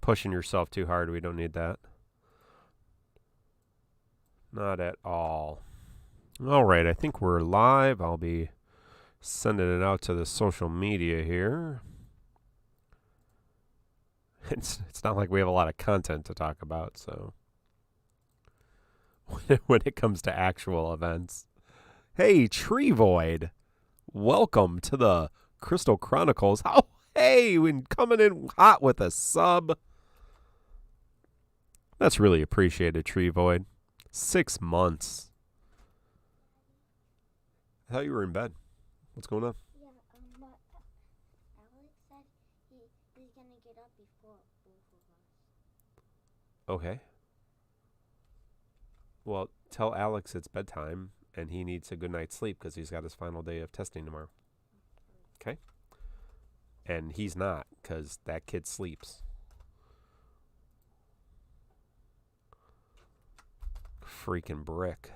pushing yourself too hard. We don't need that. Not at all. All right, I think we're live. I'll be sending it out to the social media here. It's not like we have a lot of content to talk about, so when it comes to actual events. Hey, Tree Void, welcome to the Crystal Chronicles. Oh, hey, when coming in hot with a sub. That's really appreciated, Tree Void. 6 months. I thought you were in bed. What's going on? Yeah, but Alex said he's going to get up before both of us. Okay. Well, tell Alex it's bedtime and he needs a good night's sleep because he's got his final day of testing tomorrow. Okay? And he's not because that kid sleeps. Freaking brick.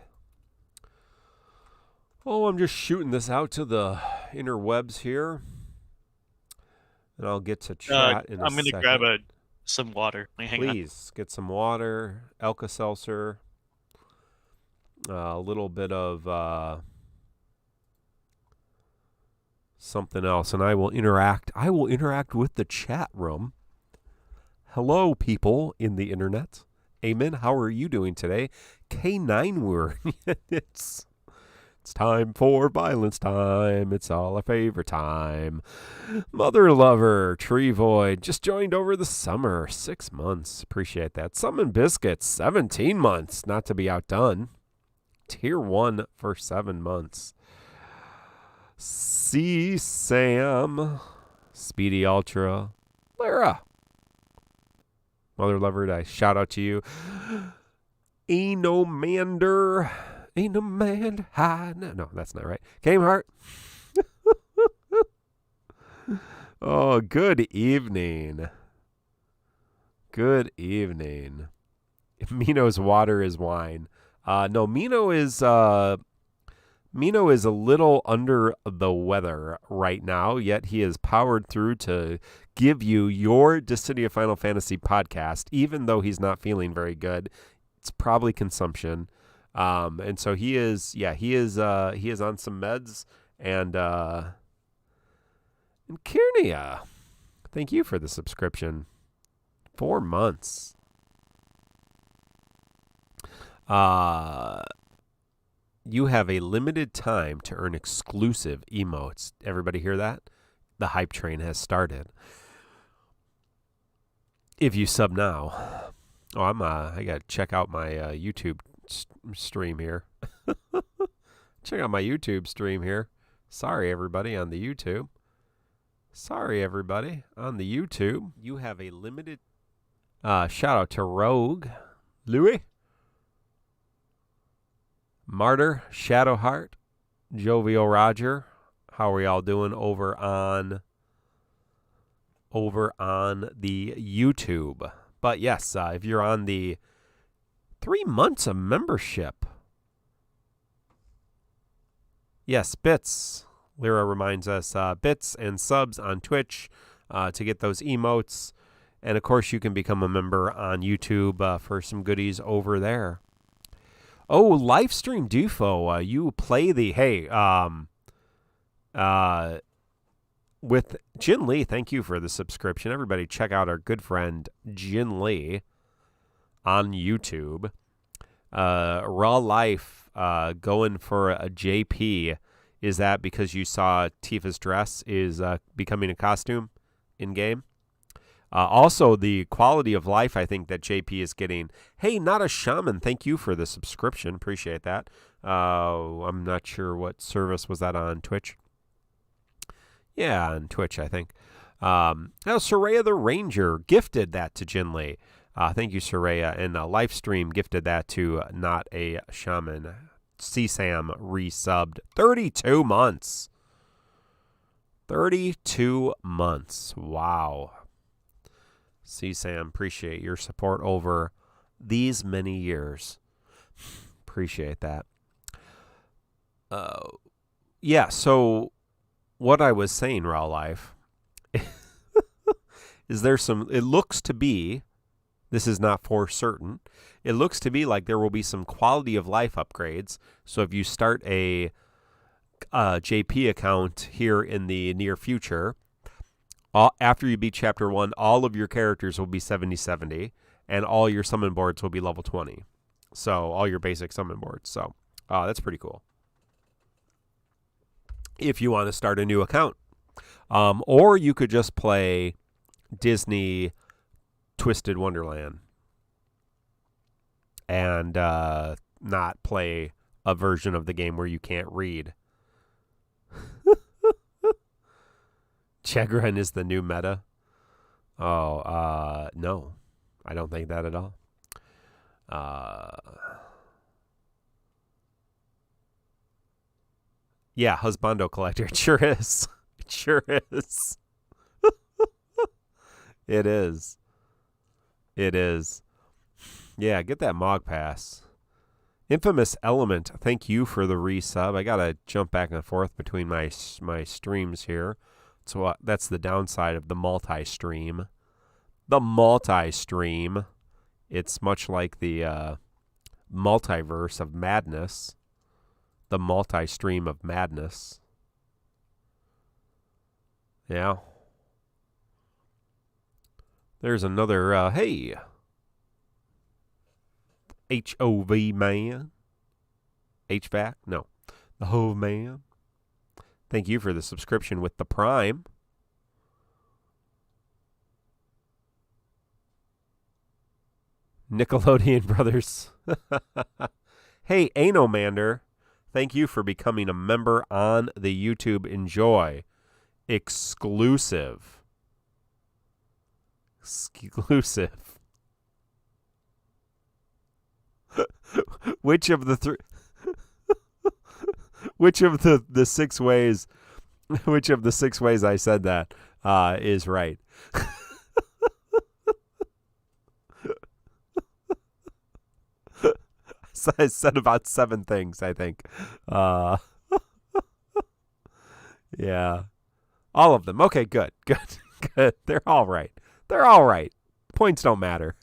Oh, I'm just shooting this out to the interwebs here. And I'll get to chat in a second. I'm going to grab some water. Please, get some water, Alka-Seltzer, a little bit of something else, and I will interact. I will interact with the chat room. Hello, people in the internet. Amen. How are you doing today? K9 word. It's time for violence time. It's all our favorite time. Mother Lover, Tree Void, just joined over the summer. 6 months. Appreciate that. Summon Biscuits, 17 months. Not to be outdone. Tier 1 for 7 months. C. Sam, Speedy Ultra, Lara. Mother Lover, I shout out to you. Enomander. Enomander. No, that's not right. Kmart. Oh, good evening. Good evening. Mino's water is wine. No, Mino is a little under the weather right now, yet he has powered through to give you your Dissidia Final Fantasy podcast, even though he's not feeling very good. It's probably consumption. And so he is on some meds, and Kiernia, thank you for the subscription. 4 months. You have a limited time to earn exclusive emotes. Everybody hear that? The hype train has started. If you sub now, I gotta check out my YouTube stream here. Check out my YouTube stream here. Sorry, everybody on the YouTube. You have a limited. Shout out to Rogue, Louis, Martyr, Shadowheart, Jovial Roger. How are y'all doing over on the YouTube? But yes, if you're on the 3 months of membership. Yes, bits. Lyra reminds us, bits and subs on Twitch to get those emotes. And of course, you can become a member on YouTube for some goodies over there. Oh, Livestream Dufo, you play with Jin Lee. Thank you for the subscription. Everybody check out our good friend Jin Lee on YouTube. Raw Life going for a JP. Is that because you saw Tifa's dress is becoming a costume in-game? Also, the quality of life I think that JP is getting. Hey, Not a Shaman, thank you for the subscription. Appreciate that. I'm not sure what service was that on Twitch. Yeah, on Twitch, I think. Soraya the Ranger gifted that to Jin Lee. Thank you, Soraya. And Livestream gifted that to Not a Shaman. CSAM resubbed 32 months. 32 months. Wow. CSAM, appreciate your support over these many years. Appreciate that. Yeah, so what I was saying, Raw Life, is it looks to be, this is not for certain, it looks to be like there will be some quality of life upgrades. So if you start a JP account here in the near future, after you beat Chapter 1, all of your characters will be 70/70, and all your summon boards will be level 20. So all your basic summon boards. So that's pretty cool. If you want to start a new account. Or you could just play Disney Twisted Wonderland and not play a version of the game where you can't read. Chagrin is the new meta. Oh, no. I don't think that at all. Yeah, Husbando Collector. It sure is. It sure is. It is. It is. Yeah, get that Mog Pass. Infamous Element, thank you for the resub. I got to jump back and forth between my streams here. So that's the downside of the multi-stream. The multi-stream. It's much like the multiverse of madness. The multi-stream of madness. Yeah. There's another, hey. HOV man. HVAC? No. The Hove man. Thank you for the subscription with the Prime. Nickelodeon Brothers. Hey, Anomander. Thank you for becoming a member on the YouTube Enjoy. Exclusive. Which of the which of the 6 ways I said that is right? I said about 7 things, I think. Yeah. All of them. Okay, good. Good. They're all right. They're all right. Points don't matter.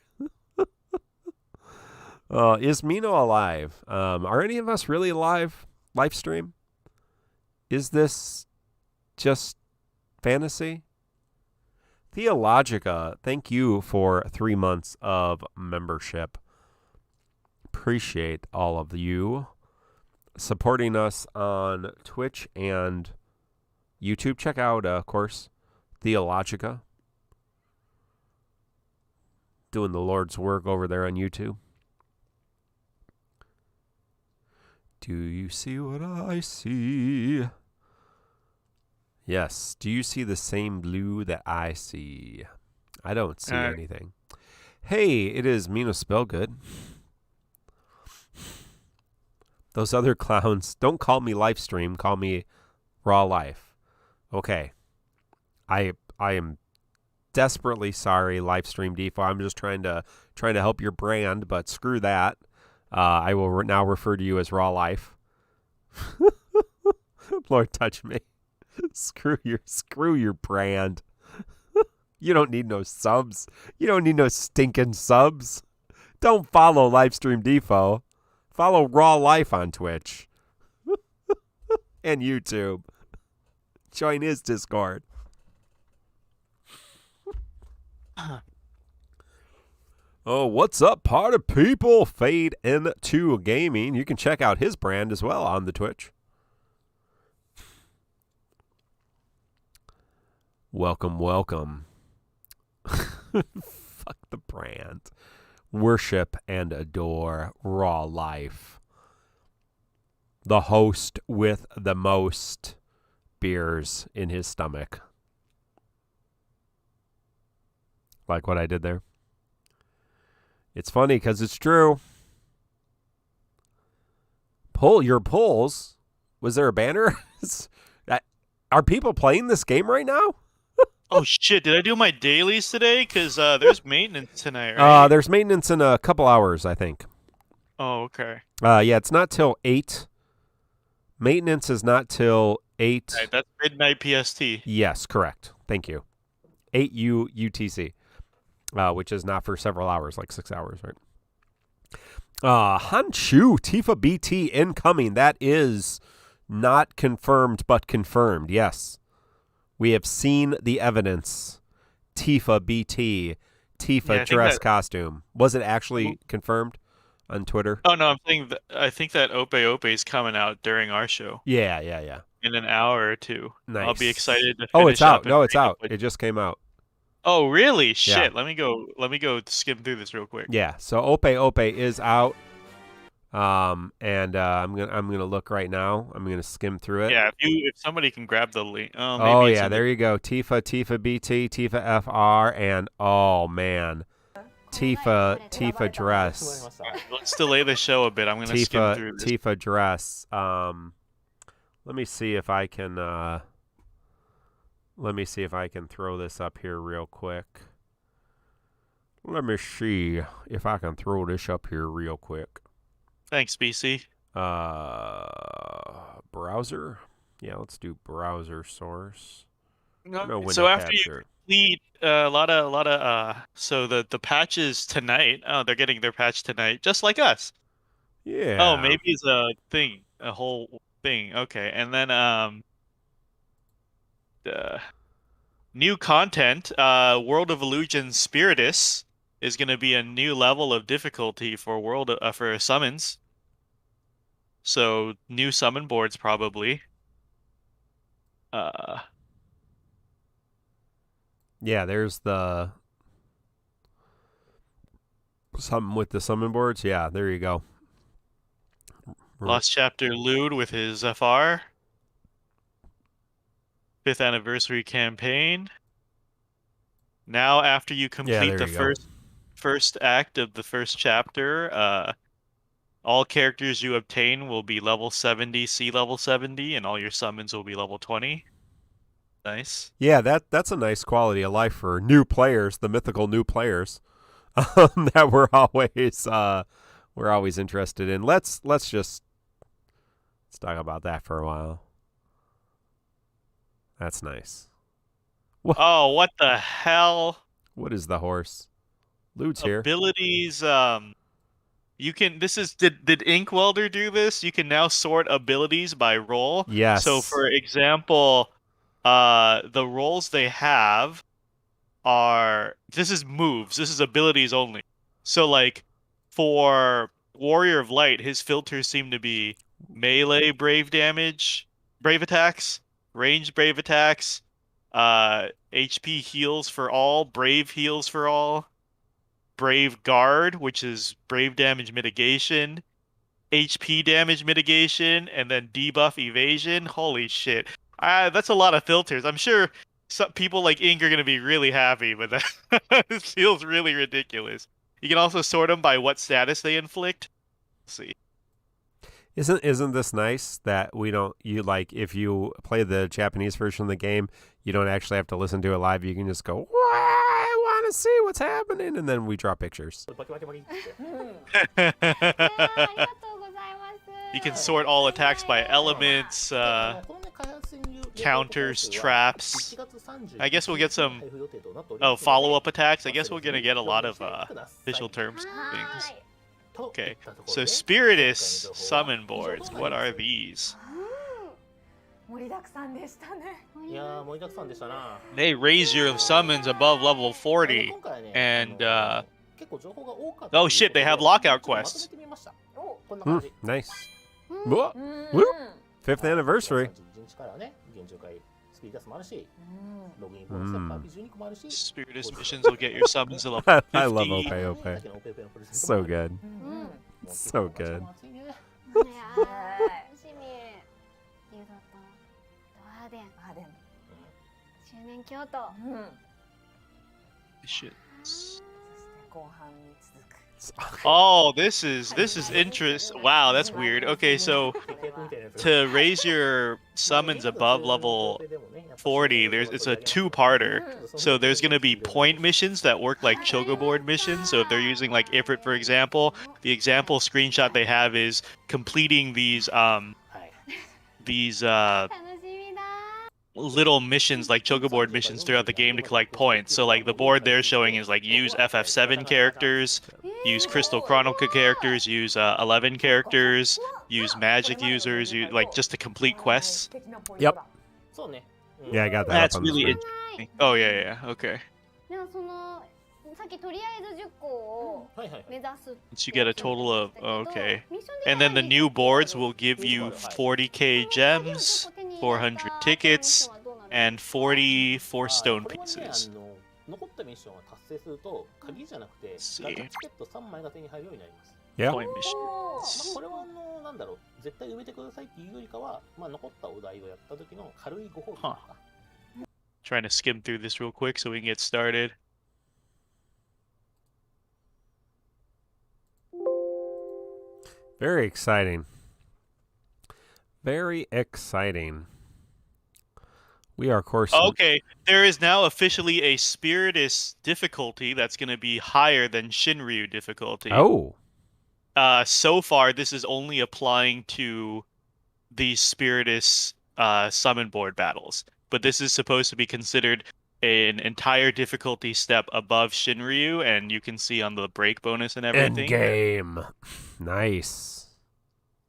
Is Mino alive? Are any of us really alive? Live stream? Is this just fantasy? Theologica, thank you for 3 months of membership. Appreciate all of you supporting us on Twitch and YouTube. Check out, of course, Theologica. Doing the Lord's work over there on YouTube. Do you see what I see? Yes. Do you see the same blue that I see? I don't see anything. Hey, it is Mina Spellgood. Those other clowns, don't call me Livestream, call me Raw Life. Okay. I am desperately sorry, Livestream Defo. I'm just trying to help your brand, but screw that. I will now refer to you as Raw Life. Lord, touch me. Screw your brand. You don't need no subs. You don't need no stinking subs. Don't follow Livestream Defo. Follow Raw Life on Twitch and YouTube. Join his Discord. Oh, what's up, party people? Fade into gaming. You can check out his brand as well on the Twitch. Welcome, welcome. Fuck the brand. Worship and adore Raw Life. The host with the most beers in his stomach. Like what I did there? It's funny because it's true. Pull your polls. Was there a banner? Are people playing this game right now? Oh shit! Did I do my dailies today? Because there's maintenance tonight, right? There's maintenance in a couple hours, I think. Oh, okay. Yeah, it's not till 8. Maintenance is not till 8. Right, that's midnight PST. Yes, correct. Thank you. 8 UTC, which is not for several hours, like 6 hours, right? Hanchu Tifa BT incoming. That is not confirmed, but confirmed. Yes, we have seen the evidence. Tifa BT, Tifa dress costume. Was it actually confirmed on Twitter? Oh no, I'm saying I think that Ope Ope is coming out during our show. Yeah. In an hour or two. Nice. I'll be excited to finish Oh, it's out. up No, it's out. It just came out. Oh, really? Shit. Yeah. Let me go skim through this real quick. Yeah. So Ope Ope is out. And I'm gonna look right now. I'm gonna skim through it. Yeah, if somebody can grab the link. Oh yeah, there you go. Tifa BT, Tifa FR, and oh man, Tifa dress. Let's delay the show a bit. I'm gonna skim through this. Tifa dress. Let me see if I can. Let me see if I can throw this up here real quick. Let me see if I can throw this up here real quick. Thanks, BC. Browser. Yeah, let's do browser source. No, so after capture. you complete a lot of so the patches tonight. Oh, they're getting their patch tonight, just like us. Yeah. Oh, maybe it's a whole thing. Okay, and then new content. World of Illusion Spiritus is going to be a new level of difficulty for for summons. So new summon boards probably. Yeah, there's the something with the summon boards. Yeah, there you go. Lost Chapter Llyuds with his FR. 5th anniversary campaign. Now, after you complete the first act of the first chapter, all characters you obtain will be level 70, C level 70, and all your summons will be level 20. Nice. Yeah, that's a nice quality of life for new players, the mythical new players that we're always interested in. Let's talk about that for a while. That's nice. Oh, what the hell? What is the horse? Llyuds here. Abilities. You can. Did Inkwelder do this? You can now sort abilities by role. Yes. So, for example, the roles they have are. This is moves. This is abilities only. So, like, for Warrior of Light, his filters seem to be melee brave damage, brave attacks, ranged brave attacks, HP heals for all, brave heals for all, brave guard, which is brave damage mitigation, HP damage mitigation, and then debuff evasion. Holy shit. That's a lot of filters. I'm sure some people like Ink are going to be really happy with that. It feels really ridiculous. You can also sort them by what status they inflict. Let's see. Isn't this nice that if you play the Japanese version of the game, you don't actually have to listen to it live. You can just go, I want to see what's happening, and then we draw pictures. You can sort all attacks by elements, counters, traps. I guess we'll get some follow-up attacks. I guess we're gonna get a lot of official terms things. Okay, so Spiritus summon boards. What are these? They raise your summons above level 40, and oh shit, they have lockout quests. Nice. Whoop. 5th anniversary. Spiritus missions will get your summons to level 50. I love Ope Ope. So good. So good. Shit. Oh, this is interesting. Wow, that's weird. Okay, so to raise your summons above level 40, it's a two-parter. So there's gonna be point missions that work like chocoboard missions. So if they're using like Ifrit, for example, the example screenshot they have is completing these little missions like chocoboard missions throughout the game to collect points. So like the board they're showing is like use FF7 characters, use Crystal Chronicle characters, use 11 characters, use magic users, like just to complete quests. Yep. Yeah, I got that. That's up on the really screen. interesting. Oh yeah, okay. でもそのさっきとりあえず10個を目指すって So you get a total of やつなんだけど okay. ミッションで And then the は new boards will give you 40k gems, 400 tickets, and 44 stone これはね pieces. 残ったミッションを達成すると鍵じゃなくてガチャチケット3枚が手に入るようになります。 Yeah. Point まあ missions. これはなんだろう絶対埋めてくださいっていうよりかは、まあ、残ったお題をやった時の軽いご褒美とか。 Trying to skim through this real quick so we can get started. Very exciting. Very exciting. We are, of course. Okay, there is now officially a Spiritus difficulty that's going to be higher than Shinryu difficulty. Oh. So far, this is only applying to the Spiritus summon board battles, but this is supposed to be considered an entire difficulty step above Shinryu, and you can see on the break bonus and everything. End game. Nice.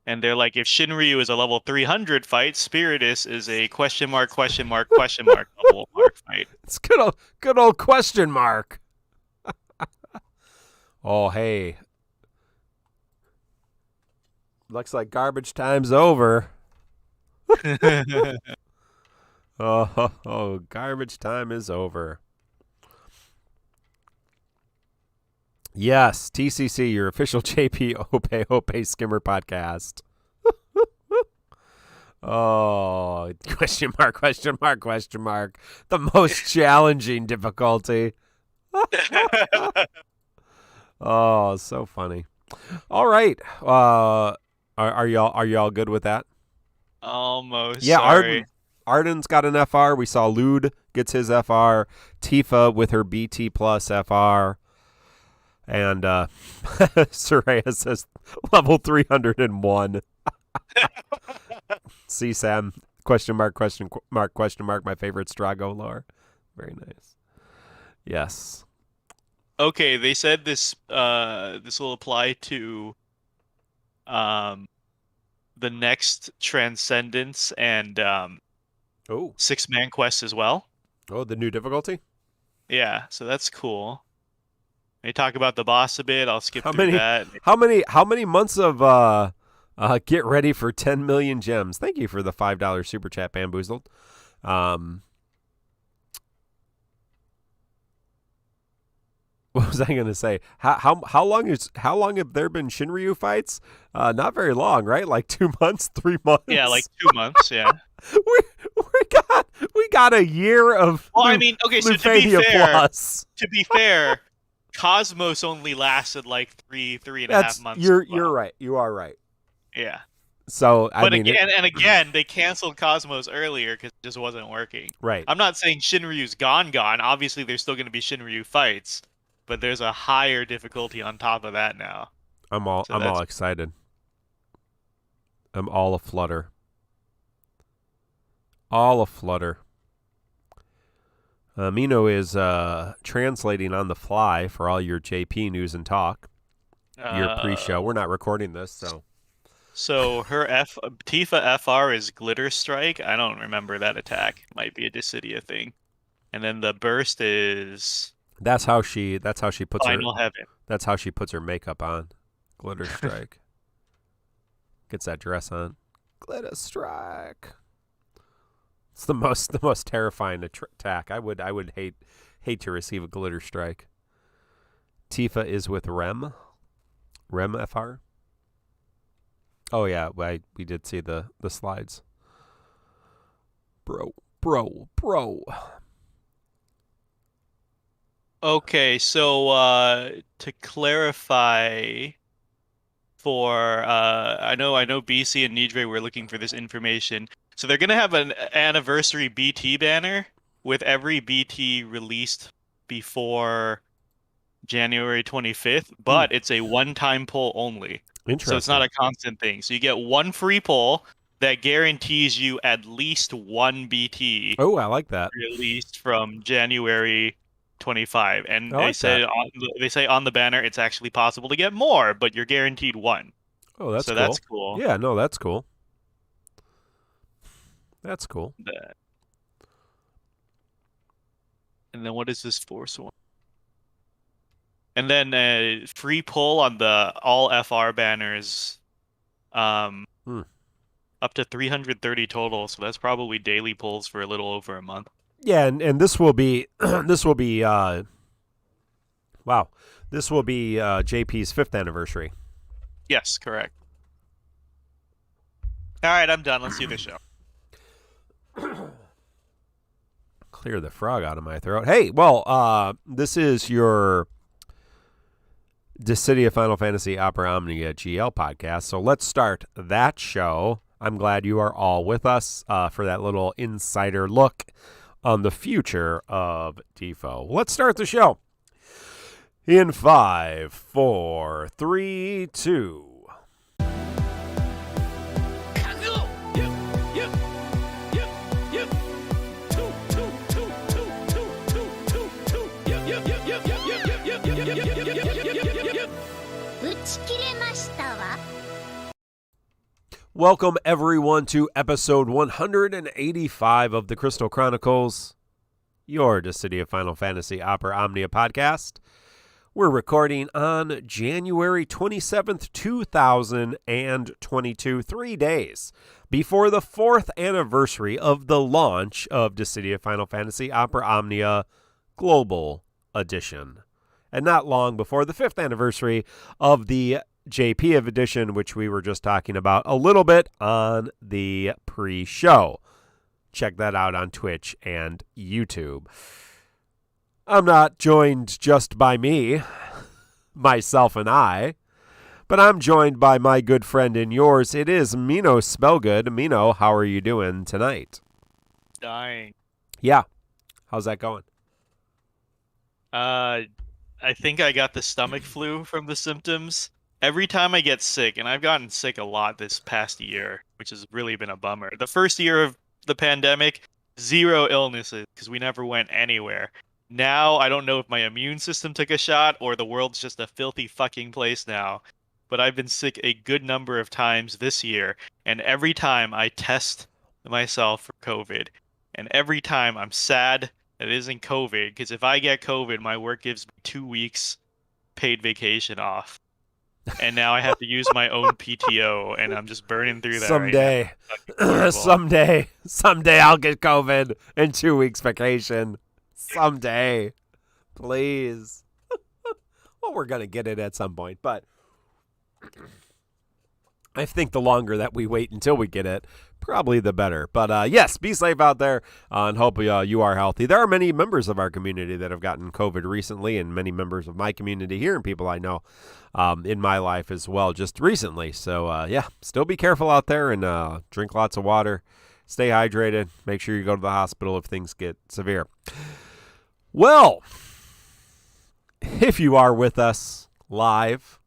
And they're like, if Shinryu is a level 300 fight, Spiritus is a question mark level mark fight. It's good old question mark. Oh, hey. Looks like garbage time's over. Oh, garbage time is over. Yes, TCC, your official JP Ope Skimmer podcast. Oh, question mark. The most challenging difficulty. Oh, so funny. All right. Are y'all good with that? Almost. Yeah, sorry. Arden's got an FR. We saw Llyuds gets his FR. Tifa with her BT plus FR. And Soraya says level 301. See, Sam, question mark, my favorite Strago lore. Very nice. Yes. Okay, they said this this will apply to the next Transcendence and 6-man quest as well. Oh, the new difficulty? Yeah, so that's cool. They talk about the boss a bit. I'll skip through that. How many months of get ready for 10 million gems? Thank you for the $5 super chat, Bamboozled. What was I going to say? How long have there been Shinryu fights? Not very long, right? Like 2 months, 3 months. Yeah, like 2 months. Yeah. we got a year of. Well, I mean, okay. So to be fair, Cosmos only lasted like three and a half months. You're right. You are right. Yeah. So again, they canceled Cosmos earlier because it just wasn't working. Right. I'm not saying Shinryu's gone. Obviously, there's still going to be Shinryu fights, but there's a higher difficulty on top of that now. I'm all excited. I'm all aflutter. Mino is translating on the fly for all your JP news and talk. Your pre-show. We're not recording this, so. So her Tifa FR is Glitter Strike. I don't remember that attack. Might be a Dissidia thing. And then the burst is. That's how she puts Final Heaven. That's how she puts her makeup on. Glitter Strike. Gets that dress on. Glitter Strike. It's the most terrifying attack. I would hate to receive a Glitter Strike. Tifa is with Rem FR. Oh yeah, we did see the slides. Bro. Okay, so to clarify, for I know BC and Nidre were looking for this information. So they're gonna have an anniversary BT banner with every BT released before January 25th, but it's a one-time pull only. Interesting. So it's not a constant thing. So you get one free pull, that guarantees you at least one BT Oh, I like that. released from January 25. And I like they say on the banner it's actually possible to get more, but you're guaranteed one. Oh, that's so cool. that's cool. Yeah, no, that's cool. That's cool. And then what is this Force one? And then free pull on the all FR banners. Up to 330 total, so that's probably daily pulls for a little over a month. Yeah, and this will be this will be this will be JP's 5th anniversary. Yes, correct. All right, I'm done. Let's do the show. Clear the frog out of my throat. Hey, well, this is your Dissidia Final Fantasy Opera Omnia GL podcast, so let's start that show. I'm glad you are all with us for that little insider look on the future of DiFFOO. Let's start the show. In 5, 4, 3, 2. Welcome, everyone, to episode 185 of the Crystal Chronicles, your Dissidia Final Fantasy Opera Omnia podcast. We're recording on January 27th, 2022, 3 days before the 4th anniversary of the launch of Dissidia Final Fantasy Opera Omnia Global Edition, and not long before the 5th anniversary of the JP edition, which we were just talking about a little bit on the pre-show. Check that out on Twitch and YouTube. I'm not joined just by me, myself and I, but I'm joined by my good friend and yours. It is Mino Spellgood. Mino, how are you doing tonight? Dying. Yeah. How's that going? I think I got the stomach flu from the symptoms. Every time I get sick, and I've gotten sick a lot this past year, which has really been a bummer. The first year of the pandemic, 0 illnesses because we never went anywhere. Now, I don't know if my immune system took a shot or the world's just a filthy fucking place now. But I've been sick a good number of times this year, and every time I test myself for COVID, and every time I'm sad that it isn't COVID, because if I get COVID, my work gives me 2 weeks paid vacation off. And now I have to use my own PTO, and I'm just burning through that. Someday, right someday I'll get COVID and 2 weeks vacation. Someday, please. Well, we're gonna get it at some point, but I think the longer that we wait until we get it, probably the better. But yes, be safe out there, and hope you are healthy. There are many members of our community that have gotten COVID recently, and many members of my community here and people I know in my life as well just recently. So yeah, still be careful out there and drink lots of water. Stay hydrated. Make sure you go to the hospital if things get severe. Well, if you are with us live,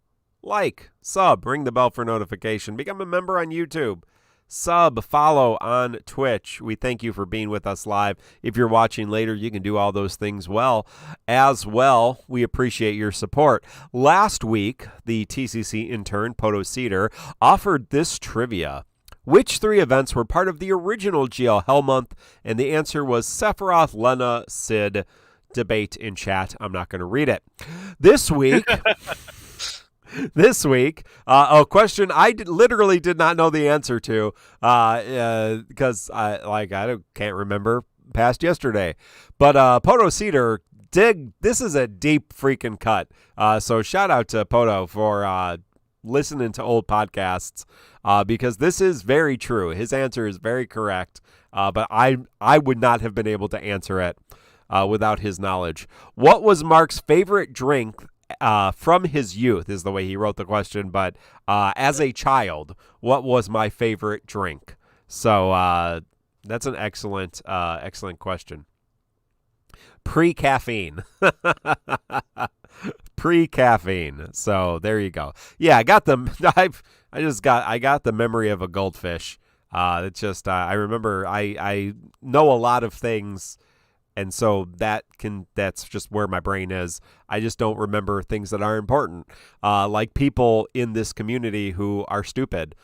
like, sub, ring the bell for notification, become a member on YouTube. Sub, follow on Twitch. We thank you for being with us live. If you're watching later, you can do all those things as well. We appreciate your support. Last week, the TCC intern, Poto Cedar, offered this trivia. Which 3 events were part of the original GL Hell Month? And the answer was Sephiroth, Lena, Sid. Debate in chat. I'm not going to read it. This week... a question I literally did not know the answer to because I can't remember past yesterday. But Poto Cedar, this is a deep freaking cut. So shout out to Poto for listening to old podcasts because this is very true. His answer is very correct, but I would not have been able to answer it without his knowledge. What was Mark's favorite drink from his youth is the way he wrote the question, but as a child, what was my favorite drink? So that's an excellent question. Pre-caffeine. Pre-caffeine. So there you go. Yeah, I got the memory of a goldfish It's just I remember I know a lot of things, and so that's just where my brain is. I just don't remember things that are important. Like people in this community who are stupid.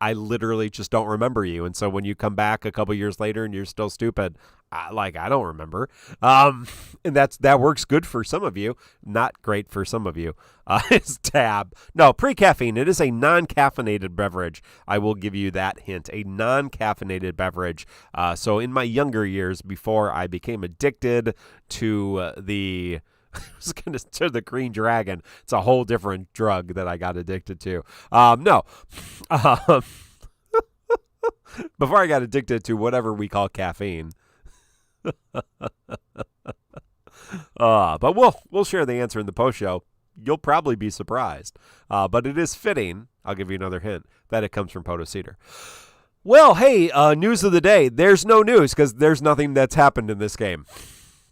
I literally just don't remember you. And so when you come back a couple years later and you're still stupid, I don't remember. And that works good for some of you, not great for some of you. It's Tab. No, pre-caffeine. It is a non-caffeinated beverage. I will give you that hint. A non-caffeinated beverage. So in my younger years, before I became addicted to the... I was going to the Green Dragon. It's a whole different drug that I got addicted to. No. Before I got addicted to whatever we call caffeine. But we'll share the answer in the post show. You'll probably be surprised. But it is fitting, I'll give you another hint, that it comes from Poto Cedar. Well, hey, news of the day. There's no news because there's nothing that's happened in this game.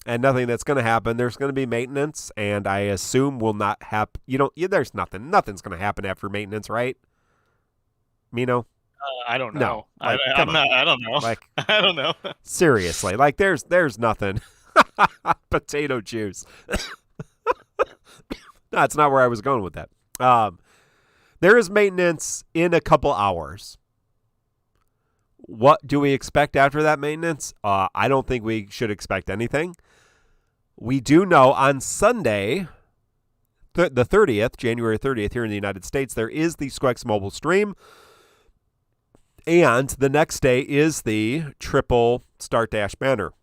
And nothing that's going to happen. There's going to be maintenance, and I assume will not happen. There's nothing. Nothing's going to happen after maintenance, right? Mino? I don't know. No, like, I don't know. Like, I don't know. Seriously, like there's nothing. Potato juice. That's not where I was going with that. There is maintenance in a couple hours. What do we expect after that maintenance? I don't think we should expect anything. We do know on Sunday, the 30th, January 30th, here in the United States, there is the Squex mobile stream. And the next day is the triple Start Dash banner.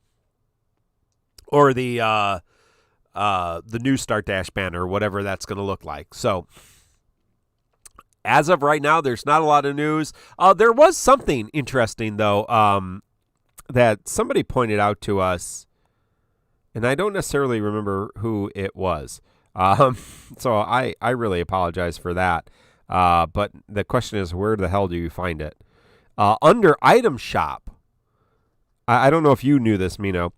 Or the new Start Dash banner, whatever that's going to look like. So, as of right now, there's not a lot of news. There was something interesting, though, that somebody pointed out to us. And I don't necessarily remember who it was. So I really apologize for that. But the question is, where the hell do you find it? Under Item Shop, I don't know if you knew this, Mino.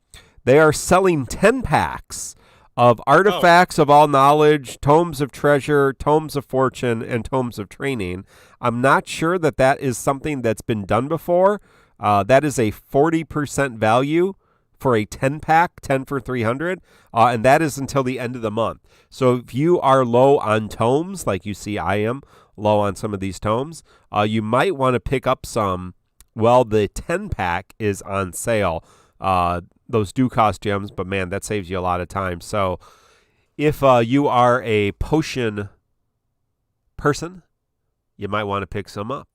They are selling 10 packs of Artifacts of All Knowledge, Tomes of Treasure, Tomes of Fortune, and Tomes of Training. I'm not sure that is something that's been done before. That is a 40% value for a 10-pack, 10 for 300, and that is until the end of the month. So if you are low on tomes, like you see I am low on some of these tomes, you might want to pick up some. Well, the 10-pack is on sale. Those do cost gems, but man, that saves you a lot of time. So if you are a potion person, you might want to pick some up.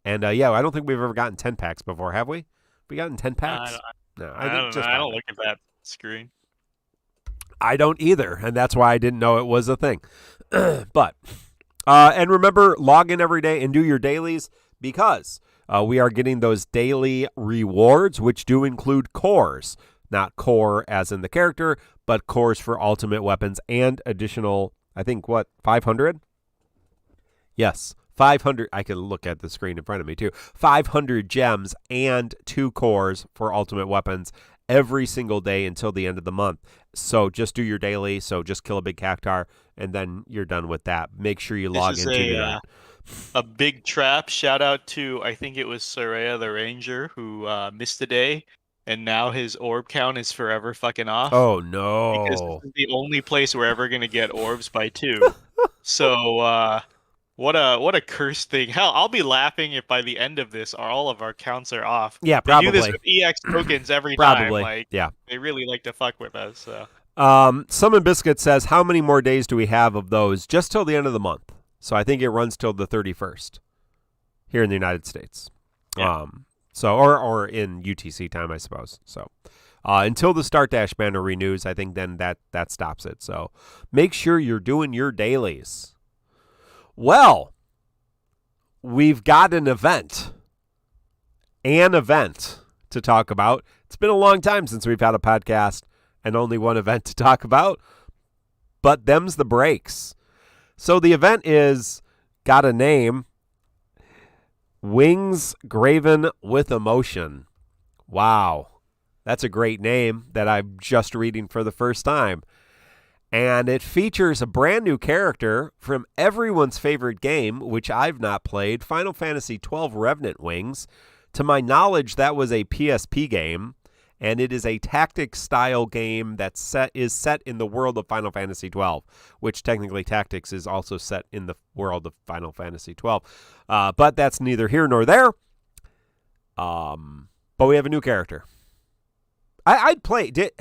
And I don't think we've ever gotten 10 packs before, have we? We gotten 10 packs? No, I don't look at that screen. I don't either, and that's why I didn't know it was a thing. But and remember, log in every day and do your dailies, because we are getting those daily rewards, which do include cores. Not core as in the character, but cores for ultimate weapons and additional, I think, 500? Yes, 500. I can look at the screen in front of me, too. 500 gems and 2 cores for ultimate weapons every single day until the end of the month. So just do your daily. So just kill a big cactar, and then you're done with that. Make sure you log into a big trap. Shout out to, I think it was Soraya the Ranger who missed a day, and now his orb count is forever fucking off. Oh, no. Because this is the only place we're ever going to get orbs by 2. So, what a cursed thing. Hell, I'll be laughing if by the end of this, all of our counts are off. Yeah, probably. They do this with EX tokens every probably. time. Yeah. They really like to fuck with us. So. Summon Biscuit says, how many more days do we have of those? Just till the end of the month. So I think it runs till the 31st here in the United States. Yeah. Or in UTC time, I suppose. So until the Start Dash banner renews, I think then that stops it. So make sure you're doing your dailies. Well, we've got an event to talk about. It's been a long time since we've had a podcast and only one event to talk about, but them's the breaks. So the event is got a name, Wings Graven with Emotion. Wow. That's a great name that I'm just reading for the first time. And it features a brand new character from everyone's favorite game, which I've not played, Final Fantasy XII Revenant Wings. To my knowledge, that was a PSP game, and it is a tactics-style game that is set in the world of Final Fantasy XII, which technically Tactics is also set in the world of Final Fantasy XII. But that's neither here nor there. But we have a new character. I'd play. Did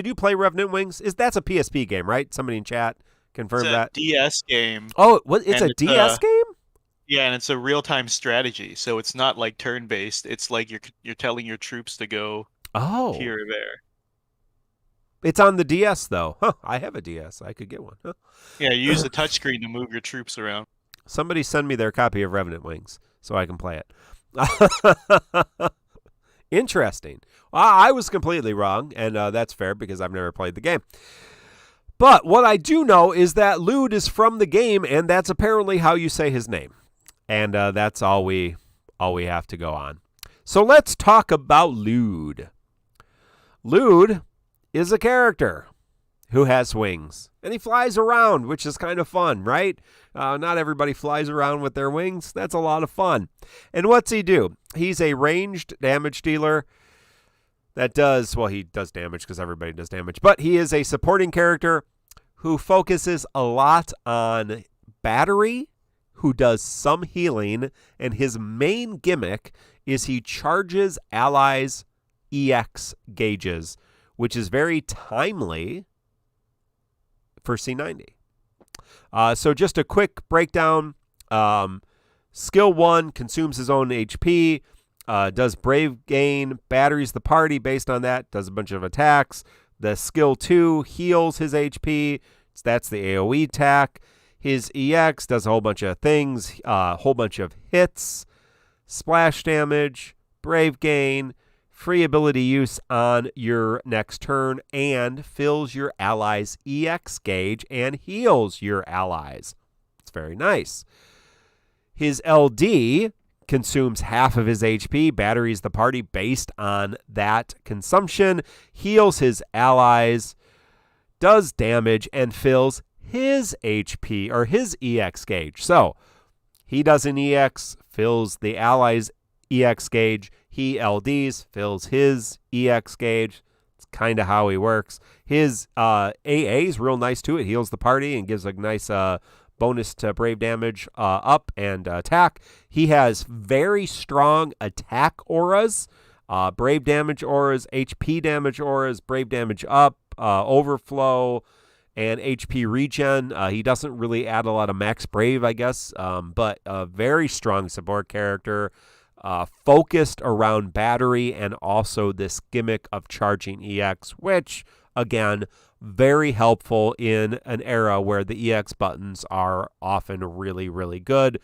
you play Revenant Wings? That's a PSP game, right? Somebody in chat confirmed that. It's a DS game. Oh, it's a DS game? Yeah, and it's a real-time strategy, so it's not like turn-based. It's like you're telling your troops to go here or there. It's on the DS though. Huh, I have a DS. I could get one. Huh. Yeah, you use the touchscreen to move your troops around. Somebody send me their copy of Revenant Wings so I can play it. Interesting. Well, I was completely wrong, and that's fair because I've never played the game. But what I do know is that Llyud is from the game, and that's apparently how you say his name. And that's all we have to go on. So let's talk about Llyud. Llyud is a character who has wings, and he flies around, which is kind of fun, right? Not everybody flies around with their wings. That's a lot of fun. And what's he do? He's a ranged damage dealer that does, well, he does damage because everybody does damage, but he is a supporting character who focuses a lot on battery, who does some healing, and his main gimmick is he charges allies' EX gauges, which is very timely for C90. So just a quick breakdown. Skill 1 consumes his own HP, does Brave Gain, batteries the party based on that, does a bunch of attacks. The skill 2 heals his HP. That's the AoE attack. His EX does a whole bunch of things, a whole bunch of hits, splash damage, Brave Gain, free ability use on your next turn, and fills your allies' EX gauge and heals your allies. It's very nice. His LD consumes half of his HP, batteries the party based on that consumption, heals his allies, does damage, and fills his HP or his EX gauge. So he does an EX, fills the allies' EX gauge. He LDs, fills his EX gauge. It's kind of how he works. His AA is real nice too. It heals the party and gives a nice bonus to brave damage up and attack. He has very strong attack auras, brave damage auras, HP damage auras, brave damage up, overflow, and HP regen. He doesn't really add a lot of max brave, I guess, but a very strong support character. Focused around battery and also this gimmick of charging EX, which, again, very helpful in an era where the EX buttons are often really, really good.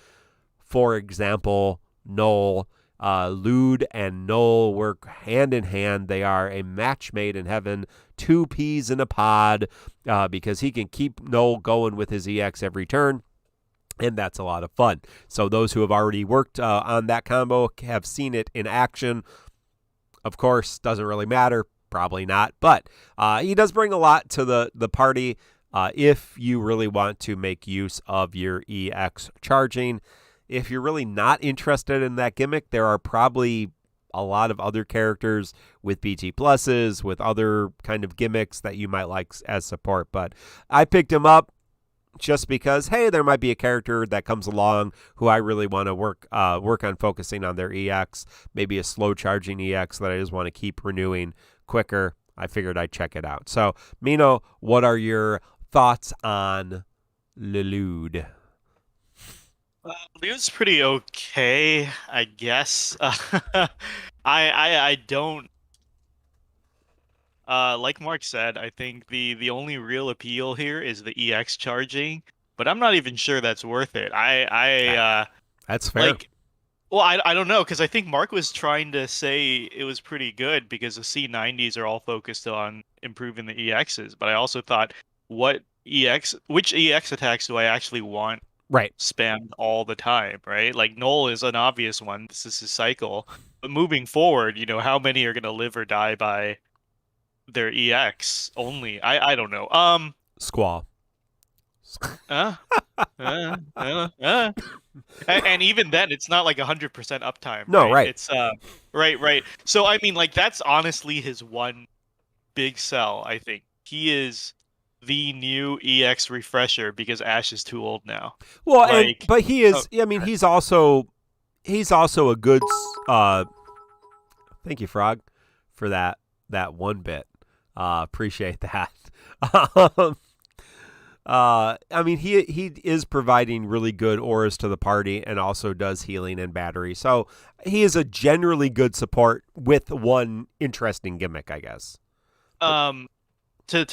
For example, Null. Llyud and Null work hand in hand. They are a match made in heaven, two peas in a pod, because he can keep Null going with his EX every turn. And that's a lot of fun. So those who have already worked on that combo have seen it in action. Of course, doesn't really matter. Probably not. But he does bring a lot to the party if you really want to make use of your EX charging. If you're really not interested in that gimmick, there are probably a lot of other characters with BT pluses, with other kind of gimmicks that you might like as support. But I picked him up just because, hey, there might be a character that comes along who I really want to work on focusing on their EX, maybe a slow charging EX that I just want to keep renewing quicker. I figured I'd check it out. So, Mino, what are your thoughts on Llyud? Llyud's pretty okay, I guess. I don't. Like Mark said, I think the only real appeal here is the EX charging, but I'm not even sure that's worth it. That's fair. I don't know, because I think Mark was trying to say it was pretty good because the C90s are all focused on improving the EXs, but I also thought, which EX attacks do I actually want spammed all the time, right? Like Null is an obvious one. This is his cycle. But moving forward, how many are going to live or die by their EX only? I don't know. Squall. And even then, it's not like 100% uptime. No, right. It's right. So I mean, like that's honestly his one big sell. I think he is the new EX refresher because Ash is too old now. Well, Like, but he is. I mean, he's also a good. Thank you, Frog, for that one bit. Appreciate that. I mean, he is providing really good auras to the party and also does healing and battery. So he is a generally good support with one interesting gimmick, I guess. To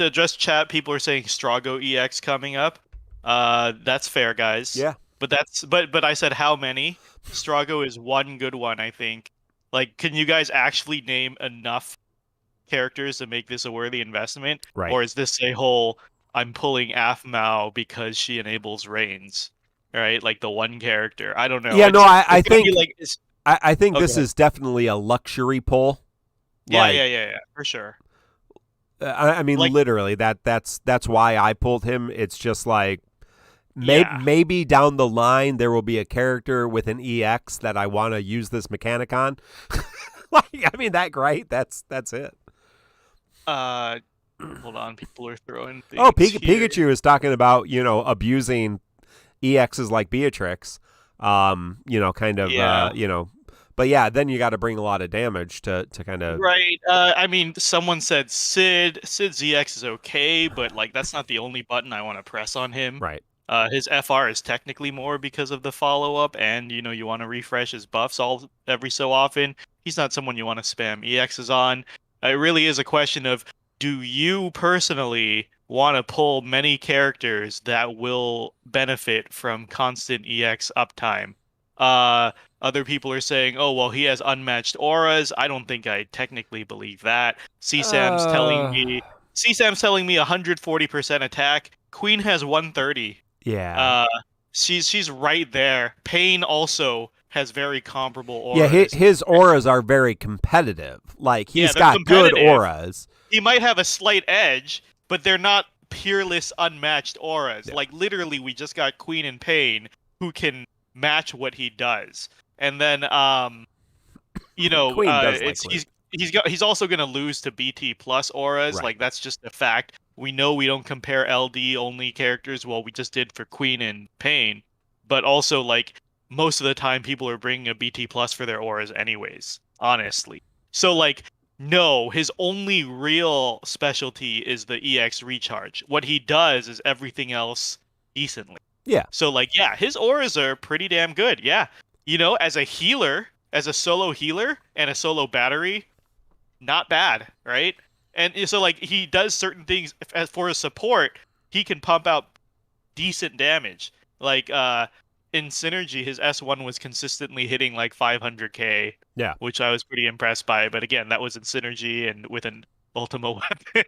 address chat, people are saying Strago EX coming up. That's fair, guys. Yeah. But I said how many? Strago is one good one, I think. Like, can you guys actually name enough characters to make this a worthy investment? Right. Or is this a whole I'm pulling Aphmau because she enables reigns? Right? Like the one character. I don't know. Yeah, I think I think this ahead. is definitely a luxury pull. Yeah, for sure. I mean, Like, literally, that's why I pulled him. It's just like maybe down the line there will be a character with an EX that I want to use this mechanic on. Like, I mean, great. That's it. Hold on, people are throwing things. Oh, Pikachu is talking about abusing EXs like Beatrix. Kind of But yeah, then you got to bring a lot of damage to kind of right. I mean, someone said Sid's EX is okay, but like that's not the only button I want to press on him. Right. His FR is technically more because of the follow up, and you want to refresh his buffs every so often. He's not someone you want to spam EXs on. It really is a question of, do you personally want to pull many characters that will benefit from constant EX uptime? Other people are saying, oh, well, he has unmatched auras. I don't think I technically believe that. CSAM's telling me 140% attack. Queen has 130. Yeah. She's right there. Pain also has very comparable auras. Yeah, his auras are very competitive. Like, he's got good auras. He might have a slight edge, but they're not peerless, unmatched auras. Yeah. Like, literally, we just got Queen and Pain who can match what he does. And then, he's also going to lose to BT plus auras. Right. Like, that's just a fact. We know we don't compare LD only characters. Well, we just did for Queen and Pain. But also, like, most of the time people are bringing a BT plus for their auras anyways, honestly. So, like, no, his only real specialty is the EX recharge. What he does is everything else decently. Yeah. So, like, yeah, his auras are pretty damn good. Yeah. As a healer, as a solo healer and a solo battery, not bad, right? And so, like, he does certain things. As for his support, he can pump out decent damage. Like, in Synergy, his S1 was consistently hitting, like, 500k. Yeah. Which I was pretty impressed by. But, again, that was in Synergy and with an Ultima weapon.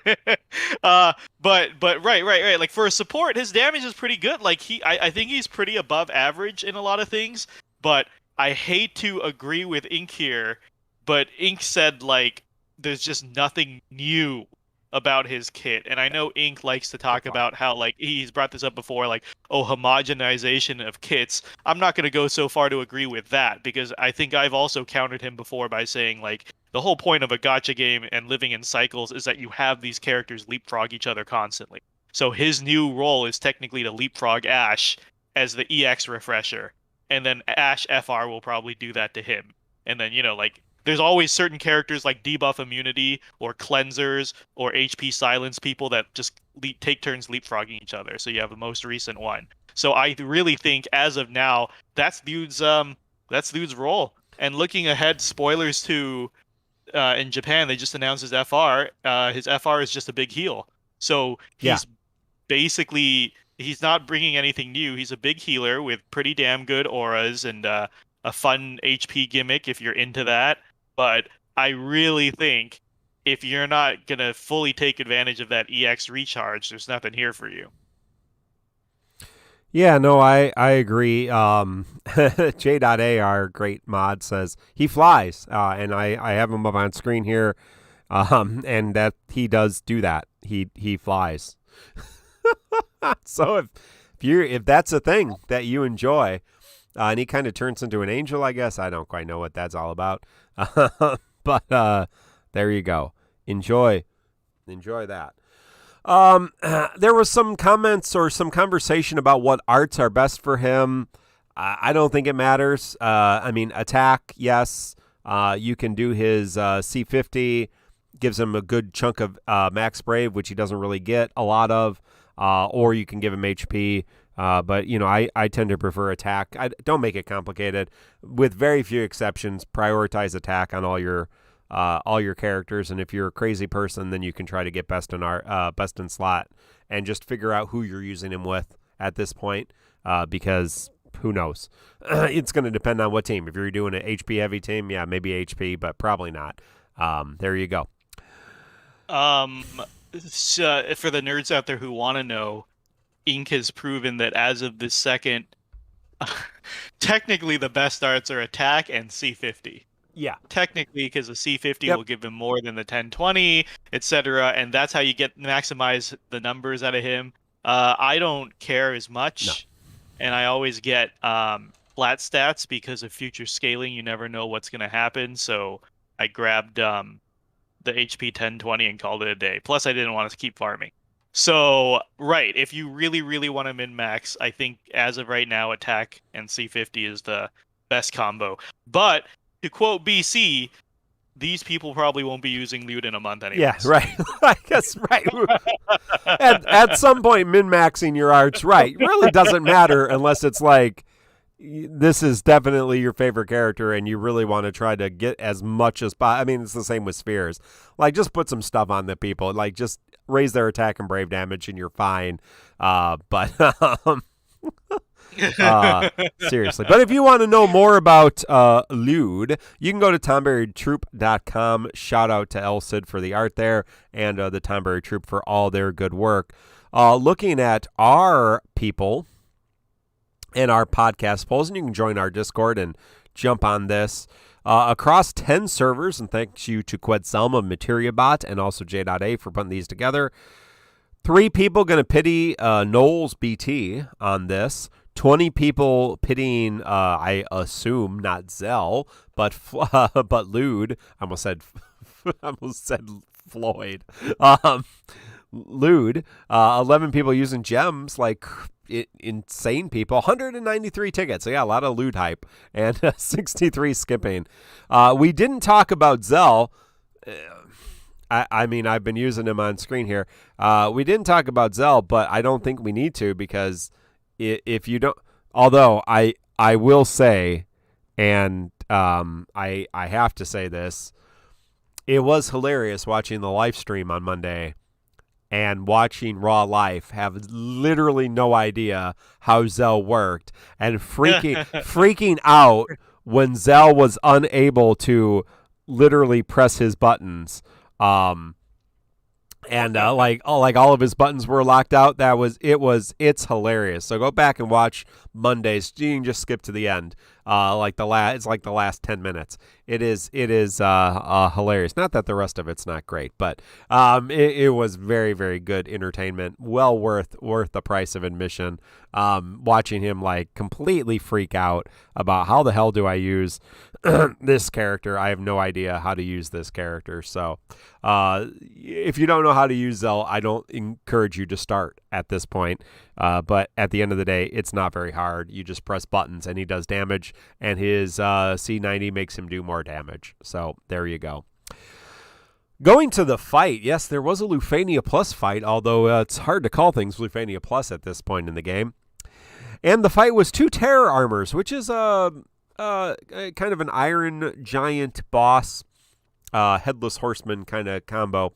But right. Like, for a support, his damage is pretty good. Like, I think he's pretty above average in a lot of things. But I hate to agree with Ink here. But Ink said, like, there's just nothing new about his kit. And I know Ink likes to talk about how, like, he's brought this up before, like, homogenization of kits. I'm not going to go so far to agree with that, because I think I've also countered him before by saying, like, the whole point of a gacha game and living in cycles is that you have these characters leapfrog each other constantly. So his new role is technically to leapfrog Ash as the EX refresher. And then Ash FR will probably do that to him. And then, like, there's always certain characters like debuff immunity or cleansers or HP silence people that just take turns leapfrogging each other. So you have the most recent one. So I really think as of now, that's Llyuds' role. And looking ahead, spoilers to in Japan, they just announced his FR. His FR is just a big heal. So he's basically, he's not bringing anything new. He's a big healer with pretty damn good auras and a fun HP gimmick if you're into that. But I really think if you're not going to fully take advantage of that EX recharge, there's nothing here for you. Yeah, no, I agree. J.A, our great mod, says he flies, and I have him up on screen here, and that he does do that. He flies. So if that's a thing that you enjoy, and he kind of turns into an angel, I guess. I don't quite know what that's all about. But there you go. Enjoy that. There was some comments or some conversation about what arts are best for him. I don't think it matters. I mean, attack, yes. You can do his C50, gives him a good chunk of max brave, which he doesn't really get a lot of, or you can give him HP. But, you know, I tend to prefer attack. Don't make it complicated. With very few exceptions, prioritize attack on all your characters. And if you're a crazy person, then you can try to get best in slot and just figure out who you're using him with at this point, because who knows? It's going to depend on what team. If you're doing an HP heavy team, yeah, maybe HP, but probably not. There you go. So for the nerds out there who want to know, Ink has proven that as of this second, technically the best arts are attack and C50. Yeah. Technically, because the C50 will give him more than the 1020, etc., and that's how you maximize the numbers out of him. I don't care as much, and I always get flat stats because of future scaling. You never know what's going to happen, so I grabbed the HP 1020 and called it a day. Plus, I didn't want to keep farming. So, right, if you really, really want to min-max, I think as of right now, attack and C50 is the best combo. But to quote BC, these people probably won't be using Llyud in a month anyway. Yeah, right. I guess, right. At some point, min-maxing your arts, right, really doesn't matter unless it's like, this is definitely your favorite character and you really want to try to get as much as possible. I mean, it's the same with spheres. Like, just put some stuff on the people. Like, just raise their attack and brave damage and you're fine. Seriously. But if you want to know more about Llyud, you can go to TonberryTroupe.com. Shout out to Elsid for the art there and the Tonberry Troupe for all their good work. Looking at our people and our podcast polls, and you can join our Discord and jump on this. Across 10 servers, and thanks you to Quetzalma, MateriaBot, and also J.A for putting these together. 3 people going to pity Knowles BT on this. 20 people pitying, I assume, not Zell, but Llyud. I almost said Floyd. Llyud. 11 people using gems, like insane people. 193 tickets. So yeah, a lot of Llyud hype, and 63 skipping. We didn't talk about Zell. I mean, I've been using him on screen here. We didn't talk about Zell, but I don't think we need to, because if you don't, although I will say, and I have to say this, it was hilarious watching the live stream on Monday and watching Raw Life have literally no idea how Zell worked and freaking out when Zell was unable to literally press his buttons. And like all of his buttons were locked out. It's hilarious. So go back and watch Mondays. You can just skip to the end. It's like the last 10 minutes. It is hilarious. Not that the rest of it's not great, but it was very, very good entertainment. Well worth the price of admission. Watching him like completely freak out about how the hell do I use this character. I have no idea how to use this character. So if you don't know how to use Zell, I don't encourage you to start at this point. But at the end of the day, it's not very hard. You just press buttons and he does damage, and his C90 makes him do more damage. So there you go. Going to the fight, yes, there was a Loophania Plus fight, although it's hard to call things Loophania Plus at this point in the game. And the fight was 2 Terror Armors, which is kind of an Iron Giant boss, Headless Horseman kind of combo.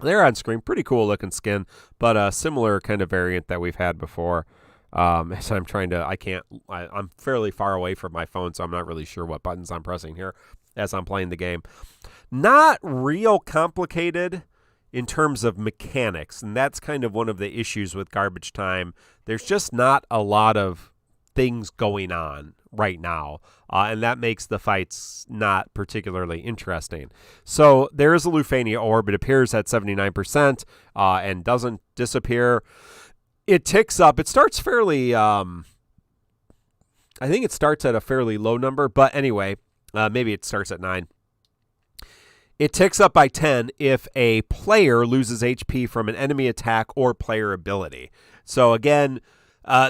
They're on screen. Pretty cool looking skin, but a similar kind of variant that we've had before. So I'm fairly far away from my phone, so I'm not really sure what buttons I'm pressing here as I'm playing the game. Not real complicated in terms of mechanics, and that's kind of one of the issues with Garbage Time. There's just not a lot of things going on right now, and that makes the fights not particularly interesting. So there is a Loophania Orb. It appears at 79% and doesn't disappear. It ticks up. It starts fairly, I think it starts at a fairly low number, but anyway, maybe it starts at 9. It ticks up by 10 if a player loses HP from an enemy attack or player ability. So again,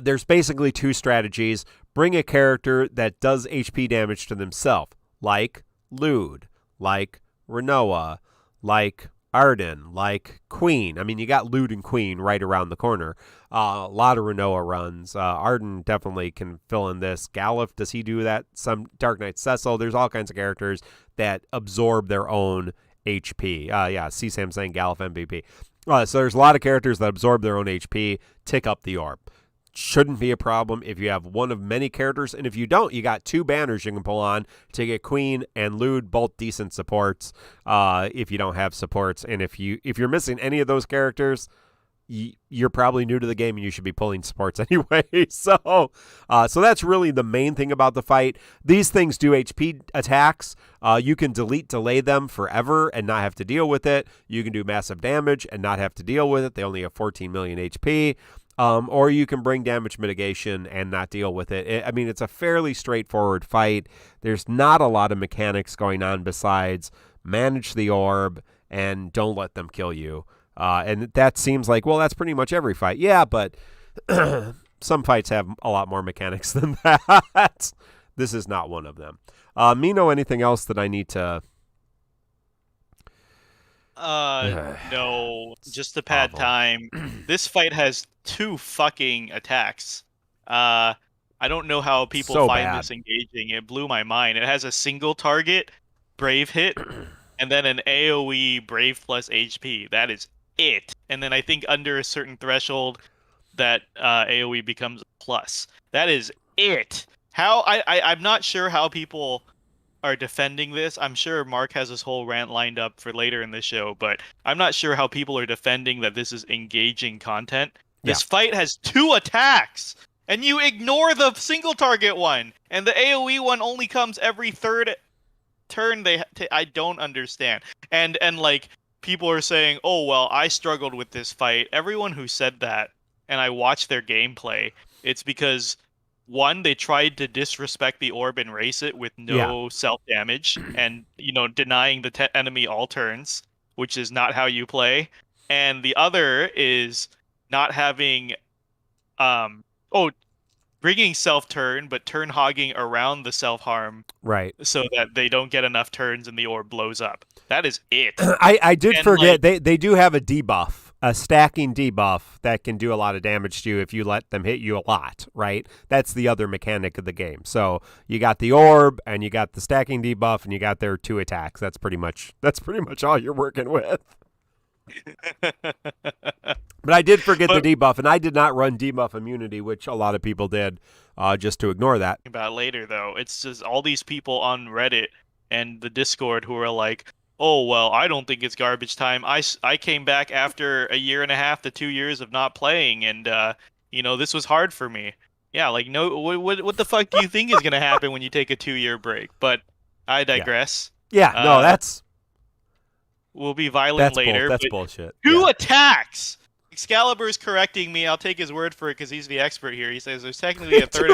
there's basically 2 strategies. Bring a character that does HP damage to themselves, like Llyud, like Rinoa, like Arden, like Queen. I mean, you got Llyud and Queen right around the corner. A lot of Rinoa runs. Arden definitely can fill in this. Galuf, does he do that? Some Dark Knight Cecil. There's all kinds of characters that absorb their own HP. CSAM saying Galuf MVP. So there's a lot of characters that absorb their own HP, tick up the orb. Shouldn't be a problem if you have one of many characters, and if you don't, you got 2 banners you can pull on to get Queen and Llyud, both decent supports. If you don't have supports, and if you're missing any of those characters, you're probably new to the game and you should be pulling supports anyway. So that's really the main thing about the fight. These things do HP attacks. You can delay them forever and not have to deal with it. You can do massive damage and not have to deal with it. They only have 14 million HP. Or you can bring damage mitigation and not deal with it. I mean, it's a fairly straightforward fight. There's not a lot of mechanics going on besides manage the orb and don't let them kill you. And that seems like, well, that's pretty much every fight. Yeah, but some fights have a lot more mechanics than that. This is not one of them. Mino, anything else that I need to... No, just to pad awful. time. This fight has 2 fucking attacks. I don't know how people So find bad. this engaging. It blew my mind. It has a single target Brave hit, and then an AoE Brave plus HP. That is it. And then I think under a certain threshold, that AoE becomes a plus. That is it. How I'm not sure how people are defending this. I'm sure Mark has this whole rant lined up for later in the show, but I'm not sure how people are defending that this is engaging content. This fight has 2 attacks, and you ignore the single target one, and the AoE one only comes every 3rd turn. I don't understand. And like, people are saying, oh, well, I struggled with this fight. Everyone who said that, and I watched their gameplay, it's because... 1, they tried to disrespect the orb and race it with no self-damage and, denying the enemy all turns, which is not how you play. And the other is not having, bringing self-turn, but turn hogging around the self-harm. Right. So that they don't get enough turns and the orb blows up. That is it. I did forget, they do have a debuff. A stacking debuff that can do a lot of damage to you if you let them hit you a lot, right? That's the other mechanic of the game. So you got the orb and you got the stacking debuff and you got their 2 attacks. That's pretty much all you're working with. But I did forget the debuff, and I did not run debuff immunity, which a lot of people did, just to ignore that. About later though, it's just all these people on Reddit and the Discord who are like, oh, well, I don't think it's garbage time. I came back after a year and a half to 2 years of not playing, and, this was hard for me. Yeah, like, no, what the fuck do you think is going to happen when you take a 2-year break? But I digress. Yeah, no, that's... We'll be violent later. That's bullshit. 2 attacks! Excalibur's correcting me. I'll take his word for it because he's the expert here. He says there's technically a 3rd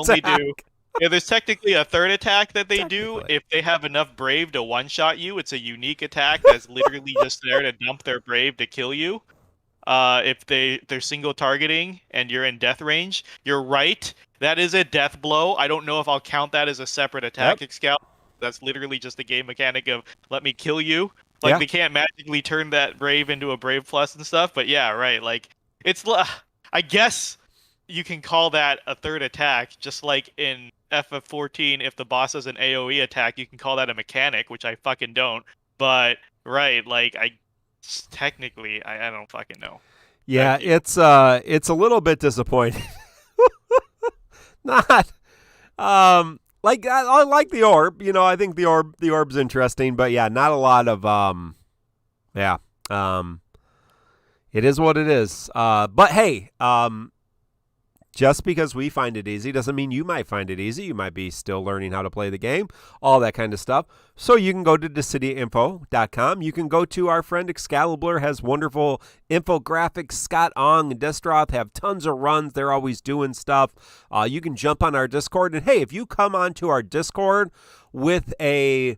attack. Yeah, there's technically a 3rd attack that they do if they have enough Brave to one-shot you. It's a unique attack that's literally just there to dump their Brave to kill you. If they're single targeting and you're in death range, you're right. That is a death blow. I don't know if I'll count that as a separate attack, Excalibur. That's literally just a game mechanic of let me kill you. Like, they can't magically turn that Brave into a Brave Plus and stuff, but yeah, right. Like, it's... I guess you can call that a 3rd attack, just like in FF14, if the boss has an AoE attack, you can call that a mechanic, which I fucking don't. But, right, like, technically, I don't fucking know. Yeah, it's a little bit disappointing. Not... Like, I like the orb, I think the orb's interesting, but yeah, not a lot of, it is what it is. But hey, just because we find it easy doesn't mean you might find it easy. You might be still learning how to play the game, all that kind of stuff. So you can go to DissidiaFFOO.com. You can go to our friend Excalibur, has wonderful infographics. Scott Ong and Destroth have tons of runs. They're always doing stuff. You can jump on our Discord. And hey, if you come onto our Discord with a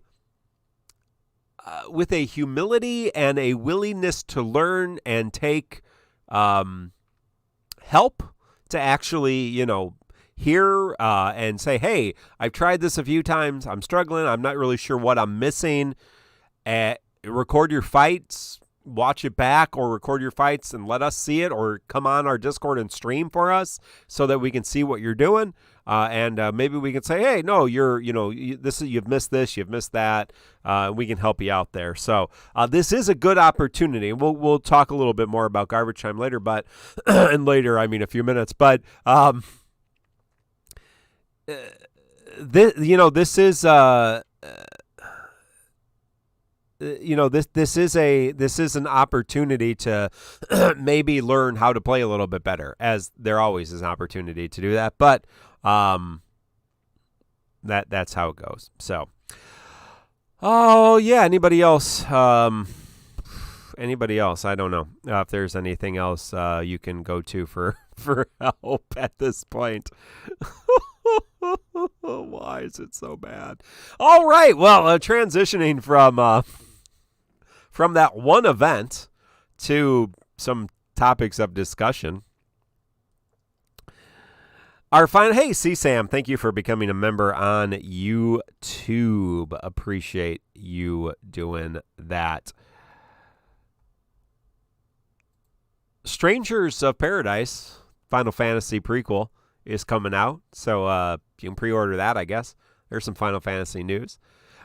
humility and a willingness to learn and take help to actually, hear and say, hey, I've tried this a few times. I'm struggling. I'm not really sure what I'm missing. Record your fights, watch it back, or record your fights and let us see it, or come on our Discord and stream for us so that we can see what you're doing. And maybe we can say, hey, no, you've missed this, you've missed that. We can help you out there. So this is a good opportunity. We'll talk a little bit more about Garbage Time later, but and later, I mean a few minutes. But this is this is an opportunity to maybe learn how to play a little bit better, as there always is an opportunity to do that. But that's how it goes. So, oh yeah, anybody else? Anybody else? I don't know if there's anything else you can go to for help at this point. Why is it so bad? All right, well, transitioning from that one event to some topics of discussion. Our final, hey, C-Sam, thank you for becoming a member on YouTube. Appreciate you doing that. Strangers of Paradise, Final Fantasy prequel, is coming out. So you can pre-order that, I guess. There's some Final Fantasy news.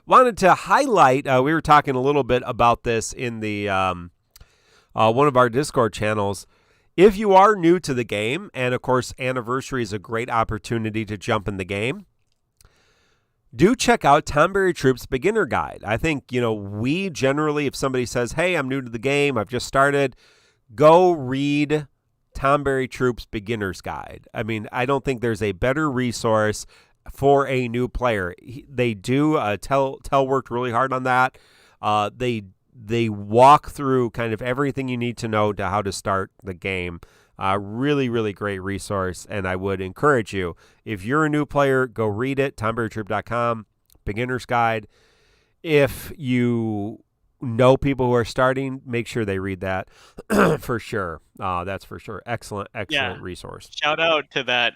Wanted to highlight, we were talking a little bit about this in the one of our Discord channels. If you are new to the game, and of course Anniversary is a great opportunity to jump in the game, do check out Tonberry Troupe's Beginner Guide. I think, we generally, if somebody says, hey, I'm new to the game, I've just started, go read Tonberry Troupe's Beginner's Guide. I mean, I don't think there's a better resource for a new player. They do, Tell worked really hard on that. They walk through kind of everything you need to know to how to start the game. Really, really great resource, and I would encourage you, if you're a new player, go read it, TonberryTroupe.com, Beginner's Guide. If you know people who are starting, make sure they read that for sure. That's for sure. Excellent resource. Shout out to that.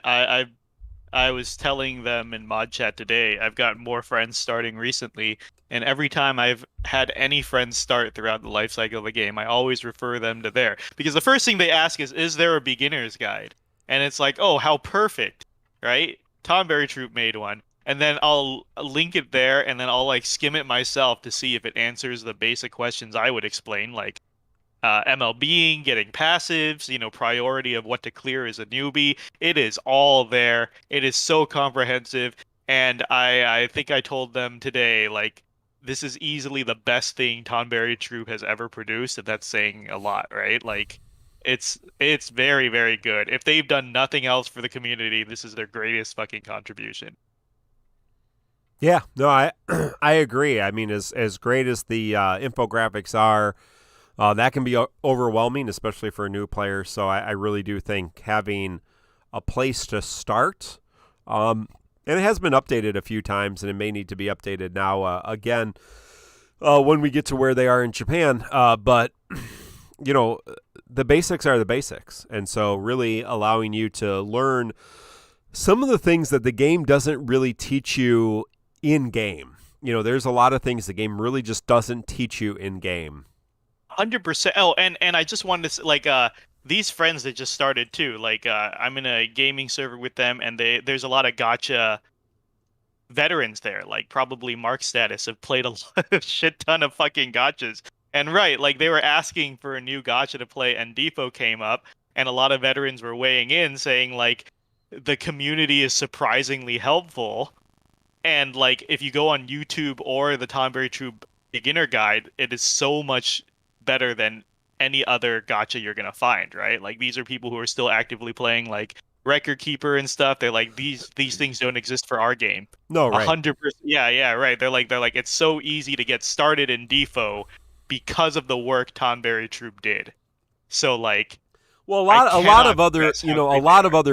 I was telling them in mod chat today, I've got more friends starting recently, and every time I've had any friends start throughout the life cycle of a game, I always refer them to there. Because the first thing they ask is there a beginner's guide? And it's like, oh, how perfect, right? Tonberry Troupe made one. And then I'll link it there, and then I'll skim it myself to see if it answers the basic questions I would explain, like MLBing, getting passives, priority of what to clear as a newbie. It is all there. It is so comprehensive. And I think I told them today, this is easily the best thing Tonberry Troupe has ever produced, and that's saying a lot, right? It's very, very good. If they've done nothing else for the community, this is their greatest fucking contribution. Yeah, no, I agree. I mean, as great as the infographics are, that can be overwhelming, especially for a new player. So I really do think having a place to start, and it has been updated a few times, and it may need to be updated now again when we get to where they are in Japan. But, the basics are the basics. And so really allowing you to learn some of the things that the game doesn't really teach you in-game. There's a lot of things the game really just doesn't teach you in-game. 100%. Oh, and I just wanted to say, these friends that just started too. I'm in a gaming server with them, and there's a lot of gacha veterans there. Probably Mark Status have played a shit ton of fucking gachas. And right, they were asking for a new gacha to play, and Defo came up, and a lot of veterans were weighing in, saying the community is surprisingly helpful. And if you go on YouTube or the Tonberry Troupe Beginner Guide, it is so much better than any other gacha you're gonna find, right? These are people who are still actively playing record keeper and stuff. They're like, these things don't exist for our game. No, right. 100%. Yeah, right. They're like it's so easy to get started in DeFo because of the work Tonberry Troupe did. So like, well, a lot of other other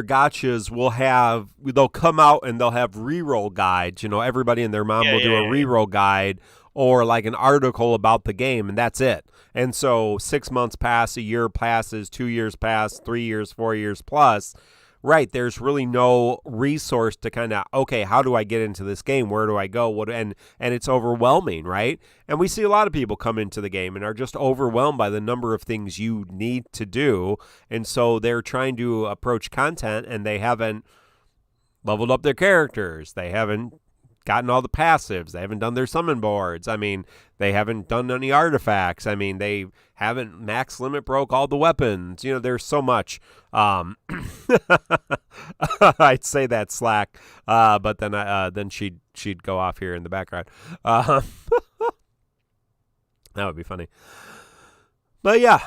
gotchas they'll come out and they'll have reroll guides. Everybody and their mom will do a reroll guide or like an article about the game, and that's it. And so 6 months pass, a year passes, 2 years pass, 3 years, 4 years plus. Right, there's really no resource to kind of, okay, how do I get into this game? Where do I go? And it's overwhelming, right? And we see a lot of people come into the game and are just overwhelmed by the number of things you need to do. And so they're trying to approach content and they haven't leveled up their characters. They haven't gotten all the passives. They haven't done their summon boards. I mean, they haven't done any artifacts. I mean, they haven't max limit broke all the weapons. There's so much. I'd say that Slack, but then she'd go off here in the background. That would be funny. But yeah,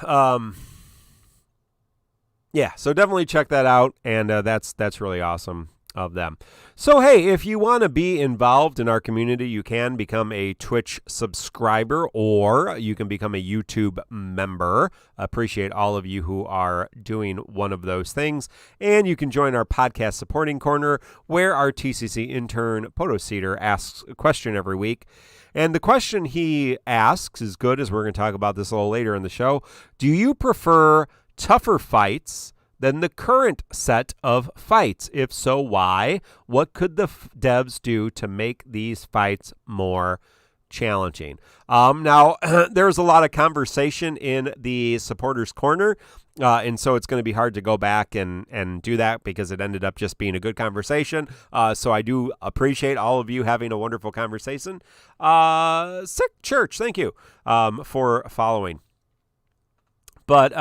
so definitely check that out, and that's really awesome of them. So hey, if you want to be involved in our community, you can become a Twitch subscriber or you can become a YouTube member. Appreciate all of you who are doing one of those things. And you can join our podcast supporting corner where our TCC intern Podoceder asks a question every week. And the question he asks is good, as we're going to talk about this a little later in the show. Do you prefer tougher fights than the current set of fights? If so, why? What could the devs do to make these fights more challenging? Now, there's a lot of conversation in the supporters corner, and so it's going to be hard to go back and do that because it ended up just being a good conversation. So I do appreciate all of you having a wonderful conversation. Sick Church, thank you for following. But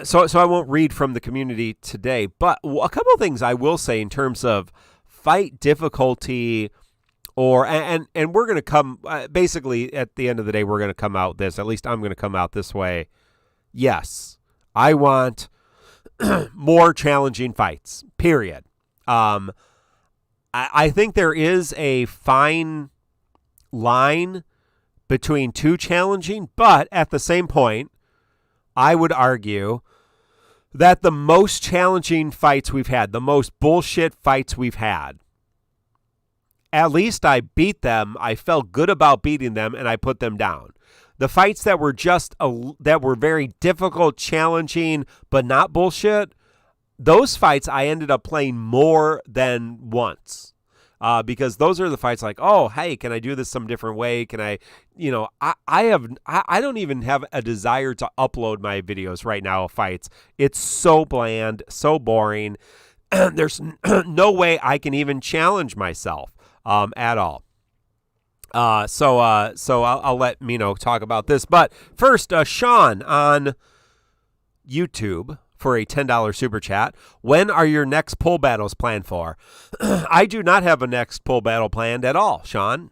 so I won't read from the community today, but a couple of things I will say in terms of fight difficulty, and we're going to come basically at the end of the day, we're going to come out this. At least I'm going to come out this way. Yes, I want more challenging fights. Period. I think there is a fine line between too challenging, but at the same point, I would argue that the most challenging fights we've had, the most bullshit fights we've had, at least I beat them. I felt good about beating them, and I put them down. The fights that were that were very difficult, challenging, but not bullshit, those fights I ended up playing more than once. Because those are the fights like, oh, hey, can I do this some different way? Can I, I don't even have a desire to upload my videos right now of fights. It's so bland, so boring. There's no way I can even challenge myself at all. So I'll let Mino talk about this. But first, Sean on YouTube for a $10 super chat. When are your next pull battles planned for? I do not have a next pull battle planned at all, Sean.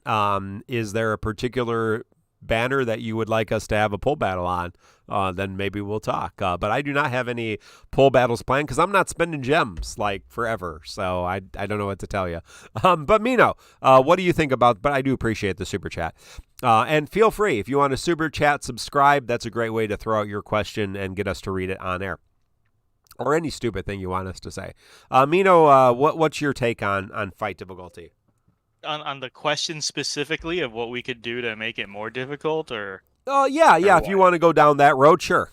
Is there a particular banner that you would like us to have a pull battle on? Then maybe we'll talk. But I do not have any pull battles planned because I'm not spending gems like forever. So I don't know what to tell you. But Mino, what do you think about? But I do appreciate the super chat. And feel free, if you want to super chat, subscribe. That's a great way to throw out your question and get us to read it on air. Or any stupid thing you want us to say. Mino, what's your take on fight difficulty? On the question specifically of what we could do to make it more difficult, or? Oh, yeah. If you want to go down that road, sure.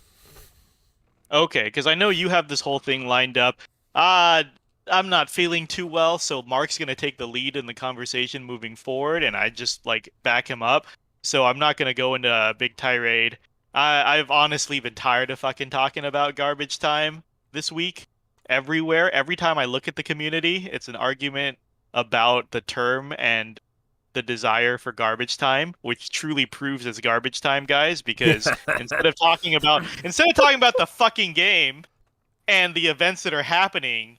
Okay, because I know you have this whole thing lined up. I'm not feeling too well, so Mark's going to take the lead in the conversation moving forward, and I just, back him up. So I'm not going to go into a big tirade. I've honestly been tired of fucking talking about garbage time this week. Everywhere. Every time I look at the community, it's an argument about the term and the desire for garbage time, which truly proves it's garbage time, guys, because instead of talking about the fucking game and the events that are happening,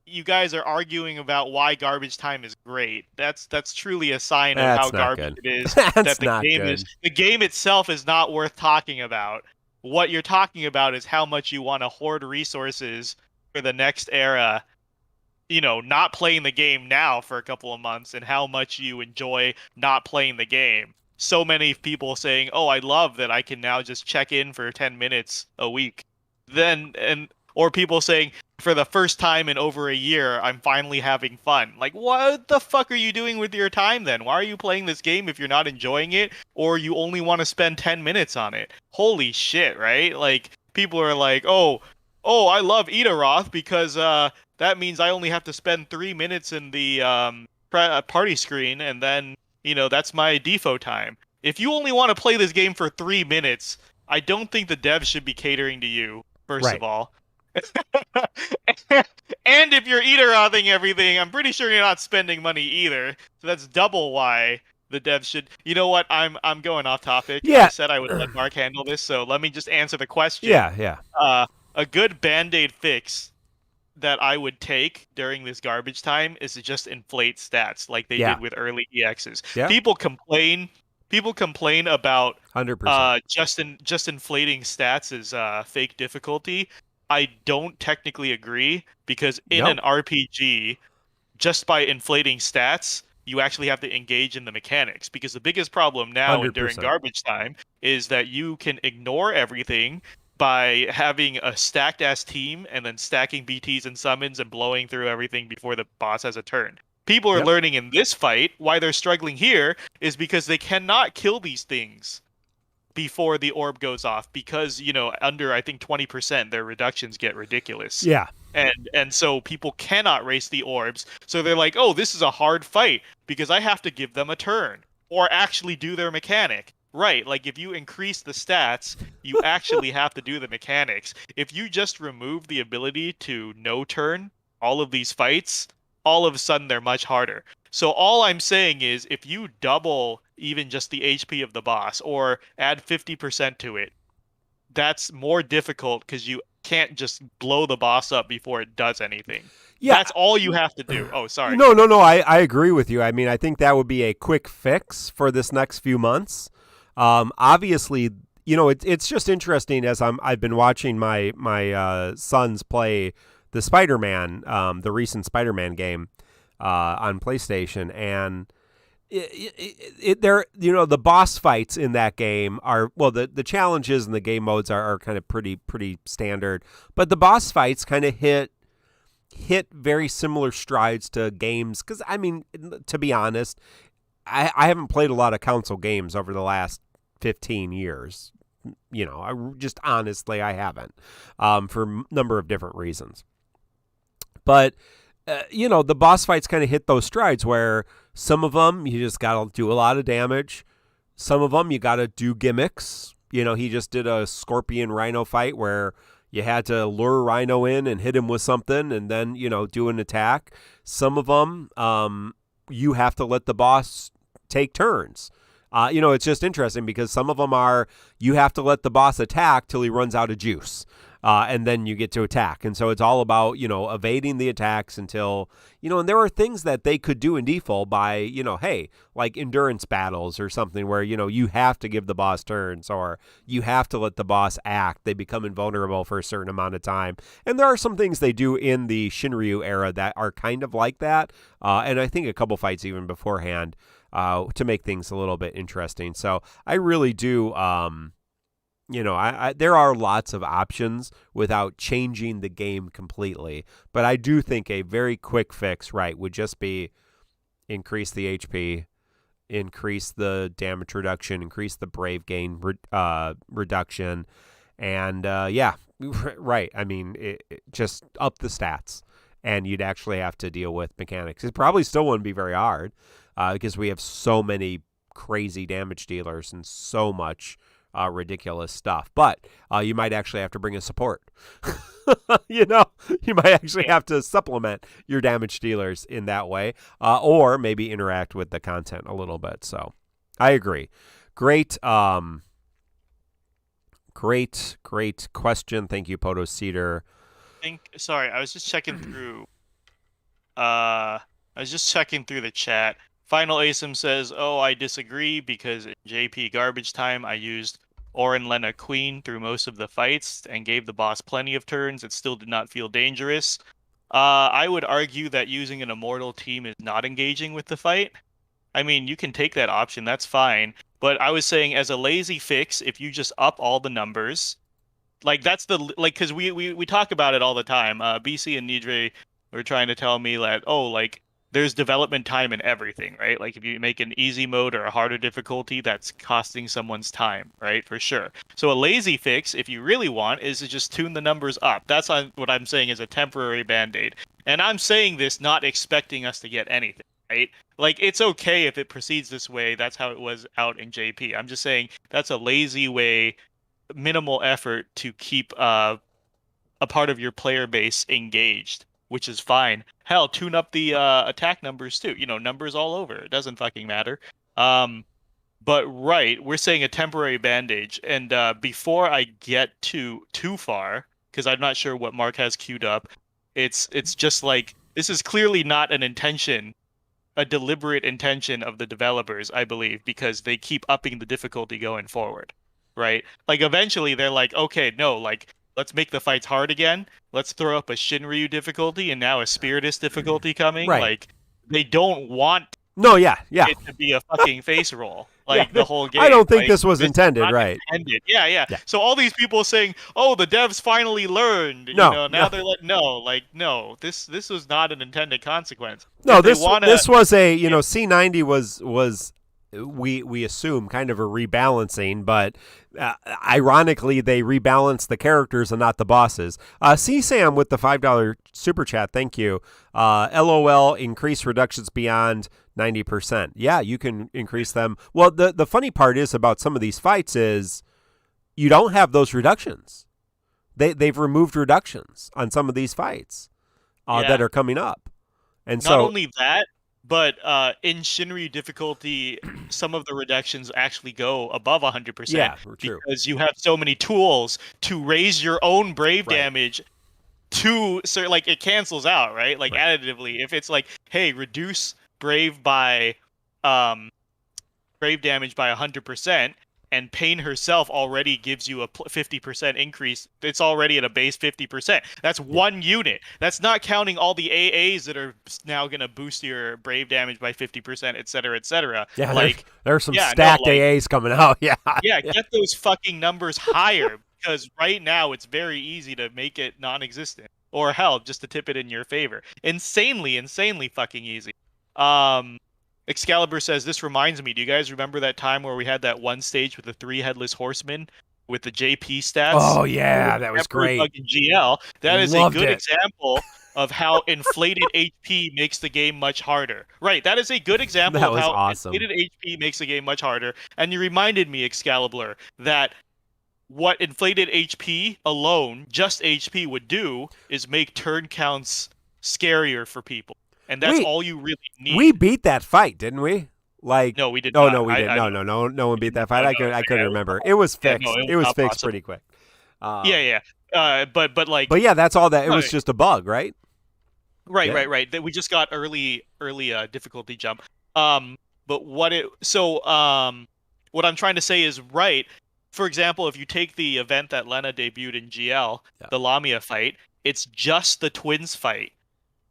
you guys are arguing about why garbage time is great. That's truly a sign of how garbage it is. The game itself is not worth talking about. What you're talking about is how much you want to hoard resources for the next era, not playing the game now for a couple of months and how much you enjoy not playing the game. So many people saying, "Oh, I love that I can now just check in for 10 minutes a week." Or people saying, "For the first time in over a year, I'm finally having fun." Like, what the fuck are you doing with your time then? Why are you playing this game if you're not enjoying it or you only want to spend 10 minutes on it? Holy shit, right? Like people are like, "Oh, I love Edaroth because that means I only have to spend 3 minutes in the party screen, and then that's my defo time." If you only want to play this game for 3 minutes, I don't think the devs should be catering to you. First Right. of all, and if you're Edarothing everything, I'm pretty sure you're not spending money either. So that's double why the devs should. You know what? I'm going off topic. Yeah. I said I would let Mark handle this, so let me just answer the question. Yeah. A good band-aid fix that I would take during this garbage time is to just inflate stats like they did with early EXs. Yeah. People complain about 100%. just inflating stats is fake difficulty. I don't technically agree because in an RPG, just by inflating stats, you actually have to engage in the mechanics, because the biggest problem now and during 100%. garbage time is that you can ignore everything by having a stacked ass team and then stacking BTs and summons and blowing through everything before the boss has a turn. People are learning in this fight why they're struggling here is because they cannot kill these things before the orb goes off, because under I think 20% their reductions get ridiculous. Yeah. And so people cannot race the orbs, so they're like, "Oh, this is a hard fight because I have to give them a turn or actually do their mechanic." Right, like if you increase the stats, you actually have to do the mechanics. If you just remove the ability to no turn all of these fights, all of a sudden they're much harder. So all I'm saying is, if you double even just the HP of the boss or add 50% to it, that's more difficult because you can't just blow the boss up before it does anything. Yeah. That's all you have to do. Oh, sorry. No. I agree with you. I mean, I think that would be a quick fix for this next few months. Obviously, it's just interesting as I've been watching my sons play the Spider-Man, the recent Spider-Man game on PlayStation, and the boss fights in that game are, well, the challenges and the game modes are kind of pretty standard, but the boss fights kind of hit very similar strides to games, because I mean, to be honest, I haven't played a lot of console games over the last 15 years. I just honestly I haven't, for a number of different reasons. But the boss fights kind of hit those strides where some of them you just got to do a lot of damage. Some of them you got to do gimmicks. He just did a Scorpion Rhino fight where you had to lure Rhino in and hit him with something and then, do an attack. Some of them you have to let the boss take turns. It's just interesting because some of them are you have to let the boss attack till he runs out of juice. And then you get to attack. And so it's all about, evading the attacks until, and there are things that they could do in default by, hey, like endurance battles or something where, you have to give the boss turns or you have to let the boss act. They become invulnerable for a certain amount of time. And there are some things they do in the Shinryu era that are kind of like that. And I think a couple fights even beforehand to make things a little bit interesting. So I really do... there are lots of options without changing the game completely. But I do think a very quick fix, right, would just be increase the HP, increase the damage reduction, increase the brave gain reduction, and right. I mean, it just up the stats, and you'd actually have to deal with mechanics. It probably still wouldn't be very hard because we have so many crazy damage dealers and so much ridiculous stuff, but you might actually have to bring a support. You might actually have to supplement your damage dealers in that way, or maybe interact with the content a little bit. So I agree. Great question. Thank you, Poto Cedar. Sorry, I was just checking through. The chat. Final ASIM says, "Oh, I disagree because in JP garbage time I used Orin Lena Queen through most of the fights and gave the boss plenty of turns. It still did not feel dangerous. I would argue that using an immortal team is not engaging with the fight. I mean, you can take that option, that's fine. But I was saying as a lazy fix, if you just up all the numbers, like that's the like because we talk about it all the time. BC and Nidre were trying to tell me that like there's development time in everything, right? Like if you make an easy mode or a harder difficulty, that's costing someone's time, right? For sure. So a lazy fix, if you really want, is to just tune the numbers up. That's what I'm saying is a temporary band-aid. And I'm saying this not expecting us to get anything, right? Like it's okay if it proceeds this way. That's how it was out in JP. I'm just saying that's a lazy way, minimal effort to keep a part of your player base engaged, which is fine. Hell, tune up the attack numbers too. Numbers all over. It doesn't fucking matter. But right, we're saying a temporary bandage. And before I get too far, because I'm not sure what Mark has queued up, it's just like this is clearly not an intention, a deliberate intention of the developers, I believe, because they keep upping the difficulty going forward, right? Like eventually they're like, okay, no, like let's make the fights hard again. Let's throw up a Shinryu difficulty and now a Spiritus difficulty coming. Right. Like they don't want it to be a fucking face roll. Like the whole game. I don't think like, this was intended, not right? Intended. Yeah. So all these people saying, "Oh, the devs finally learned." Now they're like, "No, this was not an intended consequence." No, this was a C90 was we assume kind of a rebalancing, but ironically they rebalanced the characters and not the bosses. C-Sam with the $5 super chat, thank you. LOL, increase reductions beyond 90%. Yeah, you can increase them. Well, the funny part is about some of these fights is you don't have those reductions. They've removed reductions on some of these fights that are coming up. And not only that, but in Shinryu difficulty, some of the reductions actually go above 100%. Yeah, true. Because you have so many tools to raise your own brave damage so like it cancels out, right? Like additively. If it's like, hey, reduce brave damage by 100%, and Pain herself already gives you a 50% increase. It's already at a base 50%. That's one unit. That's not counting all the AAs that are now going to boost your brave damage by 50%, et cetera, et cetera. Yeah, like there's some stacked AAs coming out. Yeah. Yeah, get those fucking numbers higher because right now it's very easy to make it non-existent. Or hell, just to tip it in your favor. Insanely fucking easy. Excalibur says, this reminds me, do you guys remember that time where we had that one stage with the 3 headless horsemen with the JP stats? Oh, yeah, that was great. Fucking GL. That is a good example of how inflated HP makes the game much harder. Right, that is a good example of how inflated HP makes the game much harder. And you reminded me, Excalibur, that what inflated HP alone, just HP, would do is make turn counts scarier for people. And that's all you really need. We beat that fight, didn't we? Like no, we did not. No, we didn't. No one beat that fight. I couldn't remember. It was fixed. It was fixed pretty quick. But like. But yeah, that's all that. It was just a bug, right? Right. That we just got early difficulty jump. But what I'm trying to say is right. For example, if you take the event that Lena debuted in GL, the Lamia fight, it's just the twins fight,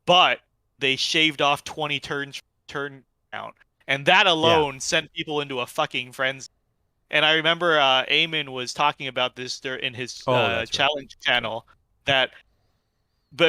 but they shaved off 20 turn count. And that alone sent people into a fucking frenzy. And I remember Eamon was talking about this in his challenge channel, but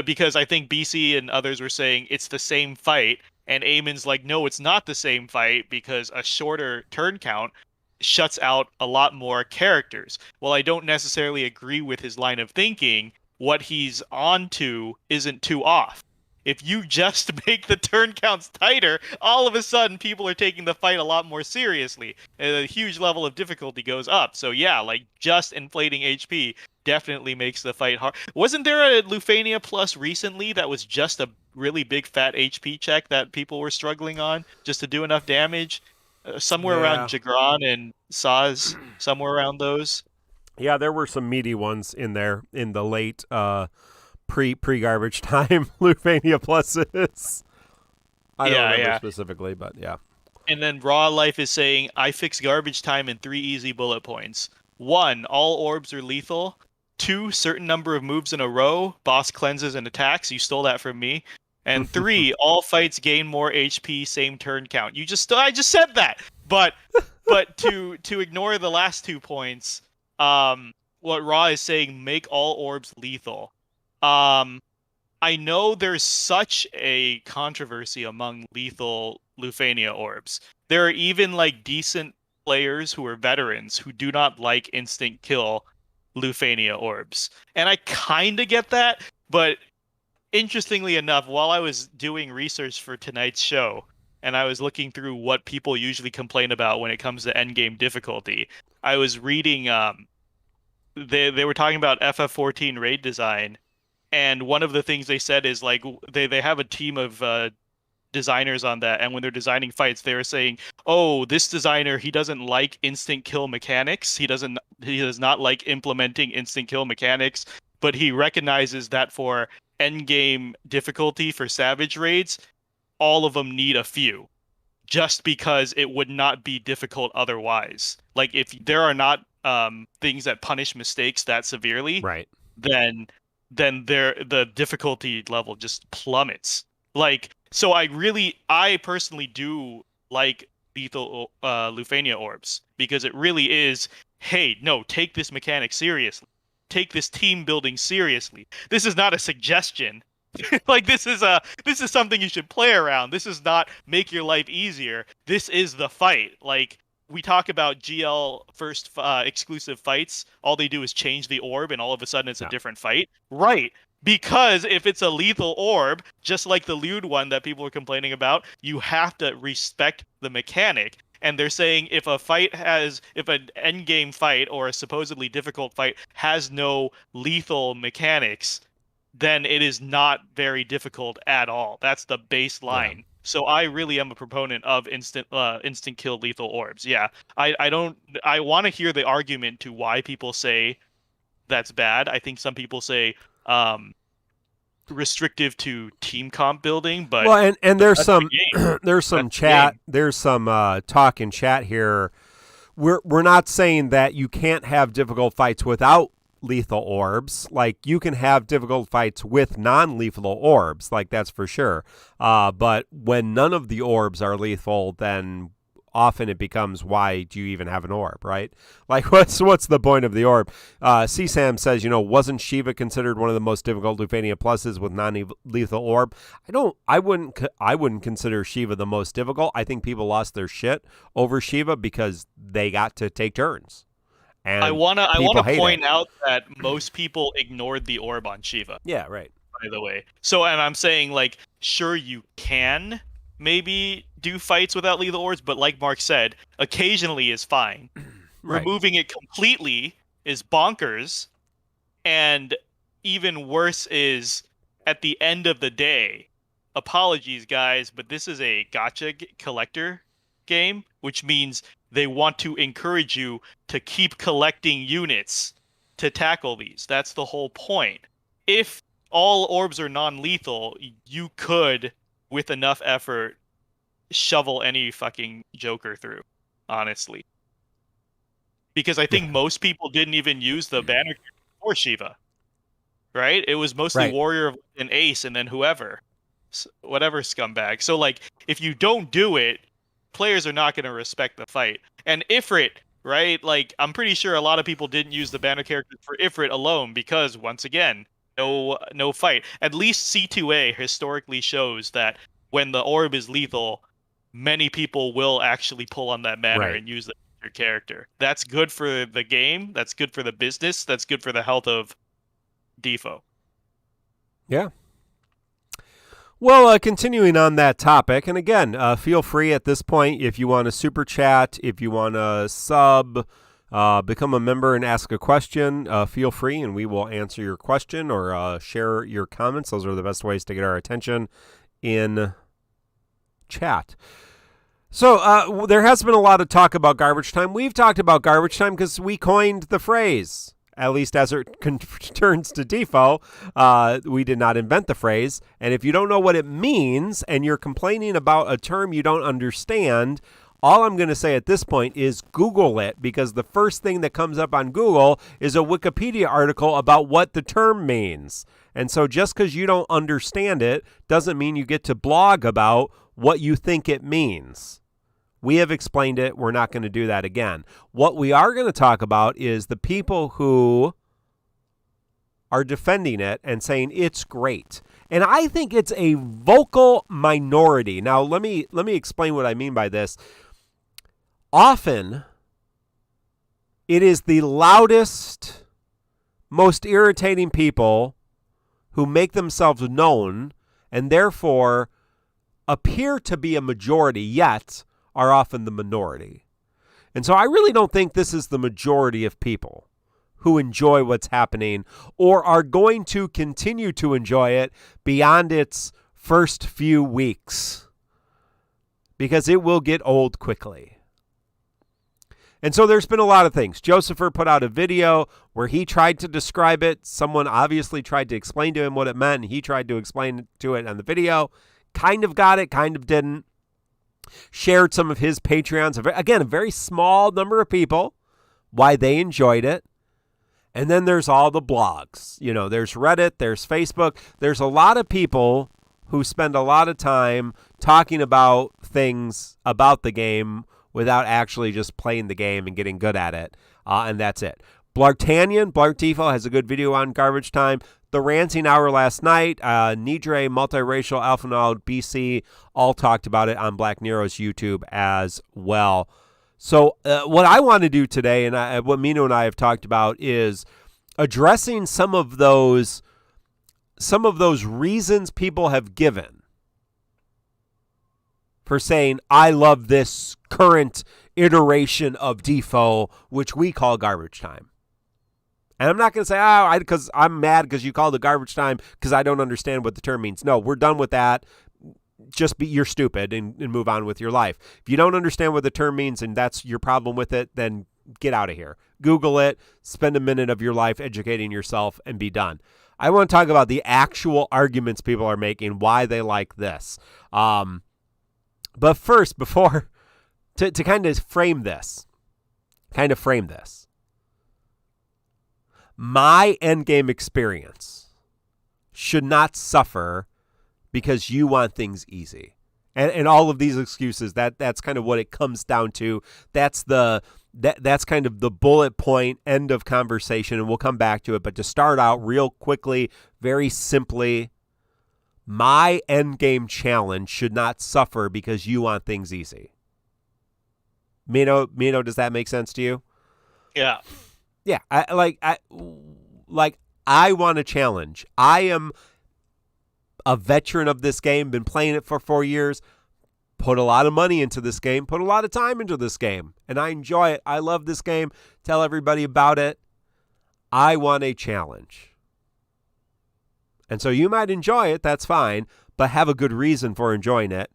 because I think BC and others were saying it's the same fight, and Eamon's like, no, it's not the same fight because a shorter turn count shuts out a lot more characters. Well, I don't necessarily agree with his line of thinking. What he's onto isn't too off. If you just make the turn counts tighter, all of a sudden people are taking the fight a lot more seriously. And a huge level of difficulty goes up. So yeah, like just inflating HP definitely makes the fight hard. Wasn't there a Loophania Plus recently that was just a really big fat HP check that people were struggling on just to do enough damage? Somewhere around Jagran and Saz, somewhere around those. Yeah, there were some meaty ones in there in the late pre-garbage time Loophania Pluses. I don't remember specifically, but yeah. And then Raw Life is saying, I fix garbage time in 3 easy bullet points. 1, all orbs are lethal. 2, certain number of moves in a row, boss cleanses and attacks. You stole that from me. And 3, all fights gain more HP, same turn count. I just said that. But to ignore the last 2 points, what Ra is saying, make all orbs lethal. I know there's such a controversy among lethal Loophania orbs. There are even like decent players who are veterans who do not like instant kill Loophania orbs. And I kind of get that, but interestingly enough, while I was doing research for tonight's show, and I was looking through what people usually complain about when it comes to endgame difficulty, I was reading they were talking about FF14 raid design, and one of the things they said is like they have a team of designers on that, and when they're designing fights, they were saying, "Oh, this designer, he doesn't like instant kill mechanics. He does not like implementing instant kill mechanics, but he recognizes that for endgame difficulty for savage raids, all of them need a few, just because it would not be difficult otherwise. Like if there are not things that punish mistakes that severely, Right. then the difficulty level just plummets. Like, so I personally do like lethal Loophania orbs, because it really is, hey, no, take this mechanic seriously. Take this team building seriously. This is not a suggestion. Like this is something you should play around. This is not make your life easier. This is the fight. Like we talk about GL first exclusive fights, all they do is change the orb and all of a sudden it's a different fight. Right. Because if it's a lethal orb, just like the Llyud one that people are complaining about, you have to respect the mechanic. And they're saying if an endgame fight or a supposedly difficult fight has no lethal mechanics, then it is not very difficult at all. That's the baseline. Yeah. So I really am a proponent of instant kill lethal orbs. Yeah, I want to hear the argument to why people say that's bad. I think some people say restrictive to team comp building, but well, and there's some there's some chat, there's some talk in chat here. We're not saying that you can't have difficult fights without lethal orbs. Like you can have difficult fights with non-lethal orbs, like that's for sure. But when none of the orbs are lethal, then often it becomes, why do you even have an orb, right? Like what's the point of the orb? CSAM says, wasn't Shiva considered one of the most difficult Loophania pluses with non-lethal orb? I wouldn't consider Shiva the most difficult. I think people lost their shit over Shiva because they got to take turns. And I wanna point out that most people ignored the orb on Shiva. Yeah, right. By the way, so and I'm saying like, sure you can maybe do fights without lethal orbs, but like Mark said, occasionally is fine. Right. Removing it completely is bonkers, and even worse is at the end of the day. Apologies, guys, but this is a gacha collector game, which means they want to encourage you to keep collecting units to tackle these. That's the whole point. If all orbs are non-lethal, you could, with enough effort, shovel any fucking Joker through, honestly. Because I think most people didn't even use the banner for Shiva. Right? It was mostly Warrior of an Ace and then whatever scumbag. So like, if you don't do it, players are not going to respect the fight. And Ifrit, right? Like, I'm pretty sure a lot of people didn't use the banner character for Ifrit alone because, once again, no fight. At least C2A historically shows that when the orb is lethal, many people will actually pull on that banner and use the character. That's good for the game. That's good for the business. That's good for the health of Defo. Yeah. Well, continuing on that topic, and again, feel free at this point if you want to super chat, if you want to sub, become a member and ask a question, feel free, and we will answer your question or share your comments. Those are the best ways to get our attention in chat. So there has been a lot of talk about garbage time. We've talked about garbage time because we coined the phrase. At least as it turns to Defo, we did not invent the phrase. And if you don't know what it means and you're complaining about a term you don't understand, All I'm going to say at this point is Google it, because the first thing that comes up on Google is a Wikipedia article about what the term means. And so just because you don't understand it doesn't mean you get to blog about what you think it means. We have explained it. We're not going to do that again. What we are going to talk about is the people who are defending it and saying it's great. And I think it's a vocal minority. Now, let me explain what I mean by this. Often, it is the loudest, most irritating people who make themselves known and therefore appear to be a majority, yet are often the minority. And so I really don't think this is the majority of people who enjoy what's happening or are going to continue to enjoy it beyond its first few weeks, because it will get old quickly. And so there's been a lot of things. Josepher put out a video where he tried to describe it. Someone obviously tried to explain to him what it meant, and he tried to explain to it on the video. Kind of got it, kind of didn't. Shared some of his Patreons. Again, a very small number of people, why they enjoyed it. And then there's all the blogs. You know, there's Reddit, there's Facebook. There's a lot of people who spend a lot of time talking about things about the game without actually just playing the game and getting good at it. And that's it. Blartanian, Blark Tifo, has a good video on Garbage Time. The Ranting Hour last night, Nidre, Multiracial, Alpha Node, BC, all talked about it on Black Nero's YouTube as well. So what I want to do today, and what Mino and I have talked about, is addressing some of those reasons people have given for saying, I love this current iteration of Defo, which we call Garbage Time. And I'm not going to say, because I'm mad because you called it Garbage Time because I don't understand what the term means. No, we're done with that. Just you're stupid and move on with your life. If you don't understand what the term means and that's your problem with it, then get out of here. Google it, spend a minute of your life educating yourself, and be done. I want to talk about the actual arguments people are making, why they like this. But first, before, to kind of frame this, my endgame experience should not suffer because you want things easy. And all of these excuses, that's kind of what it comes down to. That's kind of the bullet point end of conversation, and we'll come back to it. But to start out real quickly, very simply, my endgame challenge should not suffer because you want things easy. Mino, does that make sense to you? Yeah. Yeah, I want a challenge. I am a veteran of this game, been playing it for 4 years, put a lot of money into this game, put a lot of time into this game, and I enjoy it. I love this game. Tell everybody about it. I want a challenge. And so you might enjoy it, that's fine, but have a good reason for enjoying it.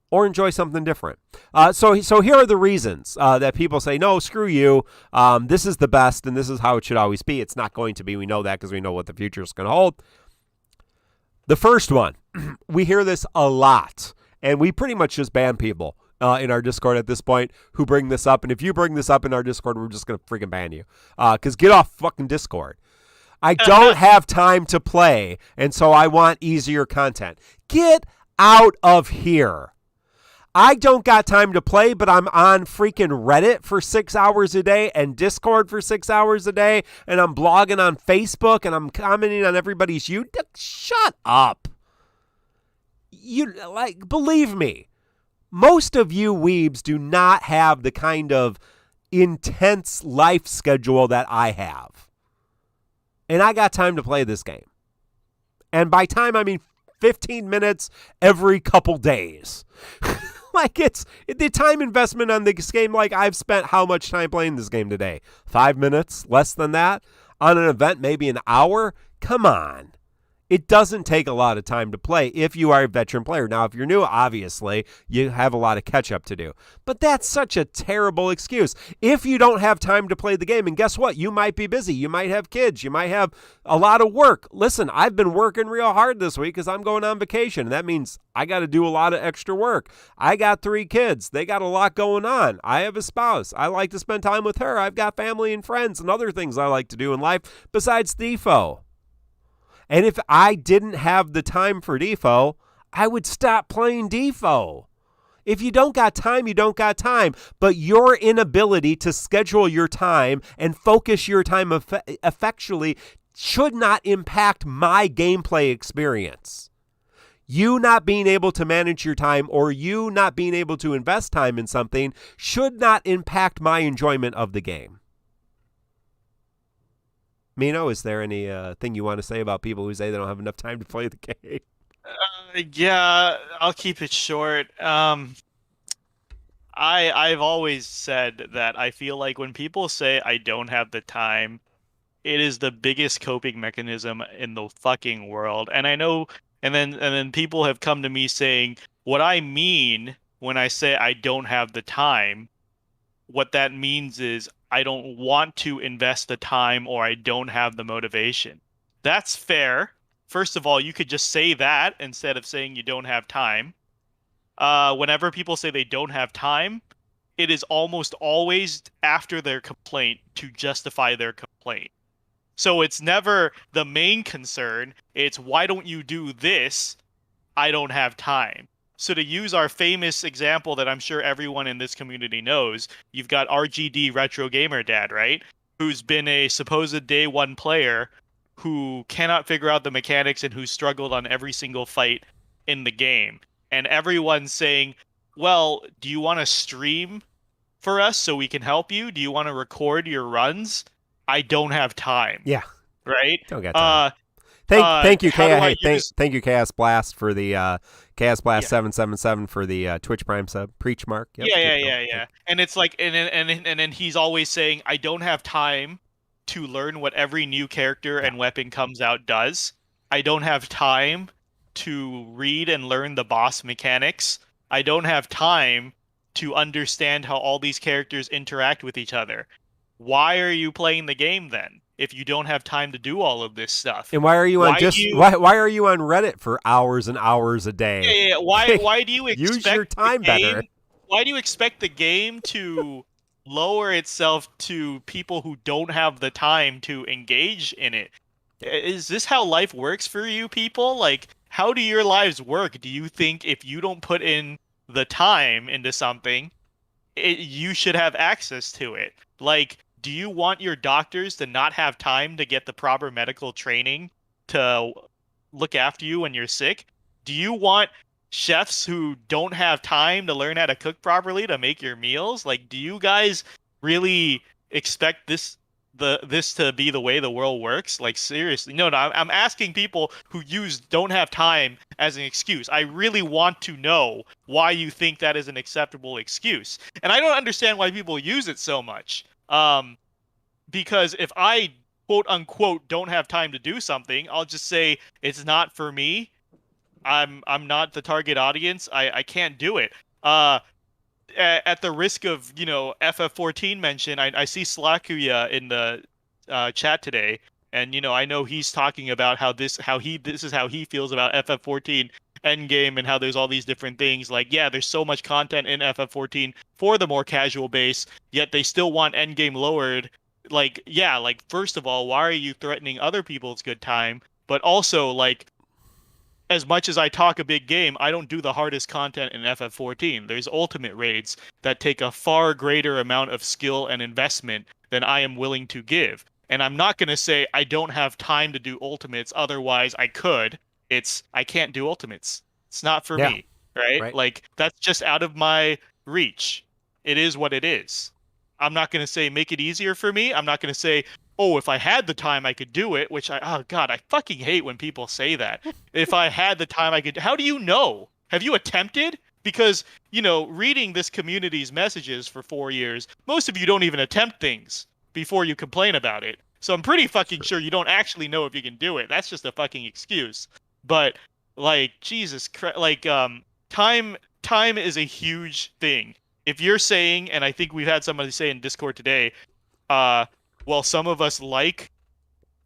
Or enjoy something different. So here are the reasons that people say, no, screw you. This is the best, and this is how it should always be. It's not going to be. We know that because we know what the future is going to hold. The first one, we hear this a lot, and we pretty much just ban people in our Discord at this point who bring this up. And if you bring this up in our Discord, we're just going to freaking ban you. Because get off fucking Discord. I don't have time to play, and so I want easier content. Get out of here. I don't got time to play, but I'm on freaking Reddit for 6 hours a day and Discord for 6 hours a day, and I'm blogging on Facebook, and I'm commenting on everybody's YouTube. Shut up. Believe me, most of you weebs do not have the kind of intense life schedule that I have. And I got time to play this game. And by time, I mean 15 minutes every couple days. It's the time investment on this game. I've spent how much time playing this game today? 5 minutes? Less than that? On an event, maybe an hour? Come on. It doesn't take a lot of time to play if you are a veteran player. Now, if you're new, obviously, you have a lot of catch-up to do. But that's such a terrible excuse. If you don't have time to play the game, and guess what? You might be busy. You might have kids. You might have a lot of work. Listen, I've been working real hard this week because I'm going on vacation. That means I got to do a lot of extra work. I got 3 kids. They got a lot going on. I have a spouse. I like to spend time with her. I've got family and friends and other things I like to do in life besides DeFo. And if I didn't have the time for DeFo, I would stop playing DeFo. If you don't got time, you don't got time. But your inability to schedule your time and focus your time effectually should not impact my gameplay experience. You not being able to manage your time or you not being able to invest time in something should not impact my enjoyment of the game. Mino, is there any thing you want to say about people who say they don't have enough time to play the game? Yeah, I'll keep it short. I've always said that I feel like when people say I don't have the time, it is the biggest coping mechanism in the fucking world. And I know, and then people have come to me saying what I mean when I say I don't have the time. What that means is I don't want to invest the time or I don't have the motivation. That's fair. First of all, you could just say that instead of saying you don't have time. Whenever people say they don't have time, it is almost always after their complaint to justify their complaint. So it's never the main concern. It's why don't you do this? I don't have time. So to use our famous example that I'm sure everyone in this community knows, you've got RGD Retro Gamer Dad, right? Who's been a supposed day one player who cannot figure out the mechanics and who's struggled on every single fight in the game. And everyone's saying, well, do you want to stream for us so we can help you? Do you want to record your runs? I don't have time. Yeah. Right? Don't get time. Thank you, thank you, Chaos Blast for the Chaos Blast 777 for the Twitch Prime sub. Preach, Mark. Yep, yeah. And it's like, and then he's always saying, I don't have time to learn what every new character and weapon comes out does. I don't have time to read and learn the boss mechanics. I don't have time to understand how all these characters interact with each other. Why are you playing the game then? If you don't have time to do all of this stuff. And why are you on why are you on Reddit for hours and hours a day? Yeah. Why do you expect use your time better? Why do you expect the game to lower itself to people who don't have the time to engage in it? Is this how life works for you people? Like, how do your lives work? Do you think if you don't put in the time into something, you should have access to it? Like, do you want your doctors to not have time to get the proper medical training to look after you when you're sick? Do you want chefs who don't have time to learn how to cook properly to make your meals? Like, do you guys really expect this to be the way the world works? Like, seriously. No, I'm asking people who don't have time as an excuse. I really want to know why you think that is an acceptable excuse. And I don't understand why people use it so much. Because if I quote unquote don't have time to do something, I'll just say it's not for me. I'm not the target audience. I can't do it. At the risk of, FF14 mention, I see Slakuya in the chat today, and I know he's talking about this is how he feels about FF14 Endgame and how there's all these different things. Like, yeah, there's so much content in FF14 for the more casual base, yet they still want Endgame lowered. Like, yeah, like, first of all, why are you threatening other people's good time? But also, like, as much as I talk a big game, I don't do the hardest content in FF14. There's ultimate raids that take a far greater amount of skill and investment than I am willing to give. And I'm not going to say I don't have time to do ultimates, otherwise I could. I can't do ultimates. It's not for me, right? Like, that's just out of my reach. It is what it is. I'm not going to say make it easier for me. I'm not going to say, oh, if I had the time, I could do it, oh God, I fucking hate when people say that. If I had the time, I could. How do you know? Have you attempted? Because, reading this community's messages for 4 years, most of you don't even attempt things before you complain about it. So I'm pretty fucking sure you don't actually know if you can do it. That's just a fucking excuse. But like Jesus Christ, like time is a huge thing. If you're saying, and I think we've had somebody say in Discord today, well, some of us like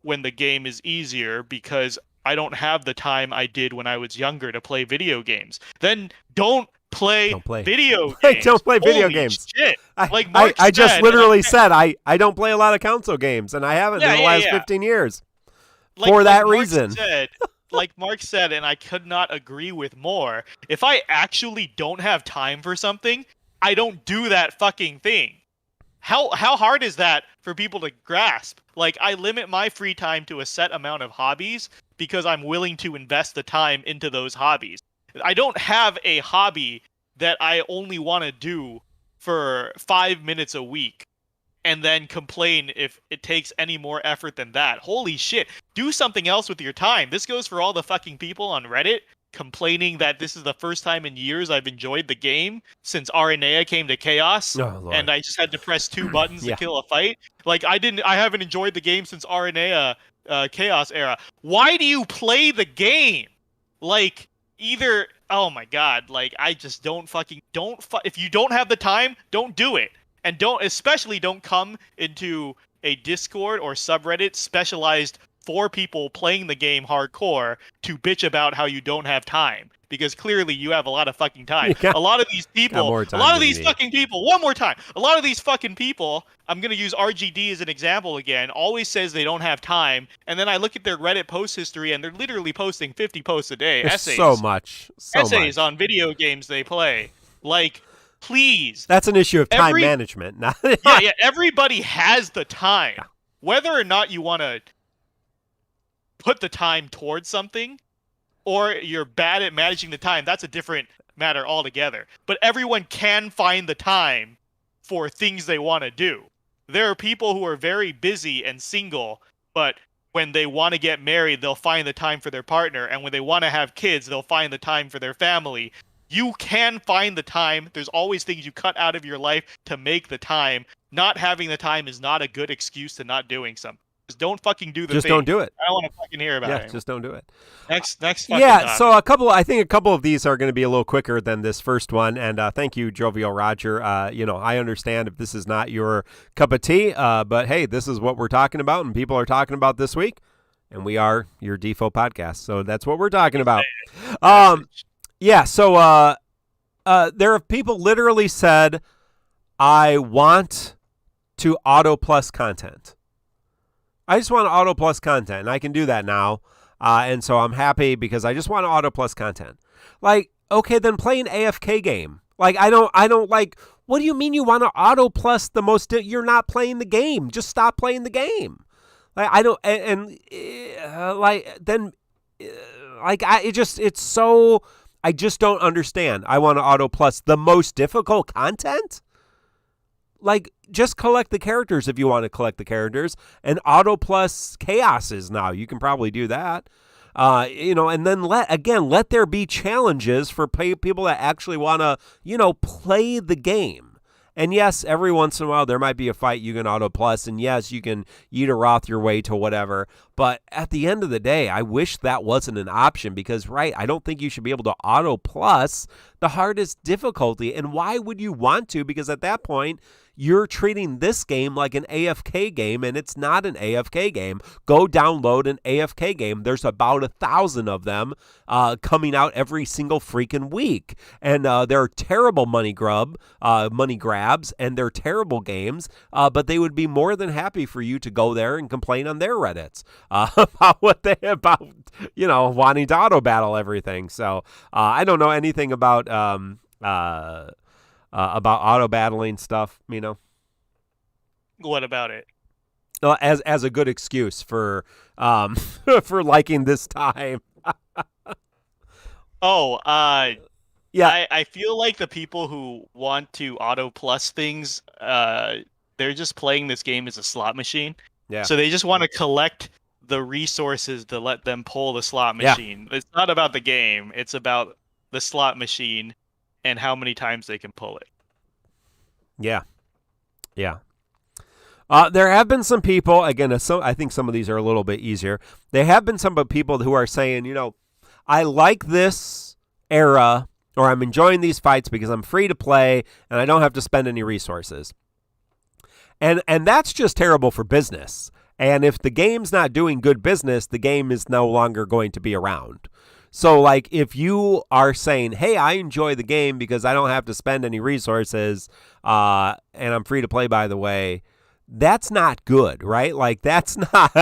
when the game is easier because I don't have the time I did when I was younger to play video games. Then don't play video games. Don't play video Holy games. Shit. Like I just literally said I don't play a lot of console games, and I haven't in the last 15 years. For that reason. Like Mark said, and I could not agree with more, if I actually don't have time for something, I don't do that fucking thing. How hard is that for people to grasp? Like, I limit my free time to a set amount of hobbies because I'm willing to invest the time into those hobbies. I don't have a hobby that I only want to do for 5 minutes a week and then complain if it takes any more effort than that. Holy shit. Do something else with your time. This goes for all the fucking people on Reddit complaining that this is the first time in years I've enjoyed the game since Aranea came to Chaos, and I just had to press 2 buttons to kill a fight. Like, I haven't enjoyed the game since Aranea Chaos era. Why do you play the game? Like, either, oh my god, like, I just if you don't have the time, don't do it. And especially don't come into a Discord or subreddit specialized for people playing the game hardcore to bitch about how you don't have time. Because clearly you have a lot of fucking time. A lot of these people, one more time. A lot of these fucking people, I'm going to use RGD as an example again, always says they don't have time. And then I look at their Reddit post history and they're literally posting 50 posts a day. Essays. So much. Essays on video games they play. Like, please. That's an issue of time management. yeah, everybody has the time. Whether or not you want to put the time towards something, or you're bad at managing the time, that's a different matter altogether. But everyone can find the time for things they want to do. There are people who are very busy and single, but when they want to get married, they'll find the time for their partner. And when they want to have kids, they'll find the time for their family. You can find the time. There's always things you cut out of your life to make the time. Not having the time is not a good excuse to not doing something. Just don't fucking do the thing. Just don't do it. I don't want to fucking hear about it. Yeah, just don't do it. Next fucking topic. So I think a couple of these are going to be a little quicker than this first one. And thank you, Jovial Roger. I understand if this is not your cup of tea, but hey, this is what we're talking about, and people are talking about this week, and we are your DissidiaFFOO podcast, so that's what we're talking about. Yeah, so there are people literally said, I want to auto plus content. I just want auto plus content, and I can do that now. And so I'm happy because I just want auto plus content. Like, okay, then play an AFK game. Like, I don't like, what do you mean you want to auto plus the most, you're not playing the game. Just stop playing the game. Like, I don't, I just don't understand. I want to auto plus the most difficult content? Like, just collect the characters if you want to collect the characters, and auto plus chaoses now. You can probably do that. And then let there be challenges for people that actually want to, play the game. And yes, every once in a while there might be a fight you can auto plus, and yes, you can Yidoroth your way to whatever. But at the end of the day, I wish that wasn't an option because, I don't think you should be able to auto plus the hardest difficulty. And why would you want to? Because at that point, you're treating this game like an AFK game, and it's not an AFK game. Go download an AFK game. There's about 1,000 of them coming out every single freaking week. And they're terrible money grabs, and they're terrible games, but they would be more than happy for you to go there and complain on their Reddits about wanting to auto battle everything. So I don't know anything about auto battling stuff, What about it? As a good excuse for for liking this time. Yeah. I feel like the people who want to auto plus things, they're just playing this game as a slot machine. Yeah. So they just want to collect the resources to let them pull the slot machine. Yeah. It's not about the game. It's about the slot machine and how many times they can pull it. Yeah. Yeah. There have been some people, again, I think some of these are a little bit easier. There have been some people who are saying, I like this era, or I'm enjoying these fights because I'm free to play and I don't have to spend any resources. And that's just terrible for business. And if the game's not doing good business, the game is no longer going to be around. So, like, if you are saying, hey, I enjoy the game because I don't have to spend any resources and I'm free to play, by the way, that's not good, right? Like, that's not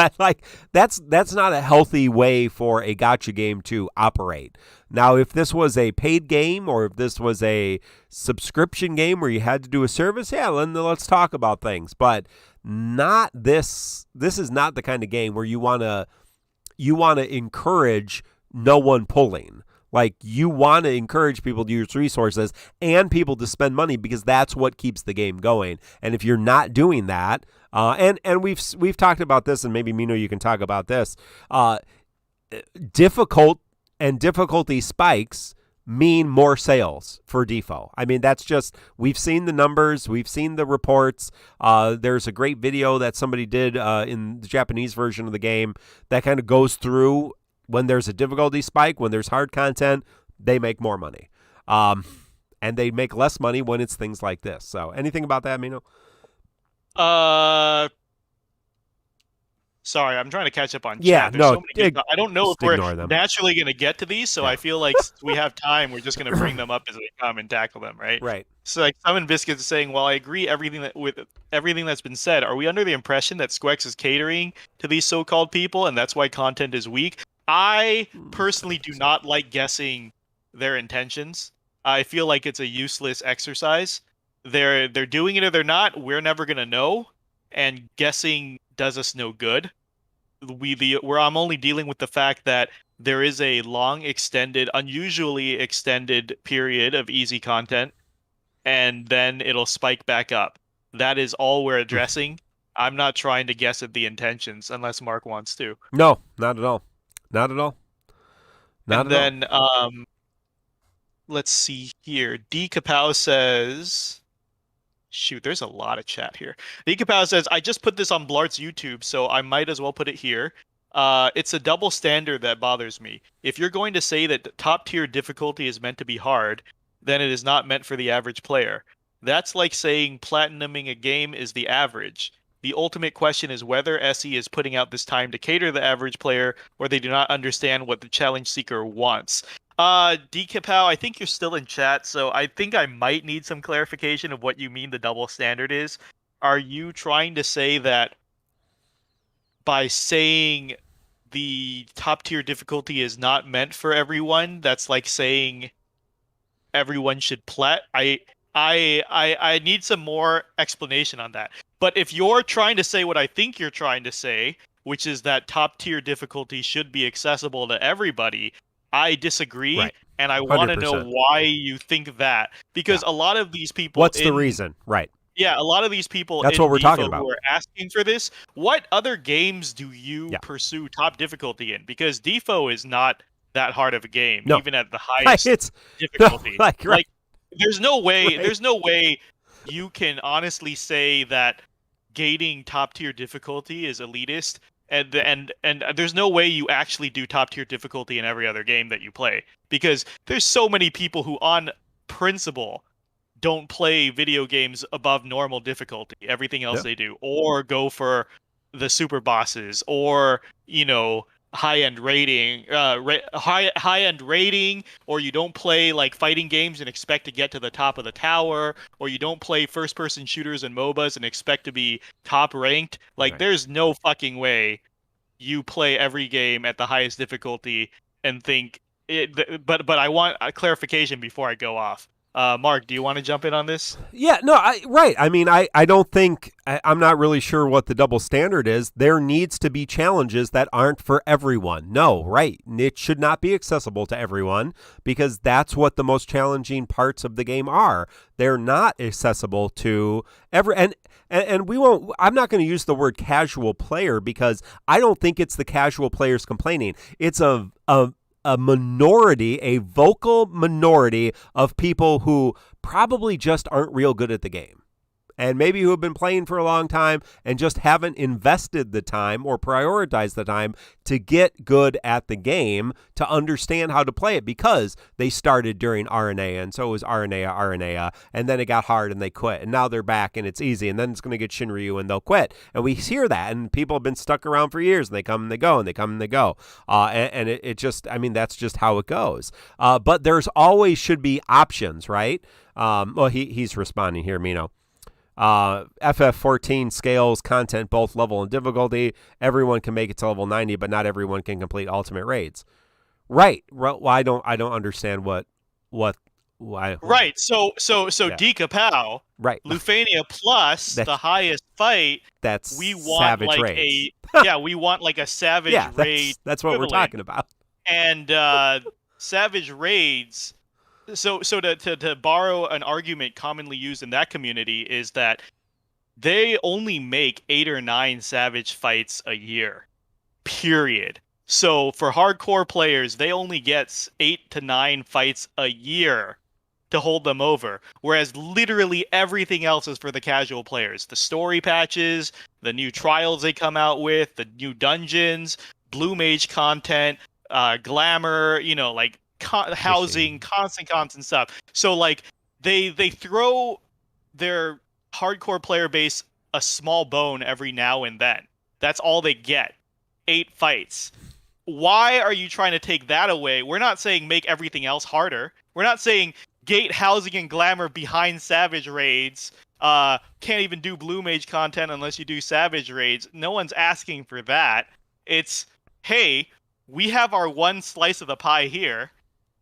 that's not a healthy way for a gacha game to operate. Now, if this was a paid game or if this was a subscription game where you had to do a service, yeah, then let's talk about things. But not this. This is not the kind of game where you want to encourage no one pulling. Like, you want to encourage people to use resources and people to spend money because that's what keeps the game going. And if you're not doing that, and we've talked about this, and maybe Mino, you can talk about this. Difficulty spikes mean more sales for Defo. I mean, that's just, we've seen the numbers, we've seen the reports. There's a great video that somebody did in the Japanese version of the game that kind of goes through when there's a difficulty spike, when there's hard content, they make more money. And they make less money when it's things like this. So anything about that, Mino? Sorry, I'm trying to catch up on chat. Yeah, There's no, so many good, I don't know if we're naturally going to get to these, so Yeah. I feel like we have time. We're just going to bring them up as they come and tackle them, right? Right. So, like, Summon Biscuits is saying, "Well, I agree with everything that's been said. Are we under the impression that Squex is catering to these so-called people, and that's why content is weak?" I personally do not like guessing their intentions. I feel like it's a useless exercise. They're doing it or they're not. We're never going to know, and guessing does us no good. I'm only dealing with the fact that there is a long, extended, unusually extended period of easy content, and then it'll spike back up. That is all we're addressing. I'm not trying to guess at the intentions, unless Mark wants to. No, not at all. Not at all. Let's see here. D. Kapow says... Shoot, there's a lot of chat here. D. Kapow says, I just put this on Blart's YouTube, so I might as well put it here. It's a double standard that bothers me. If you're going to say that top-tier difficulty is meant to be hard, then it is not meant for the average player. That's like saying platinuming a game is the average. The ultimate question is whether SE is putting out this time to cater to the average player, or they do not understand what the challenge seeker wants. D. Kapow, I think you're still in chat, so I think I might need some clarification of what you mean the double standard is. Are you trying to say that by saying the top tier difficulty is not meant for everyone, that's like saying everyone should plat? I need some more explanation on that. But if you're trying to say what I think you're trying to say, which is that top tier difficulty should be accessible to everybody, I disagree, Right. and I want to 100%. know why you think that. Because a lot of these people... What's the reason? Right. Yeah, a lot of these people That's in what we're talking Defo about. who are asking for this, what other games do you Yeah. pursue top difficulty in? Because Defo is not that hard of a game, No. even at the highest It's difficulty. like, right. There's no way Right. there's no way you can honestly say that gating top tier difficulty is elitist, and there's no way you actually do top tier difficulty in every other game that you play, because there's so many people who on principle don't play video games above normal difficulty, everything else Yeah. they do, or go for the super bosses, or high-end rating, high-end rating, or you don't play like fighting games and expect to get to the top of the tower, or you don't play first-person shooters and MOBAs and expect to be top ranked. Like, Right. there's no fucking way you play every game at the highest difficulty and think it. But I want a clarification before I go off. Mark, do you want to jump in on this? Yeah, no, right. I mean, I don't think, I'm not really sure what the double standard is. There needs to be challenges that aren't for everyone. No, right. It should not be accessible to everyone, because that's what the most challenging parts of the game are. They're not accessible to and we won't, I'm not going to use the word casual player, because I don't think it's the casual players complaining. It's a minority, a vocal minority of people who probably just aren't real good at the game. and maybe who have been playing for a long time and just haven't invested the time or prioritized the time to get good at the game, to understand how to play it, because they started during RNA, and so it was RNA, and then it got hard and they quit, and now they're back and it's easy, and then it's going to get Shinryu and they'll quit. And we hear that, and people have been stuck around for years, and they come and they go, and they come and they go. And it just, I mean, that's just how it goes. But there's always should be options, right? Well, he's responding here, Mino. FF14 scales content both level and difficulty. Everyone can make it to level 90, but not everyone can complete ultimate raids. Right. Well, I don't understand why. Right. So Decapow. Right. Loophania plus the highest fight. That's we want savage like raids. we want like a savage raid. That's what we're talking about. And savage raids. So to borrow an argument commonly used in that community is that they only make 8 or 9 savage fights a year. Period. So for hardcore players, they only get 8 to 9 fights a year to hold them over, whereas literally everything else is for the casual players. The story patches, the new trials they come out with, the new dungeons, blue mage content, glamour, like housing, constant stuff. So like they throw their hardcore player base a small bone every now and then. That's all they get. 8 fights. Why are you trying to take that away? We're not saying make everything else harder. We're not saying gate housing and glamour behind savage raids. Can't even do blue mage content unless you do savage raids. No one's asking for that. It's, hey, we have our one slice of the pie here,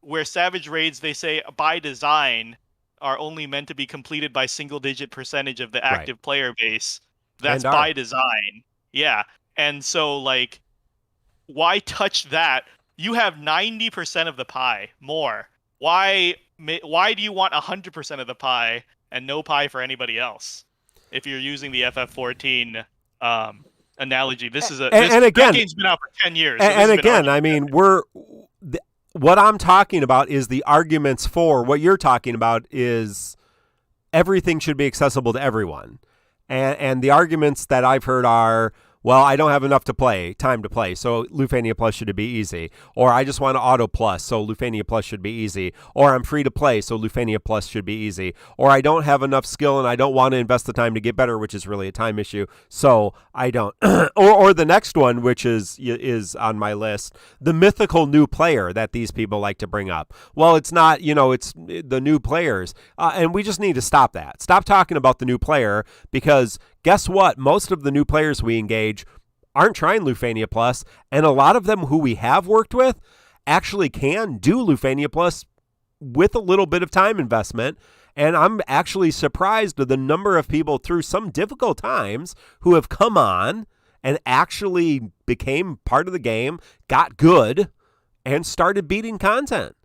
where savage raids, they say by design, are only meant to be completed by single-digit percentage of the active player base. That's by design. Yeah. And so, like, why touch that? You have 90% of the pie, more. Why do you want 100% of the pie and no pie for anybody else? If you're using the FF14 analogy, this game's been out for 10 years. So and again, I mean, what I'm talking about is the arguments for what you're talking about is everything should be accessible to everyone. And the arguments that I've heard are, well, I don't have enough time to play, so Loophania Plus should be easy. Or I just want to auto plus, so Loophania Plus should be easy. Or I'm free to play, so Loophania Plus should be easy. Or I don't have enough skill and I don't want to invest the time to get better, which is really a time issue, so I don't. or the next one, which is on my list, the mythical new player that these people like to bring up. Well, it's not, it's the new players. And we just need to stop that. Stop talking about the new player, because guess what? Most of the new players we engage aren't trying Loophania Plus, and a lot of them who we have worked with actually can do Loophania Plus with a little bit of time investment. And I'm actually surprised at the number of people through some difficult times who have come on and actually became part of the game, got good, and started beating content.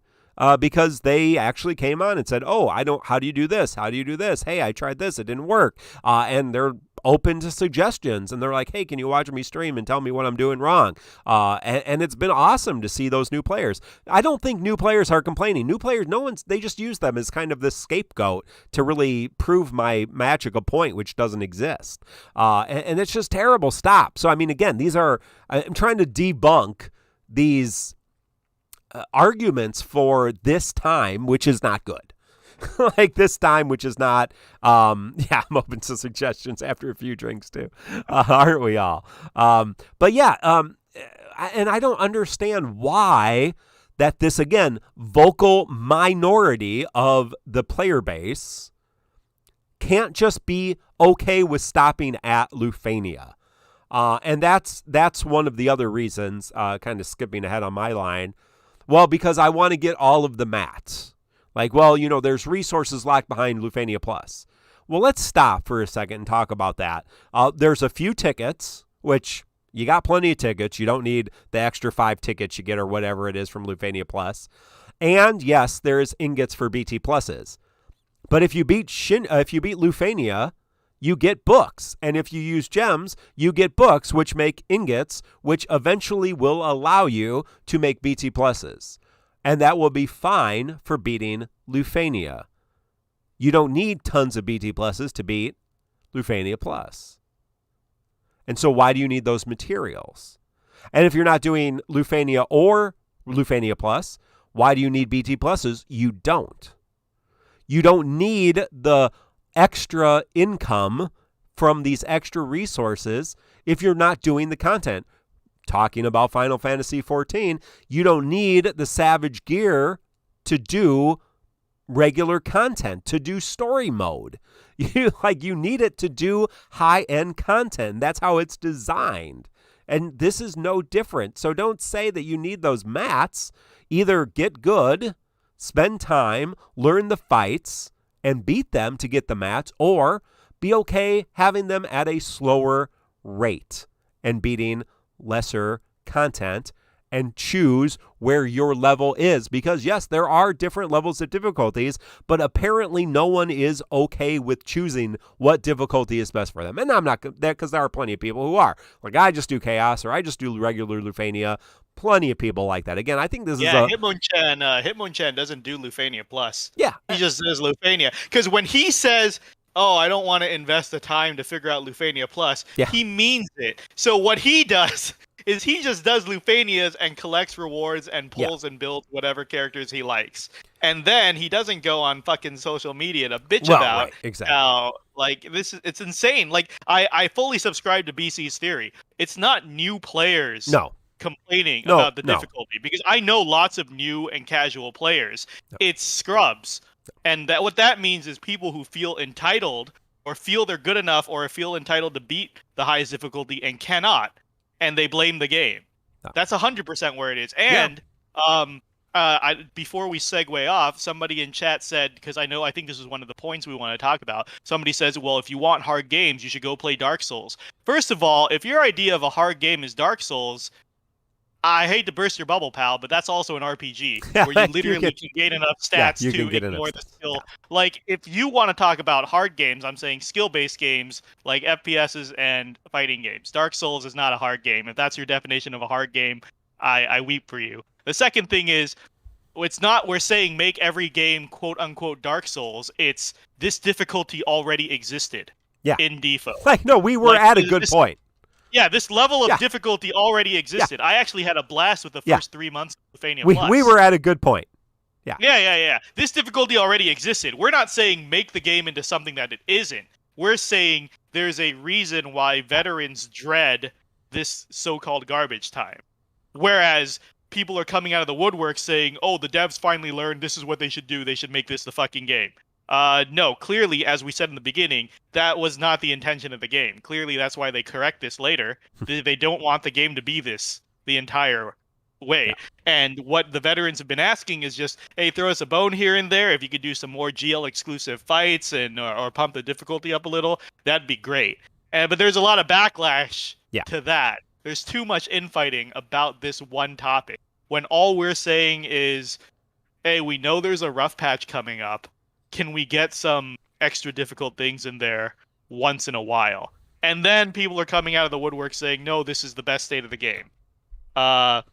Because they actually came on and said, how do you do this? How do you do this? Hey, I tried this. It didn't work. And they're open to suggestions. And they're like, hey, can you watch me stream and tell me what I'm doing wrong? And it's been awesome to see those new players. I don't think new players are complaining. New players, they just use them as kind of this scapegoat to really prove my magical point, which doesn't exist. And it's just terrible. Stop. So, I mean, again, I'm trying to debunk these arguments for this time, which is not good. Like this time, which is not, I'm open to suggestions after a few drinks too. Aren't we all? But yeah, and I don't understand why that this, again, vocal minority of the player base can't just be okay with stopping at Loophania. And that's one of the other reasons, kind of skipping ahead on my line. Well, because I want to get all of the mats. Like, well, there's resources locked behind Loophania Plus. Well, let's stop for a second and talk about that. There's a few tickets, which you got plenty of tickets. You don't need the extra 5 tickets you get or whatever it is from Loophania Plus. And yes, there's ingots for BT Pluses. But if you beat Loophania, you get books. And if you use gems, you get books, which make ingots, which eventually will allow you to make BT Pluses. And that will be fine for beating Loophania. You don't need tons of BT Pluses to beat Loophania Plus. And so why do you need those materials? And if you're not doing Loophania or Loophania Plus, why do you need BT Pluses? You don't. You don't need the extra income from these extra resources if you're not doing the content. Talking about Final Fantasy XIV, you don't need the Savage gear to do regular content, to do story mode. You need it to do high-end content. That's how it's designed. And this is no different. So don't say that you need those mats. Either get good, spend time, learn the fights, and beat them to get the mats, or be okay having them at a slower rate and beating lesser content, and choose where your level is. Because yes, there are different levels of difficulties, but apparently no one is okay with choosing what difficulty is best for them. And I'm not that, because there are plenty of people who are like, I just do chaos, or I just do regular Loophania. Plenty of people like that. Again, I think this is Hitmonchan doesn't do Loophania Plus. Yeah. He just does Loophania. Because when he says, oh, I don't want to invest the time to figure out Loophania Plus, he means it. So what he does is he just does Loophanias and collects rewards and pulls and builds whatever characters he likes. And then he doesn't go on fucking social media to bitch about how, like, it's insane. Like, I fully subscribe to BC's theory. It's not new players complaining about the difficulty, because I know lots of new and casual players. It's scrubs. And what that means is people who feel entitled, or feel they're good enough, or feel entitled to beat the highest difficulty and cannot, and they blame the game. That's 100% where it is. And before we segue off, somebody in chat said, because I think this is one of the points we want to talk about, somebody says, well, if you want hard games, you should go play Dark Souls. First of all, if your idea of a hard game is Dark Souls, I hate to burst your bubble, pal, but that's also an RPG where you literally can gain enough stats to ignore the skill. Like, if you want to talk about hard games, I'm saying skill-based games like FPSs and fighting games. Dark Souls is not a hard game. If that's your definition of a hard game, I weep for you. The second thing is, it's not we're saying make every game quote-unquote Dark Souls. It's this difficulty already existed in default. Like, no, we were at a good point. Yeah, this level of difficulty already existed. I actually had a blast with the first 3 months of Loophania Plus. We were at a good point. Yeah. This difficulty already existed. We're not saying make the game into something that it isn't. We're saying there's a reason why veterans dread this so-called garbage time. Whereas people are coming out of the woodwork saying, oh, the devs finally learned this is what they should do. They should make this the fucking game. No, clearly, as we said in the beginning, that was not the intention of the game. Clearly, that's why they correct this later. They don't want the game to be this the entire way. Yeah. And what the veterans have been asking is just, hey, throw us a bone here and there. If you could do some more GL exclusive fights and or pump the difficulty up a little, that'd be great. But there's a lot of backlash to that. There's too much infighting about this one topic, when all we're saying is, hey, we know there's a rough patch coming up. Can we get some extra difficult things in there once in a while? And then people are coming out of the woodwork saying, no, this is the best state of the game. Dark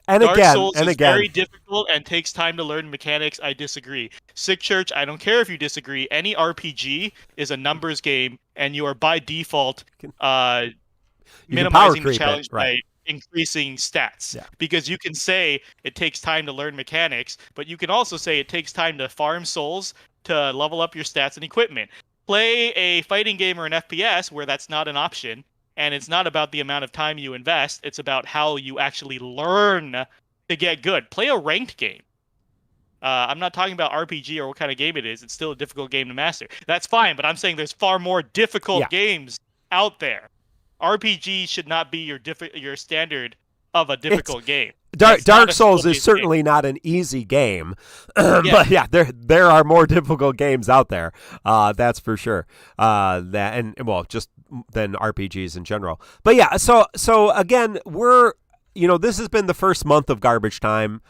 Souls is very difficult and takes time to learn mechanics. I disagree. Sick Church, I don't care if you disagree. Any RPG is a numbers game, and you are by default minimizing the challenge by increasing stats. Because you can say it takes time to learn mechanics, but you can also say it takes time to farm souls, to level up your stats and equipment. Play a fighting game or an FPS where that's not an option, and it's not about the amount of time you invest, it's about how you actually learn to get good. Play a ranked game. I'm not talking about RPG or what kind of game it is. It's still a difficult game to master. That's fine, but I'm saying there's far more difficult games out there. RPG should not be your standard of a difficult game. Dark Souls is certainly not an easy game, but there are more difficult games out there. That's for sure. Just than RPGs in general. But yeah, so again, this has been the first month of garbage time.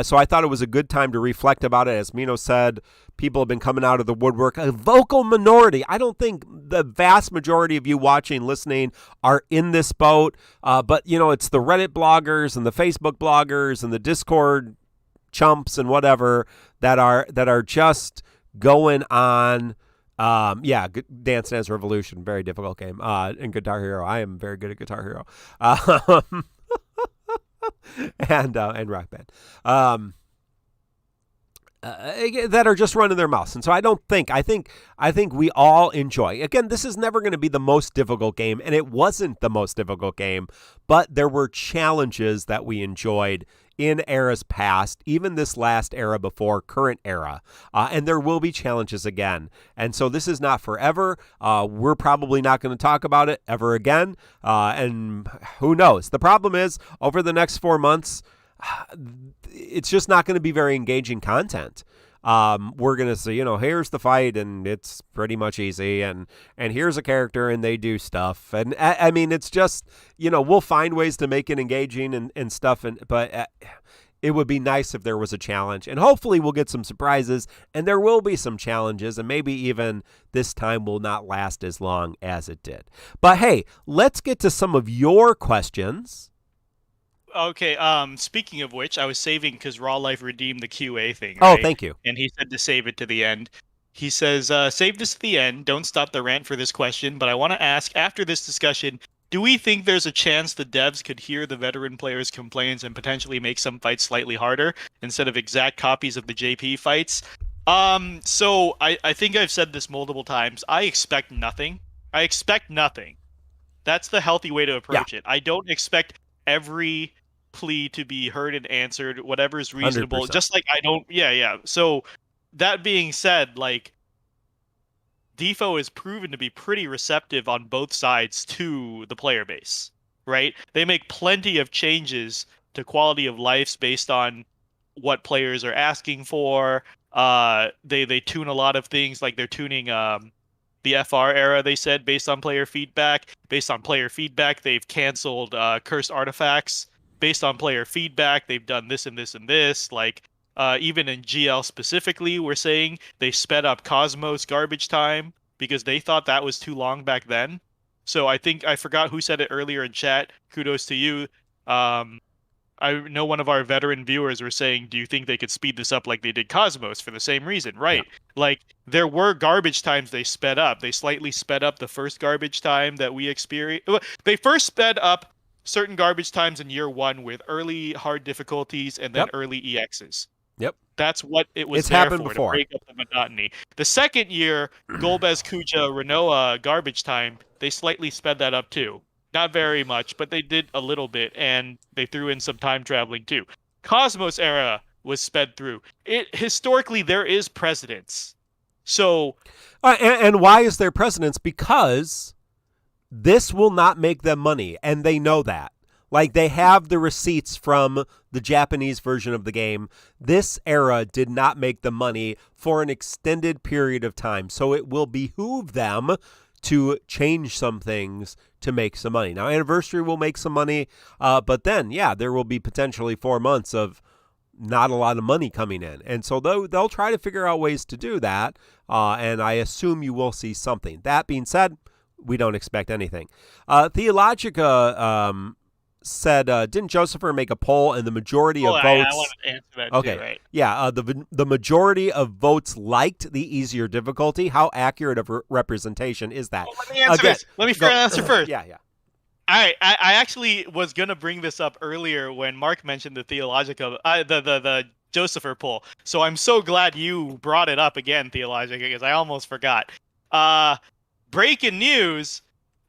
So I thought it was a good time to reflect about it. As Mino said, people have been coming out of the woodwork. A vocal minority. I don't think the vast majority of you watching, listening are in this boat. But, it's the Reddit bloggers and the Facebook bloggers and the Discord chumps and whatever that are just going on Yeah, Dance Dance Revolution, very difficult game. And Guitar Hero, I am very good at Guitar Hero. And Rock Band. That are just running their mouths. And so I think we all enjoy. Again, this is never going to be the most difficult game, and it wasn't the most difficult game, but there were challenges that we enjoyed in eras past, even this last era before current era. And there will be challenges again. And so this is not forever. We're probably not going to talk about it ever again. And who knows? The problem is, over the next 4 months, it's just not going to be very engaging content. We're going to say, here's the fight and it's pretty much easy. And here's a character and they do stuff. And I mean, it's just, we'll find ways to make it engaging and stuff. But it would be nice if there was a challenge, and hopefully we'll get some surprises, and there will be some challenges, and maybe even this time will not last as long as it did. But hey, let's get to some of your questions. Okay, speaking of which, I was saving because Raw Life redeemed the QA thing, Oh, right? thank you. And he said to save it to the end. He says, save this to the end. Don't stop the rant for this question, but I want to ask, after this discussion, do we think there's a chance the devs could hear the veteran players' complaints and potentially make some fights slightly harder instead of exact copies of the JP fights? So I think I've said this multiple times. I expect nothing. That's the healthy way to approach it. I don't expect every plea to be heard and answered, whatever is reasonable. 100%. Just like I don't, yeah. So that being said, like, DeFo is proven to be pretty receptive on both sides to the player base, right? They make plenty of changes to quality of life based on what players are asking for. They tune a lot of things, like they're tuning the FR era, they said, based on player feedback. Based on player feedback, they've canceled cursed artifacts. Based on player feedback, they've done this and this and this. Like, even in GL specifically, we're saying they sped up Cosmos garbage time because they thought that was too long back then. So I think, I forgot who said it earlier in chat. Kudos to you. I know one of our veteran viewers were saying, do you think they could speed this up like they did Cosmos for the same reason? Right. Yeah. Like, there were garbage times they sped up. They slightly sped up the first garbage time that we experienced. They first sped up certain garbage times in year one with early hard difficulties and then early EXs. Yep. That's what it was there for, to break up the monotony. The second year, Golbez, Kuja, Renoa garbage time, they slightly sped that up too. Not very much, but they did a little bit, and they threw in some time traveling too. Cosmos era was sped through. Historically, there is precedence. So, and why is there precedence? Because this will not make them money, and they know that. Like, they have the receipts from the Japanese version of the game. This era did not make them money for an extended period of time, so it will behoove them to change some things to make some money. Now, Anniversary will make some money, but then, there will be potentially 4 months of not a lot of money coming in. And so they'll try to figure out ways to do that, and I assume you will see something. That being said, we don't expect anything. Theologica said, didn't Josepher make a poll and the majority of votes... I wanted to answer that too, right? Yeah, the majority of votes liked the easier difficulty. How accurate of representation is that? Well, let me answer this. Let me answer first. Yeah. All right, I actually was going to bring this up earlier when Mark mentioned the Theologica, the Josepher poll. So I'm so glad you brought it up again, Theologica, because I almost forgot. Breaking news...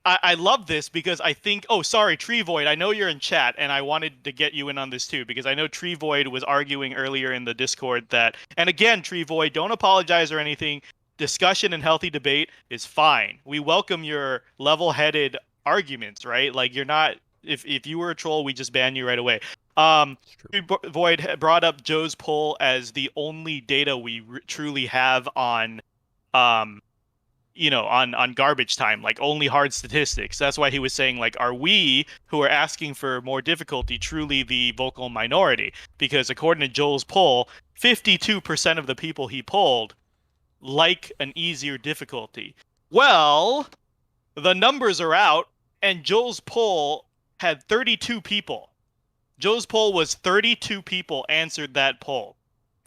I love this because I think... Oh, sorry, Tree Void. I know you're in chat, and I wanted to get you in on this too, because I know Tree Void was arguing earlier in the Discord that... And again, Tree Void, don't apologize or anything. Discussion and healthy debate is fine. We welcome your level-headed arguments, right? Like, you're not... If you were a troll, we just ban you right away. Tree Void brought up Joe's poll as the only data we truly have on... on garbage time, like only hard statistics. That's why he was saying, like, are we, who are asking for more difficulty, truly the vocal minority? Because according to Joel's poll, 52% of the people he polled like an easier difficulty. Well, the numbers are out, and Joel's poll had 32 people. Joe's poll was 32 people answered that poll.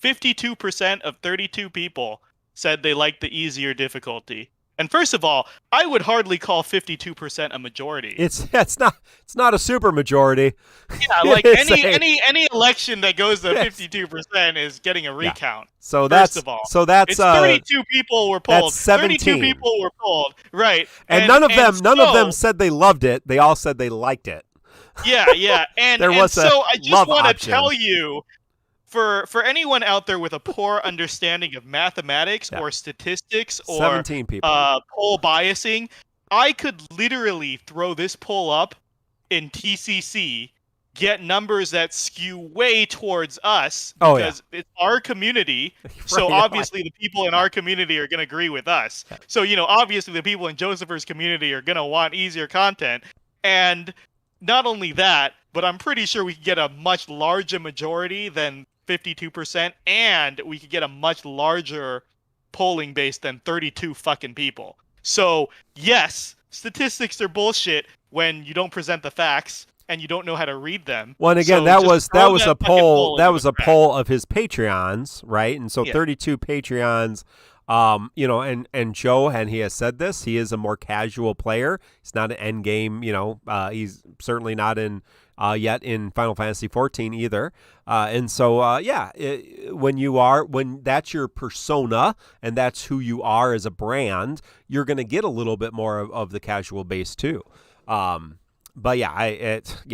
52% of 32 people said they liked the easier difficulty. And first of all, I would hardly call 52% a majority. It's not a super majority. Yeah, like any election that goes to 52% is getting a recount. So that's it's 32 people were polled. That's 17. 32 people were polled, right? And none of them said they loved it. They all said they liked it. Yeah, and there was so I just want to option. tell you, for anyone out there with a poor understanding of mathematics or statistics or 17 people. Poll biasing, I could literally throw this poll up in TCC, get numbers that skew way towards us because it's our community. So obviously the people in our community are going to agree with us. So, obviously the people in Josepher's community are going to want easier content. And not only that, but I'm pretty sure we could get a much larger majority than 52%, and we could get a much larger polling base than 32 fucking people. So, yes, statistics are bullshit when you don't present the facts and you don't know how to read them. Well, and again, so that was a poll. That was a poll of his Patreons, right? And so 32 Patreons. And Joe, and he has said this, he is a more casual player. He's not an end game, he's certainly not in yet in Final Fantasy 14 either. And so, when that's your persona and that's who you are as a brand, you're going to get a little bit more of the casual base too. But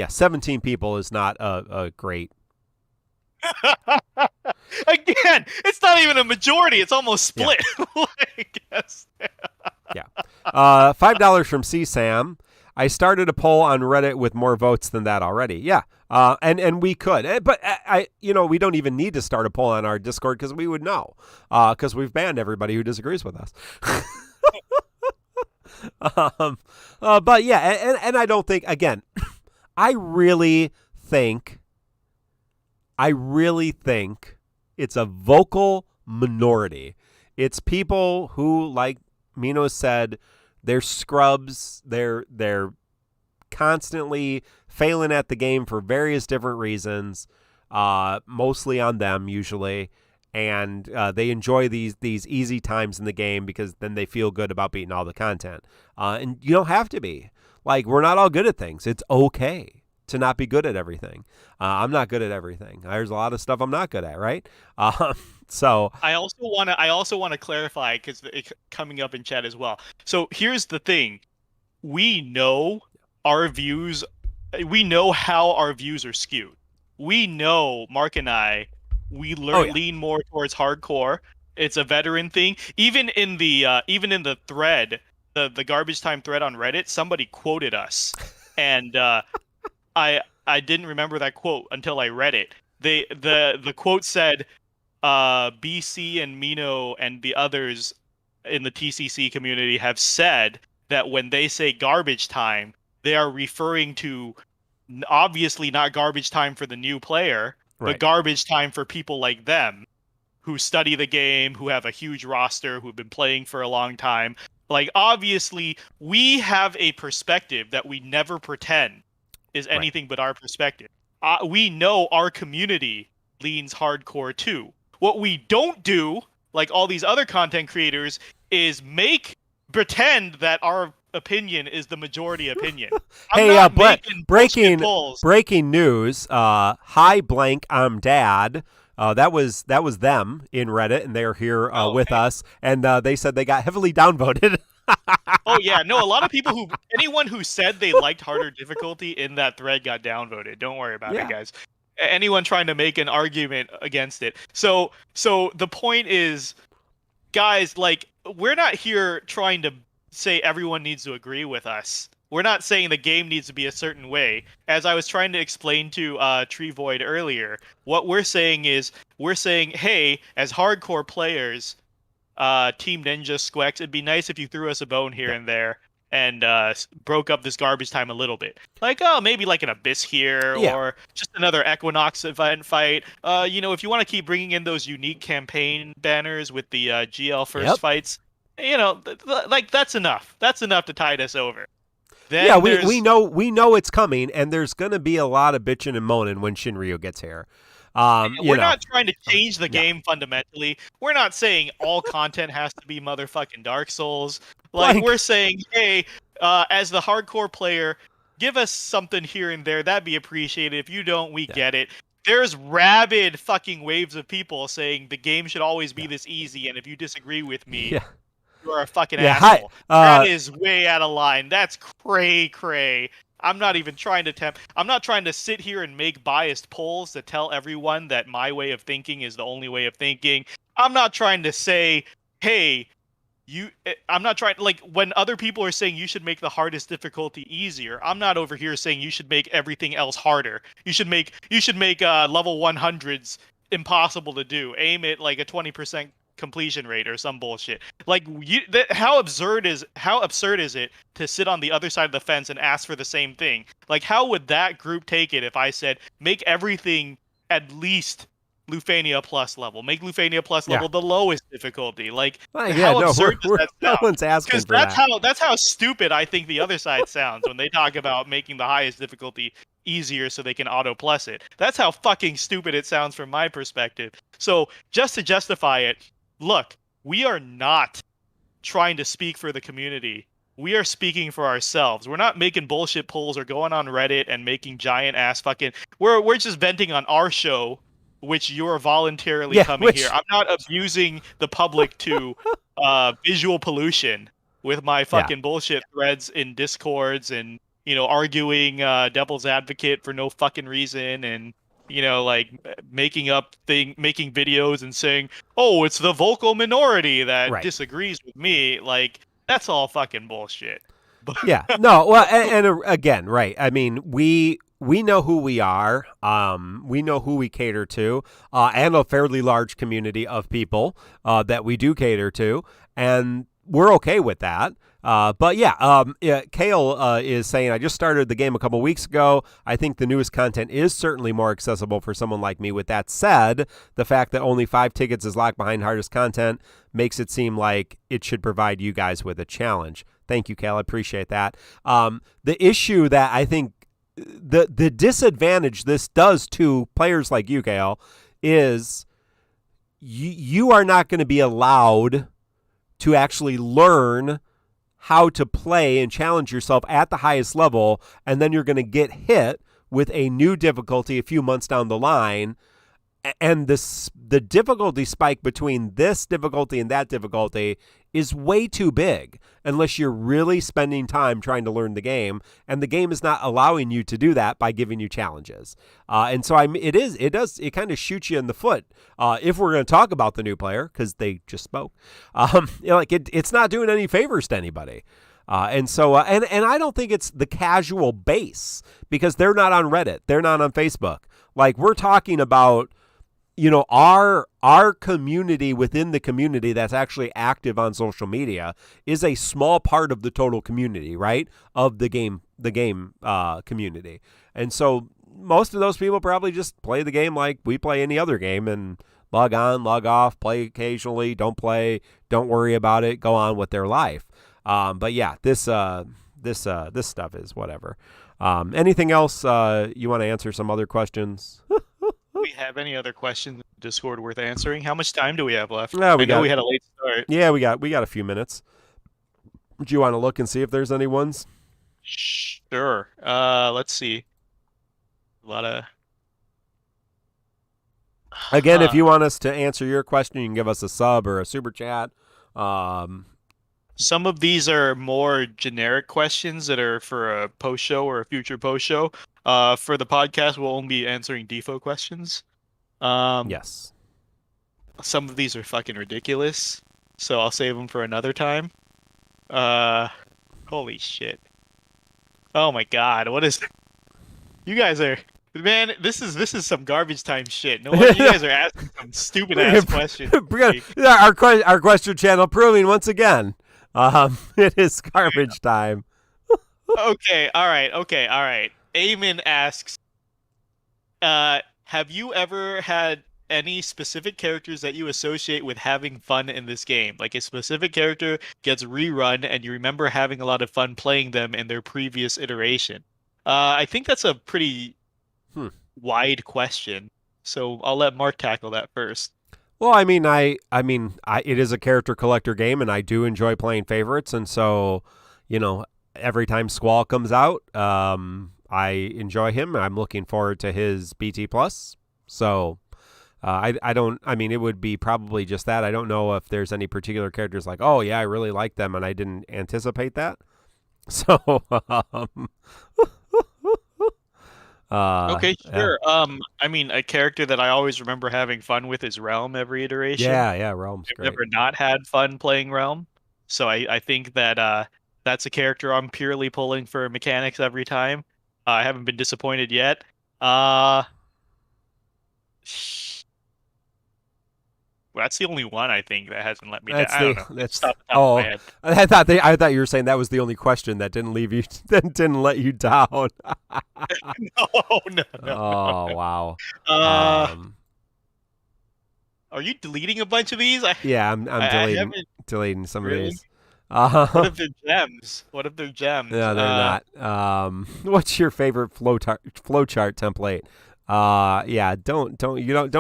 17 people is not a great. Again, it's not even a majority. It's almost split. I guess. Yeah. $5 from CSAM. I started a poll on Reddit with more votes than that already. Yeah. And we could. But we don't even need to start a poll on our Discord because we would know. Because we've banned everybody who disagrees with us. But yeah, and I don't think, again, I really think it's a vocal minority. It's people who, like Mino said, they're scrubs. They're constantly failing at the game for various different reasons, mostly on them usually. And they enjoy these easy times in the game because then they feel good about beating all the content. And you don't have to be. Like, we're not all good at things. It's okay to not be good at everything. I'm not good at everything. There's a lot of stuff I'm not good at, right? So I also want to clarify because it's coming up in chat as well. So here's the thing: we know our views. We know how our views are skewed. We know Mark and I. We lean more towards hardcore. It's a veteran thing. Even in the thread, the garbage time thread on Reddit, somebody quoted us, and I didn't remember that quote until I read it. The quote said, BC and Mino and the others in the TCC community have said that when they say garbage time, they are referring to obviously not garbage time for the new player, but garbage time for people like them who study the game, who have a huge roster, who've been playing for a long time. Like, obviously, we have a perspective that we never pretend is anything but our perspective. We know our community leans hardcore too. What we don't do, like all these other content creators, is pretend that our opinion is the majority opinion. But breaking news. Hi blank, I'm dad. That was them in Reddit, and they're here with us, and they said they got heavily downvoted. Oh yeah, no, a lot of people anyone who said they liked harder difficulty in that thread got downvoted. Don't worry about it, guys. Anyone trying to make an argument against it. So the point is, guys, like, we're not here trying to say everyone needs to agree with us. We're not saying the game needs to be a certain way. As I was trying to explain to Tree Void earlier, what we're saying is, hey, as hardcore players, Team Ninja, Squex, it'd be nice if you threw us a bone here and there and broke up this garbage time a little bit. Like, maybe like an Abyss here or just another Equinox event fight. If you want to keep bringing in those unique campaign banners with the GL first fights, like, that's enough. That's enough to tide us over. Then we know it's coming, and there's going to be a lot of bitching and moaning when Shinryu gets here. We're not trying to change the game fundamentally. We're not saying all content has to be motherfucking Dark Souls. Like, we're saying, hey, as the hardcore player, give us something here and there. That'd be appreciated. If you don't, we get it. There's rabid fucking waves of people saying the game should always be this easy, and if you disagree with me, you're a fucking asshole. That is way out of line. That's cray-cray. I'm not even trying to I'm not trying to sit here and make biased polls to tell everyone that my way of thinking is the only way of thinking. I'm not trying to say, hey, I'm not trying, like, when other people are saying you should make the hardest difficulty easier, I'm not over here saying you should make everything else harder. You should make level 100s impossible to do. Aim at like a 20% completion rate or some bullshit. Like, how absurd is it to sit on the other side of the fence and ask for the same thing? Like, how would that group take it if I said make everything at least Loophania plus level, make Loophania plus level the lowest difficulty? Like, how absurd does that sound? No one's asking for that. That's how stupid I think the other side sounds when they talk about making the highest difficulty easier so they can auto plus it. That's how fucking stupid it sounds from my perspective. So just to justify it, look, we are not trying to speak for the community. We are speaking for ourselves. We're not making bullshit polls or going on Reddit and making giant ass fucking. We're just venting on our show, which you're voluntarily coming here. I'm not abusing the public to visual pollution with my fucking bullshit threads in Discords and, arguing devil's advocate for no fucking reason and, like making videos and saying, oh, it's the vocal minority that disagrees with me. Like, that's all fucking bullshit. And again, right. I mean, we know who we are. We know who we cater to, and a fairly large community of people that we do cater to, and we're okay with that. Kale is saying, I just started the game a couple weeks ago. I think the newest content is certainly more accessible for someone like me. With that said, the fact that only 5 tickets is locked behind hardest content makes it seem like it should provide you guys with a challenge. Thank you, Kale. I appreciate that. The issue that I think the disadvantage this does to players like you, Kale, is you are not going to be allowed to actually learn how to play and challenge yourself at the highest level, and then you're going to get hit with a new difficulty a few months down the line, and the difficulty spike between this difficulty and that difficulty is way too big unless you're really spending time trying to learn the game, and the game is not allowing you to do that by giving you challenges. And so it kind of shoots you in the foot if we're going to talk about the new player, because they just spoke. It's not doing any favors to anybody. And I don't think it's the casual base, because they're not on Reddit, they're not on Facebook. Like, we're talking about, our community within the community that's actually active on social media is a small part of the total community, right? Of the game community. And so most of those people probably just play the game like we play any other game and log on, log off, play occasionally, don't play, don't worry about it, go on with their life. This stuff is whatever. Anything else you want to answer? Some other questions? Do we have any other questions in Discord worth answering? How much time do we have left? No, I know we had a late start. Yeah, we got a few minutes. Do you want to look and see if there's any ones? Sure. Let's see. A lot of. Again, if you want us to answer your question, you can give us a sub or a super chat. Some of these are more generic questions that are for a post show or a future post show. For the podcast, we'll only be answering defo questions. Yes. Some of these are fucking ridiculous, so I'll save them for another time. Holy shit. Oh my god, what is... You guys are... Man, this is some garbage time shit. No wonder you guys are asking some stupid ass questions. Our question channel proving once again. It is garbage time. Okay, all right. Eamon asks, have you ever had any specific characters that you associate with having fun in this game? Like a specific character gets rerun and you remember having a lot of fun playing them in their previous iteration. I think that's a pretty wide question. So I'll let Mark tackle that first. Well, I mean, it is a character collector game, and I do enjoy playing favorites, and so, every time Squall comes out, I enjoy him. I'm looking forward to his BT plus. So, it would be probably just that. I don't know if there's any particular characters like, oh yeah, I really like them, and I didn't anticipate that. So, Okay, yeah. sure. A character that I always remember having fun with is Realm every iteration. Yeah, Realm's I've great. never not had fun playing Realm. So I think that that's a character I'm purely pulling for mechanics every time. I haven't been disappointed yet. That's the only one I think that hasn't let me down. I don't know. It's off the top of my head. I thought you were saying that was the only question that didn't leave you, that didn't let you down. No. Oh wow. Are you deleting a bunch of these? Yeah, I'm deleting some Really? of these. What if they're gems? No, they're not. What's your favorite flowchart template? Don't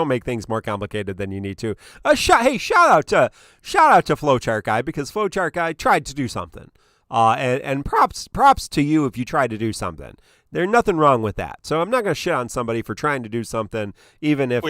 make things more complicated than you need to. Shout out to Flowchart Guy, because Flowchart Guy tried to do something. And props to you if you try to do something. There's nothing wrong with that. So I'm not going to shit on somebody for trying to do something, even if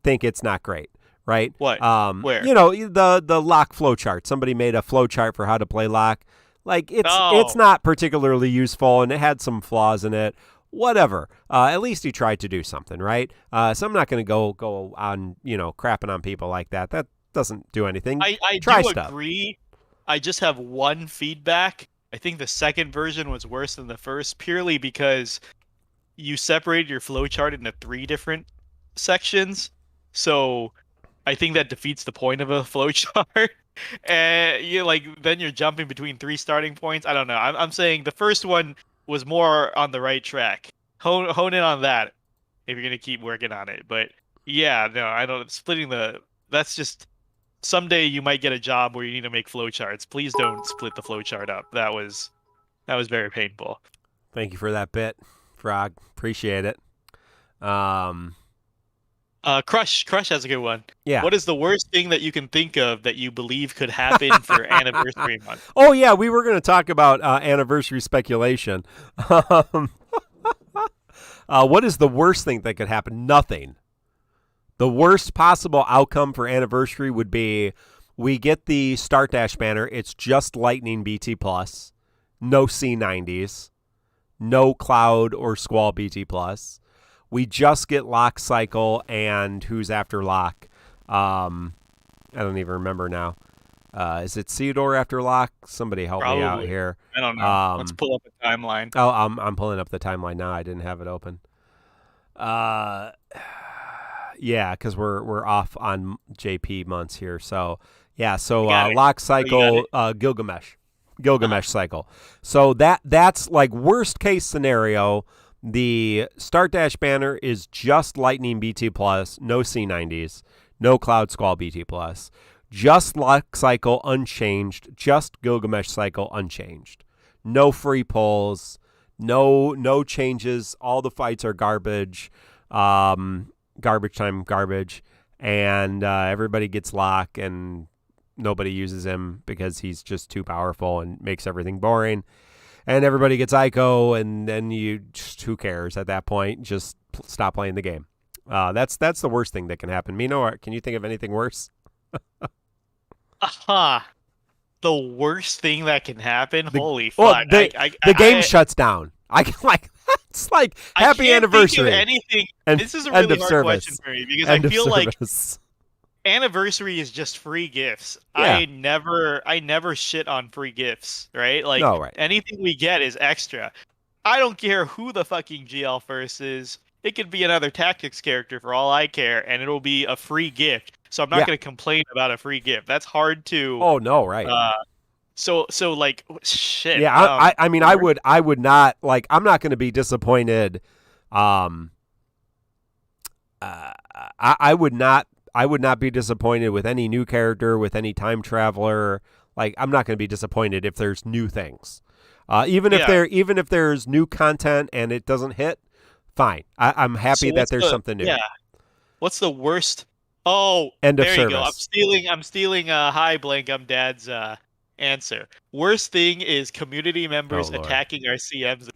think it's not great. Right? What? Where? The lock flowchart. Somebody made a flowchart for how to play lock. Like it's not particularly useful, and it had some flaws in it. Whatever. At least he tried to do something, right? So I'm not going to go on, crapping on people like that. That doesn't do anything. I Try do stuff. agree. I just have one feedback. I think the second version was worse than the first, purely because you separated your flowchart into 3 different sections. So I think that defeats the point of a flowchart. And then you're jumping between 3 starting points. I don't know. I'm saying the first one was more on the right track. Hone in on that if you're gonna keep working on it. But yeah, no, I don't. That's just someday you might get a job where you need to make flowcharts. Please don't split the flowchart up. That was very painful. Thank you for that bit, Frog. Appreciate it. Crush has a good one. Yeah. What is the worst thing that you can think of that you believe could happen for anniversary month? Oh yeah, we were going to talk about anniversary speculation. What is the worst thing that could happen? Nothing. The worst possible outcome for anniversary would be we get the Start Dash banner. It's just Lightning BT plus, no C90s, no Cloud or Squall BT plus. We just get Lock Cycle and Who's After Lock. I don't even remember now. Is it Theodore after Lock? Somebody help me out here. I don't know. Let's pull up a timeline. Oh, I'm pulling up the timeline now. I didn't have it open. Yeah, because we're off on JP months here. So yeah, so Lock Cycle, Gilgamesh cycle. So that's like worst case scenario. The Start Dash banner is just Lightning BT plus, no C90s, no Cloud Squall BT plus, just Lock Cycle unchanged, just Gilgamesh cycle unchanged, no free pulls, no changes. All the fights are garbage, garbage time, garbage, and everybody gets Lock and nobody uses him because he's just too powerful and makes everything boring. And everybody gets Ico, and then who cares at that point? Just stop playing the game. That's the worst thing that can happen. Mino, can you think of anything worse? The worst thing that can happen? Holy fuck! The game shuts down. It's like happy anniversary. Think of anything. This is a really hard question for me because I feel like anniversary is just free gifts. Yeah. I never shit on free gifts, right? Like anything we get is extra. I don't care who the fucking GL first is. It could be another tactics character for all I care, and it'll be a free gift. So I'm not going to complain about a free gift. That's hard to. Oh no, right. So like shit. Yeah, I would not like. I'm not going to be disappointed. I would not be disappointed with any new character, with any time traveler. Like, I'm not going to be disappointed if there's new things. Even if there's new content and it doesn't hit, fine. I'm happy that there's something new. Yeah. What's the worst? Oh, End of there you go. service. I'm stealing Hi Blank, I'm Dad's answer. Worst thing is community members Oh, Lord. attacking our CMs.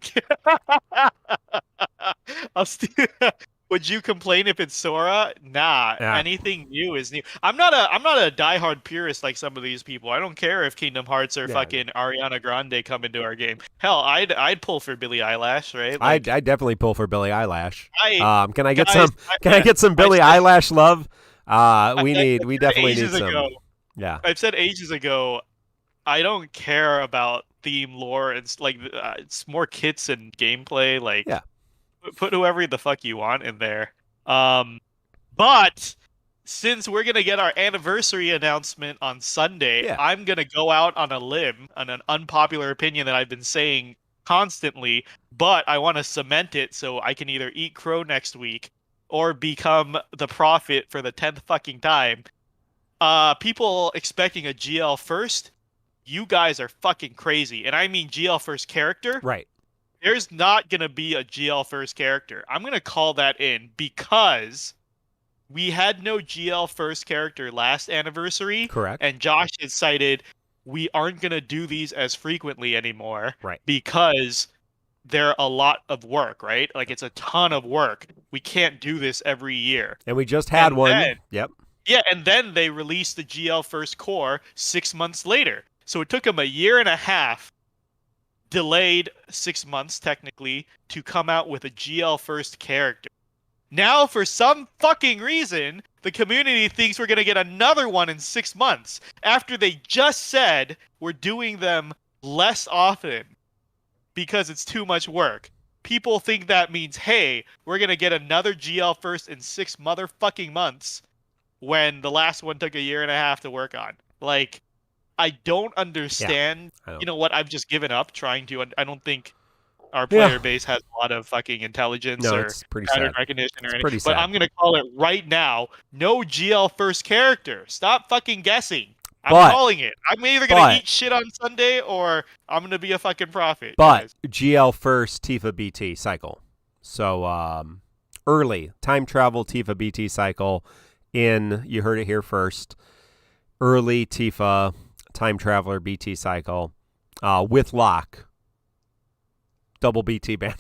Would you complain if it's Sora? Nah, Yeah. anything new is new. I'm not a diehard purist like some of these people. I don't care if Kingdom Hearts or Yeah. fucking Ariana Grande come into our game. Hell, I'd pull for Billie Eilish, right? I definitely pull for Billie Eilish. I- Can I get guys, some Billie I said- Eilish love? We said definitely need ages some. ago. Yeah. I've said ages ago, I don't care about theme lore. It's like it's more kits and gameplay. Like, Yeah. put whoever the fuck you want in there. But since we're gonna get our anniversary announcement on Sunday, Yeah. I'm gonna go out on a limb on an unpopular opinion that I've been saying constantly, but I want to cement it so I can either eat crow next week or become the prophet for the 10th fucking time. People expecting a GL first, you guys are fucking crazy. And I mean GL first character. Right. There's not going to be a GL first character. I'm going to call that in because we had no GL first character last anniversary. Correct. And Josh had cited we aren't going to do these as frequently anymore. Right. Because they're a lot of work, right? Like, it's a ton of work. We can't do this every year. And we just had And one. then- Yep. Yeah, and then they released the GL First Core 6 months later. So it took them a year and a half, delayed 6 months technically, to come out with a GL First character. Now, for some fucking reason, the community thinks we're going to get another one in 6 months after they just said we're doing them less often because it's too much work. People think that means, hey, we're going to get another GL First in 6 motherfucking months when the last one took a year and a half to work on. Like, I don't understand. I don't. You know what? I've just given up trying to. I don't think our player base has a lot of fucking intelligence No, or it's pretty pattern sad. recognition or It's anything. pretty But sad. I'm gonna call it right now. No GL first character. Stop fucking guessing. I'm But- calling it. I'm either gonna but- eat shit on Sunday or I'm gonna be a fucking prophet. But guys. GL first Tifa BT cycle. So early time travel Tifa BT cycle you heard it here first. Early Tifa time traveler BT cycle with lock. Double BT banner.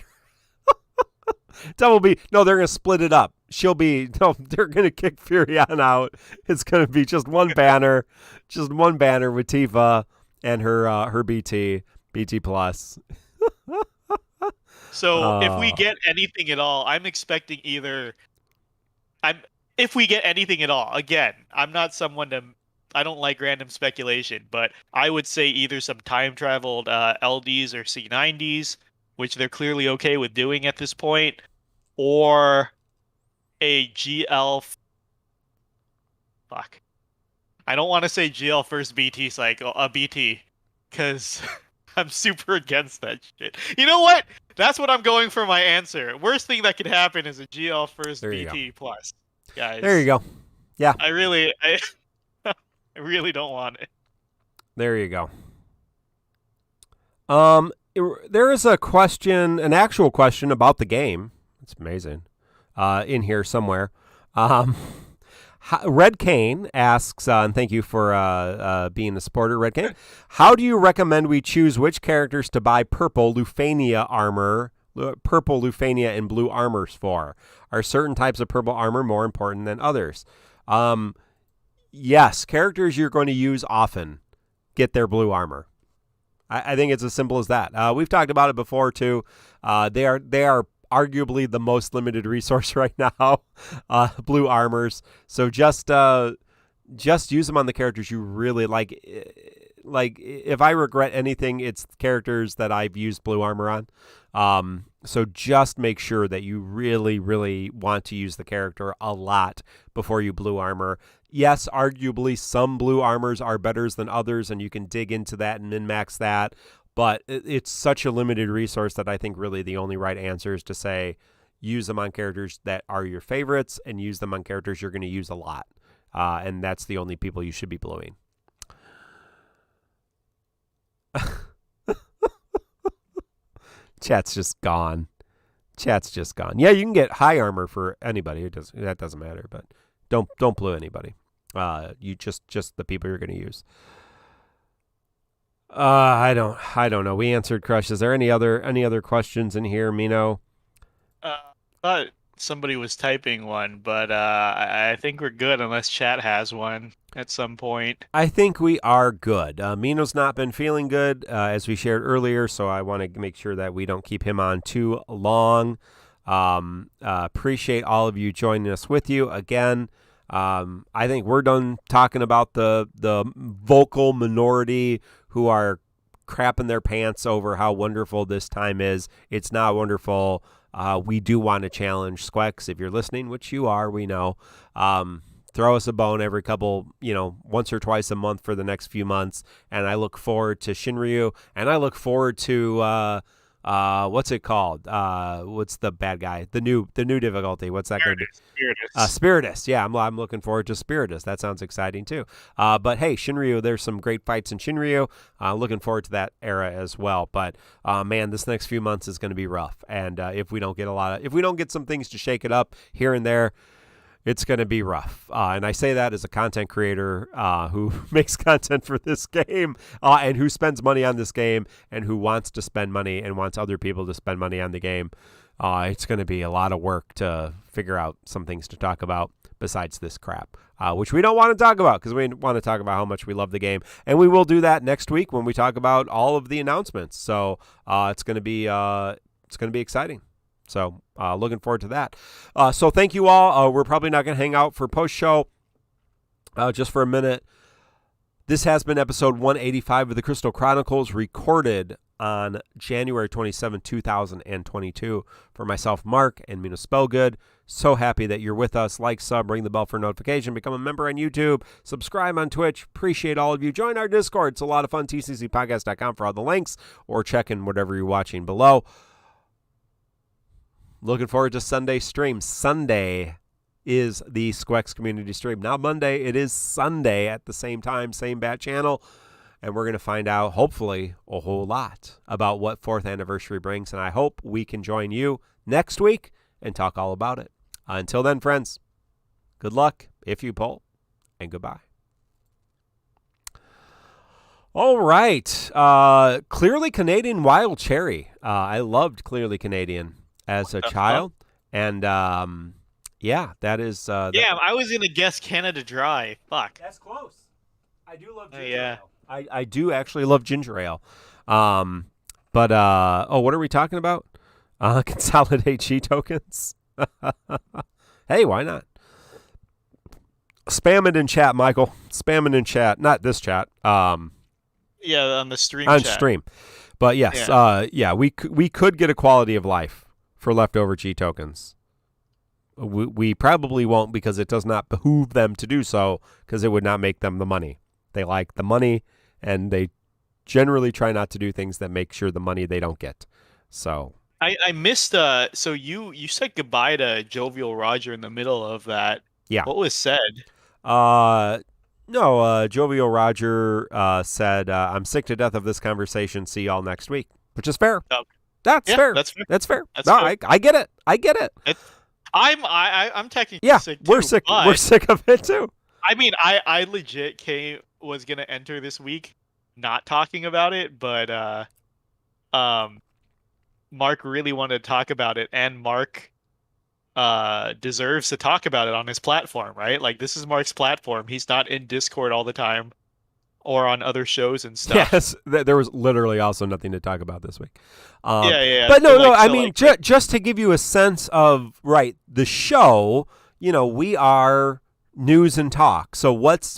Double B. No, they're going to split it up. They're going to kick Furion out. It's going to be just one banner with Tifa and her BT plus. So if we get anything at all, I'm expecting if we get anything at all, again, I'm not someone I don't like random speculation, but I would say either some time traveled LDs or C90s, which they're clearly okay with doing at this point, or a GL. Fuck. I don't want to say GL first BT cycle, BT, because I'm super against that shit. You know what? That's what I'm going for my answer. Worst thing that could happen is a GL first There you BT plus, guys. There you go. Yeah. I really don't want it. There you go. There is a question, an actual question about the game. It's amazing. In here somewhere. Red Kane asks, and thank you for being a supporter, Red Kane. How do you recommend we choose which characters to buy purple Loophania and blue armors for? Are certain types of purple armor more important than others? Yes, characters you're going to use often get their blue armor. I think it's as simple as that. We've talked about it before too. They are arguably the most limited resource right now, blue armors. So just use them on the characters you really like. Like, if I regret anything, it's characters that I've used blue armor on. So just make sure that you really, really want to use the character a lot before you blue armor. Yes, arguably some blue armors are better than others, and you can dig into that and min-max that. But it's such a limited resource that I think really the only right answer is to say use them on characters that are your favorites and use them on characters you're going to use a lot. And that's the only people you should be bluing. Chat's just gone. Chat's just gone. Yeah, you can get high armor for anybody. That doesn't matter, but don't blue anybody. You just the people you're going to use. I don't know. We answered Crush. Is there any other questions in here, Mino? Thought somebody was typing one, but I think we're good unless chat has one at some point. I think we are good. Mino's not been feeling good, as we shared earlier, so I want to make sure that we don't keep him on too long. Appreciate all of you joining us with you again. I think we're done talking about the vocal minority who are crapping their pants over how wonderful this time is. It's not wonderful. We do want to challenge Squex. If you're listening, which you are, we know. Throw us a bone every couple, once or twice a month for the next few months. And I look forward to Shinryu. And I look forward to what's it called? What's the bad guy? The new difficulty. What's that going to be? Spiritus. Spiritus. Yeah, I'm looking forward to Spiritus. That sounds exciting too. But hey, Shinryu, there's some great fights in Shinryu. Looking forward to that era as well. But man, this next few months is going to be rough. And if we don't get some things to shake it up here and there, it's going to be rough. And I say that as a content creator who makes content for this game and who spends money on this game and who wants to spend money and wants other people to spend money on the game. It's going to be a lot of work to figure out some things to talk about besides this crap, which we don't want to talk about because we want to talk about how much we love the game. And we will do that next week when we talk about all of the announcements. So it's going to be exciting. So looking forward to that. So thank you all. We're probably not going to hang out for post-show just for a minute. This has been episode 185 of the Crystal Chronicles, recorded on January 27, 2022 for myself, Mark, and Mina Spellgood. So happy that you're with us. Like, sub, ring the bell for notification, become a member on YouTube, subscribe on Twitch. Appreciate all of you. Join our Discord. It's a lot of fun. tccpodcast.com for all the links, or check in whatever you're watching below. Looking forward to Sunday stream. Sunday is the Squex community stream. Not Monday. It is Sunday at the same time, same bat channel. And we're going to find out, hopefully, a whole lot about what 4th anniversary brings. And I hope we can join you next week and talk all about it. Until then, friends, good luck if you pull, and goodbye. All right. Clearly Canadian Wild Cherry. I loved Clearly Canadian as a child. And yeah, that is... Damn, I was going to guess Canada Dry. Fuck. That's close. I do love ginger yeah. ale. I do actually love ginger ale. But what are we talking about? Consolidate G tokens? Hey, why not? Spam it in chat, Michael. Spam it in chat. Not this chat. Yeah, on the stream on chat. Stream. But yes, we could get a quality of life for leftover G tokens. We probably won't because it does not behoove them to do so because it would not make them the money. They like the money, and they generally try not to do things that make sure the money they don't get. So I missed. So you said goodbye to Jovial Roger in the middle of that. Yeah. What was said? No. Jovial Roger said, "I'm sick to death of this conversation. See y'all next week," which is fair. That's fair. That's fair. That's fair. That's no, fair. I get it. I get it. I'm technically sick too. We're sick. We're sick of it too. I mean, I legit was gonna enter this week not talking about it, but Mark really wanted to talk about it, and Mark deserves to talk about it on his platform, right? Like, this is Mark's platform. He's not in Discord all the time or on other shows and stuff. Yes, there was literally also nothing to talk about this week. Yeah. But no, I mean, just to give you a sense of, right, the show, we are news and talk. So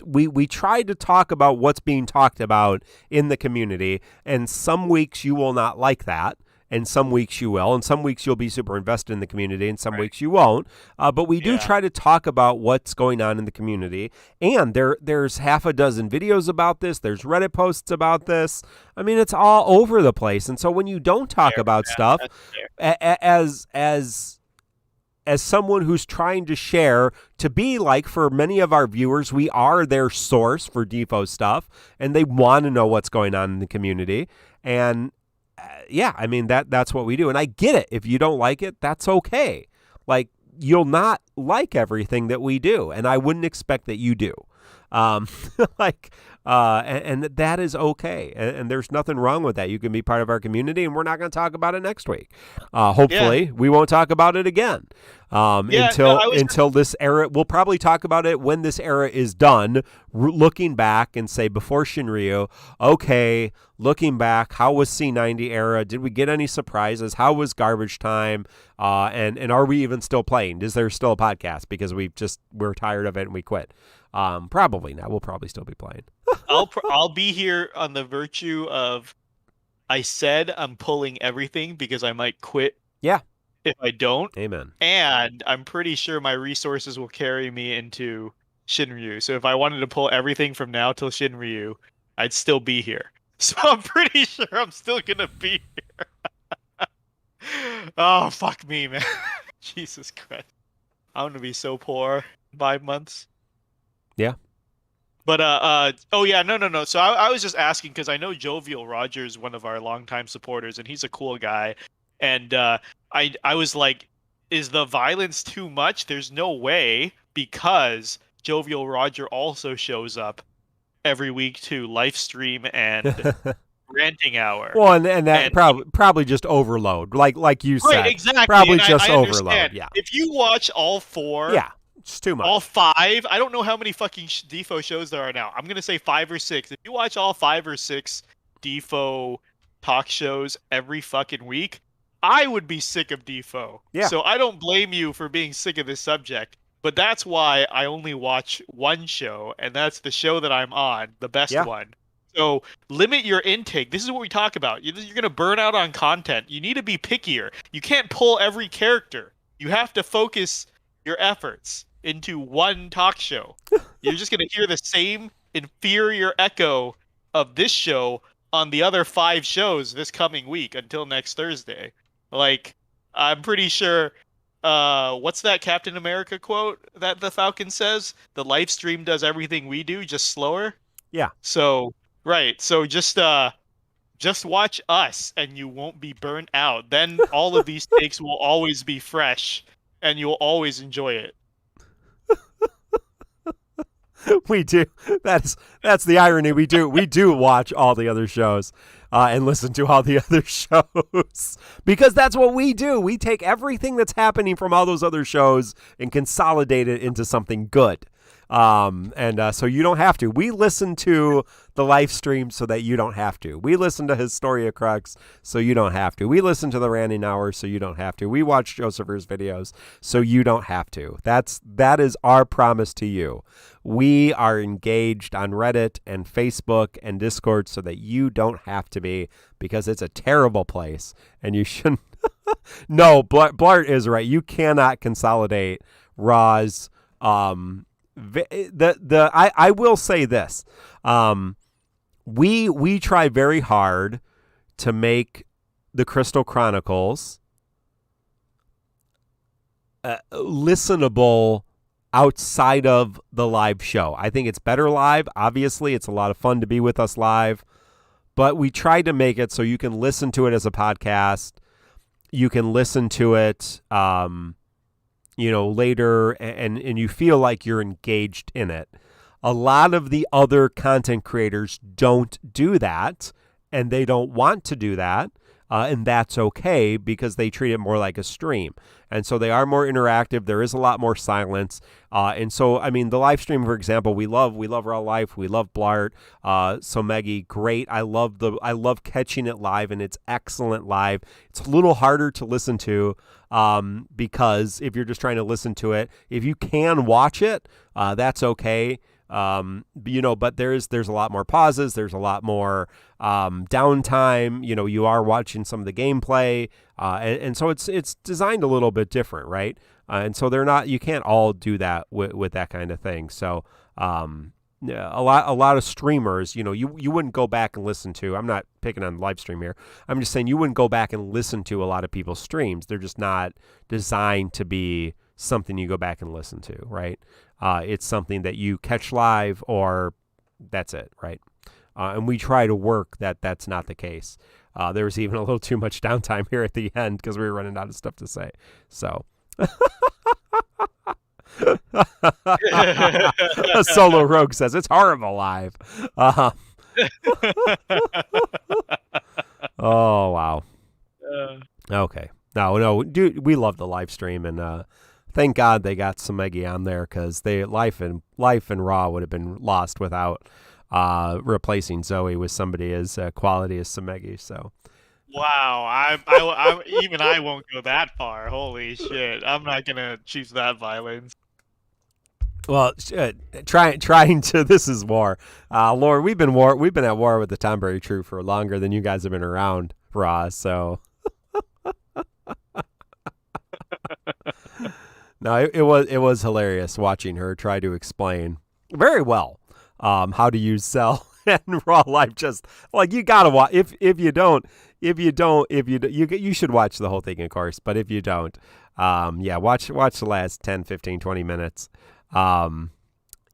we try to talk about what's being talked about in the community, and some weeks you will not like that, and some weeks you will, and some weeks you'll be super invested in the community, and some weeks you won't. But we do try to talk about what's going on in the community, and there's half a dozen videos about this. There's Reddit posts about this. I mean, it's all over the place. And so when you don't talk about stuff, as someone who's trying to share, to be like, for many of our viewers, we are their source for Defo stuff, and they want to know what's going on in the community. And yeah, I mean, that's what we do. And I get it. If you don't like it, that's okay. Like, you'll not like everything that we do, and I wouldn't expect that you do. Like, and that is okay. And there's nothing wrong with that. You can be part of our community, and we're not going to talk about it next week. Hopefully we won't talk about it again. Until this era, we'll probably talk about it when this era is done, looking back and say before Shinryu, okay, looking back, how was C90 era? Did we get any surprises? How was Garbage Time? And are we even still playing? Is there still a podcast? Because we're tired of it and we quit. Probably not. We'll probably still be playing. I'll be here on the virtue of, I said I'm pulling everything because I might quit. Yeah. If I don't. Amen. And I'm pretty sure my resources will carry me into Shinryu. So if I wanted to pull everything from now till Shinryu, I'd still be here. So I'm pretty sure I'm still gonna be here. Oh, fuck me, man. Jesus Christ. I'm gonna be so poor in 5 months. Yeah. But oh yeah, no. So I was just asking because I know Jovial Roger is one of our longtime supporters, and he's a cool guy. And I was like, is the violence too much? There's no way, because Jovial Roger also shows up every week to live stream and ranting hour. Well, and that probably just overload, like you said. Right, exactly. Probably and just I overload. understand. Yeah. If you watch all 4, yeah, it's too much. All 5, I don't know how many fucking Defo shows there are now. I'm gonna say 5 or 6. If you watch all 5 or 6 Defo talk shows every fucking week, I would be sick of Defo. Yeah. So I don't blame you for being sick of this subject, but that's why I only watch one show, and that's the show that I'm on, the best one. So limit your intake. This is what we talk about. You're going to burn out on content. You need to be pickier. You can't pull every character. You have to focus your efforts into one talk show. You're just going to hear the same inferior echo of this show on the other 5 shows this coming week until next Thursday. Like, I'm pretty sure, what's that Captain America quote that the Falcon says? The live stream does everything we do, just slower. Yeah. So, right. So just watch us and you won't be burnt out. Then all of these takes will always be fresh and you'll always enjoy it. We do. That's the irony. We do watch all the other shows and listen to all the other shows because that's what we do. We take everything that's happening from all those other shows and consolidate it into something good. So you don't have to. We listen to the live stream so that you don't have to. We listen to Historia Crux so you don't have to. We listen to the Ranting Hour so you don't have to. We watch Josepher's videos so you don't have to. That is our promise to you. We are engaged on Reddit and Facebook and Discord so that you don't have to be, because it's a terrible place and you shouldn't. No, Blart is right. You cannot consolidate Raw's. I will say this. We try very hard to make the Crystal Chronicles listenable outside of the live show. I think it's better live. Obviously, it's a lot of fun to be with us live, but we try to make it so you can listen to it as a podcast. You can listen to it, later, and you feel like you're engaged in it. A lot of the other content creators don't do that, and they don't want to do that, and that's okay because they treat it more like a stream. And so they are more interactive. There is a lot more silence. And so, I mean, the live stream, for example, we love Raw Life. We love Blart. So Meggie, great. I love catching it live, and it's excellent live. It's a little harder to listen to because if you're just trying to listen to it, if you can watch it, that's okay. But there's a lot more pauses. There's a lot more downtime. You are watching some of the gameplay, and so it's designed a little bit different, right? And so you can't all do that with that kind of thing. So a lot of streamers, you wouldn't go back and listen to. I'm not picking on live stream here. I'm just saying you wouldn't go back and listen to a lot of people's streams. They're just not designed to be something you go back and listen to, right? It's something that you catch live, or that's it, right? and we try to work that's not the case. There was even a little too much downtime here at the end because we were running out of stuff to say. So. Solo Rogue says it's horrible live. Oh wow. Okay. No, dude, we love the live stream, and thank God they got Samegi on there because life and Raw would have been lost without replacing Zoe with somebody as quality as Samegi. So. Wow, I even I won't go that far. Holy shit, I'm not gonna choose that violence. Well, trying to. This is war, Lord. We've been at war with the Tonberry Troupe for longer than you guys have been around, Raw. So. No, it was hilarious watching her try to explain very well how to use Cell and Raw Life. Just like you gotta watch. If you should watch the whole thing, of course. But if you don't, watch the last 10, 15, 20 minutes.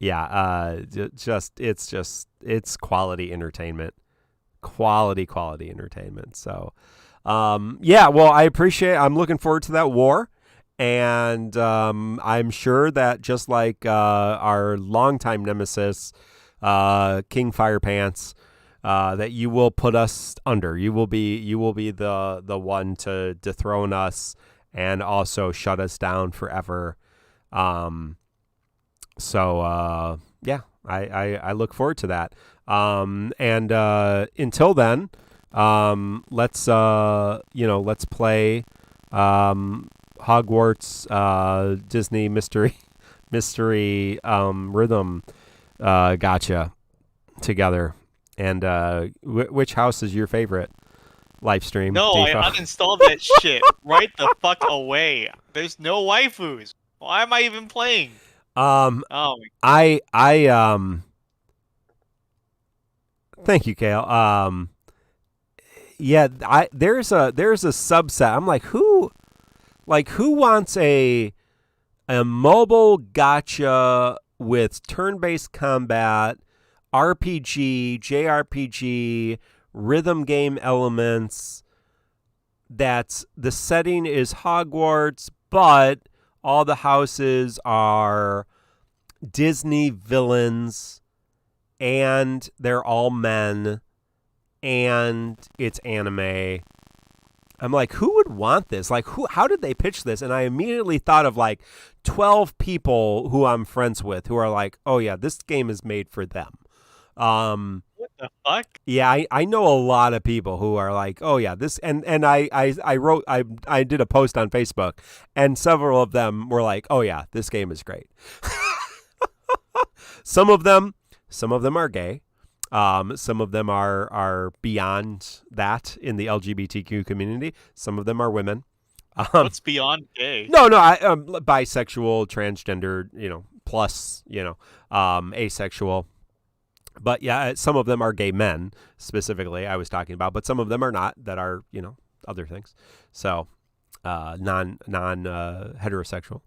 It's quality entertainment. Quality entertainment. So, well, I'm looking forward to that war. And I'm sure that just like our longtime nemesis, King Firepants, that you will put us under. You will be the one to dethrone us and also shut us down forever. I look forward to that. And until then, let's play Hogwarts Disney mystery rhythm gotcha together. And which house is your favorite live stream? No, Defo? I uninstalled that shit right the fuck away. There's no waifus. Why am I even playing? I thank you, Kale. There's a subset. I'm like, who wants a mobile gacha with turn-based combat, RPG, JRPG, rhythm game elements, that's the setting is Hogwarts, but all the houses are Disney villains, and they're all men, and it's anime. I'm like, who would want this? Like, how did they pitch this? And I immediately thought of like 12 people who I'm friends with who are like, oh yeah, this game is made for them. What the fuck? Yeah, I know a lot of people who are like, oh yeah, this, and I did a post on Facebook, and several of them were like, oh yeah, this game is great. Some of them are gay. Some of them are beyond that in the LGBTQ community. Some of them are women. What's beyond gay? No, bisexual, transgender, plus, asexual. But yeah, some of them are gay men specifically I was talking about, but some of them are not, that are, other things. So, non heterosexual.